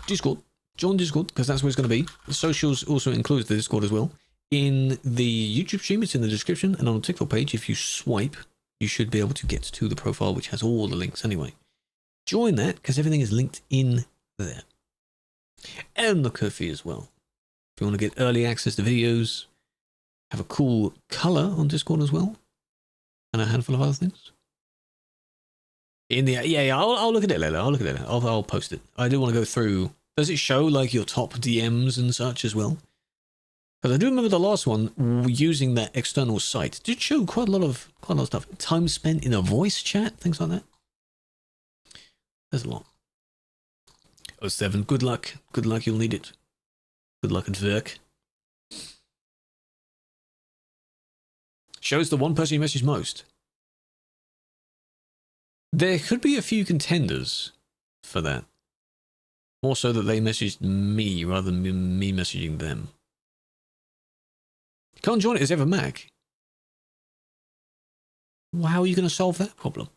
A: Discord. Join Discord, because that's where it's going to be. The socials also includes the Discord as well. In the YouTube stream, it's in the description. And on the TikTok page, if you swipe, you should be able to get to the profile, which has all the links anyway. Join that, because everything is linked in there. And the Ko-fi as well. If you want to get early access to videos, have a cool color on Discord as well. And a handful of other things. In the I'll look at it later. I'll post it. I do want to go through. Does it show like your top DMs and such as well? Because I do remember the last one using that external site. It did show quite a lot of stuff. Time spent in a voice chat, things like that. There's a lot. 07. Good luck. Good luck. You'll need it. Good luck at work. Shows the one person you message most. There could be a few contenders for that. More so that they messaged me rather than me messaging them. Can't join it as ever Mac. Well, how are you going to solve that problem?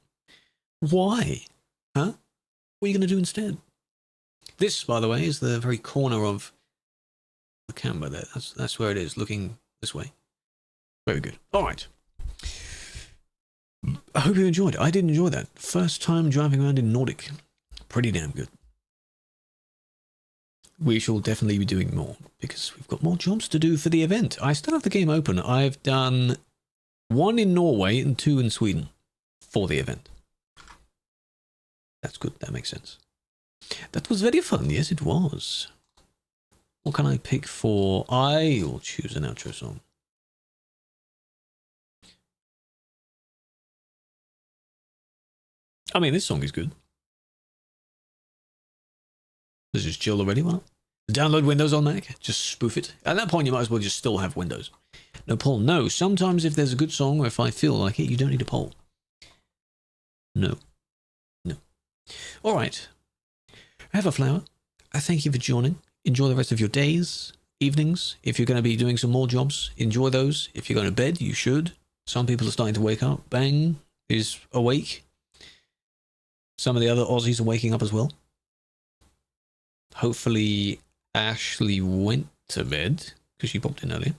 A: Why? Huh? What are you going to do instead? This, by the way, is the very corner of the camera there. That's where it is, looking this way. Very good. All right. I hope you enjoyed it. I did enjoy that. First time driving around in Nordic. Pretty damn good. We shall definitely be doing more because we've got more jobs to do for the event. I still have the game open. I've done 1 in Norway and 2 in Sweden for the event. That's good. That makes sense. That was very fun. Yes, it was. What can I pick for? I will choose an outro song. I mean, this song is good. This is chill already. Well, download Windows on Mac. Just spoof it. At that point, you might as well just still have Windows. No poll. No. Sometimes if there's a good song or if I feel like it, you don't need a poll. No. No. All right. Have a flower. I thank you for joining. Enjoy the rest of your days, evenings. If you're going to be doing some more jobs, enjoy those. If you're going to bed, you should. Some people are starting to wake up. Bang is awake. Some of the other Aussies are waking up as well. Hopefully Ashley went to bed because she popped in earlier.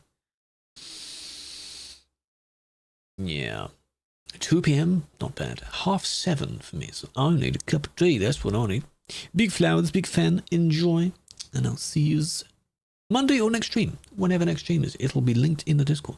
A: Yeah. 2 p.m. Not bad. 7:30 for me. So I need a cup of tea. That's what I need. Big flowers, big fan. Enjoy. And I'll see you Monday or next stream. Whenever next stream is. It'll be linked in the Discord.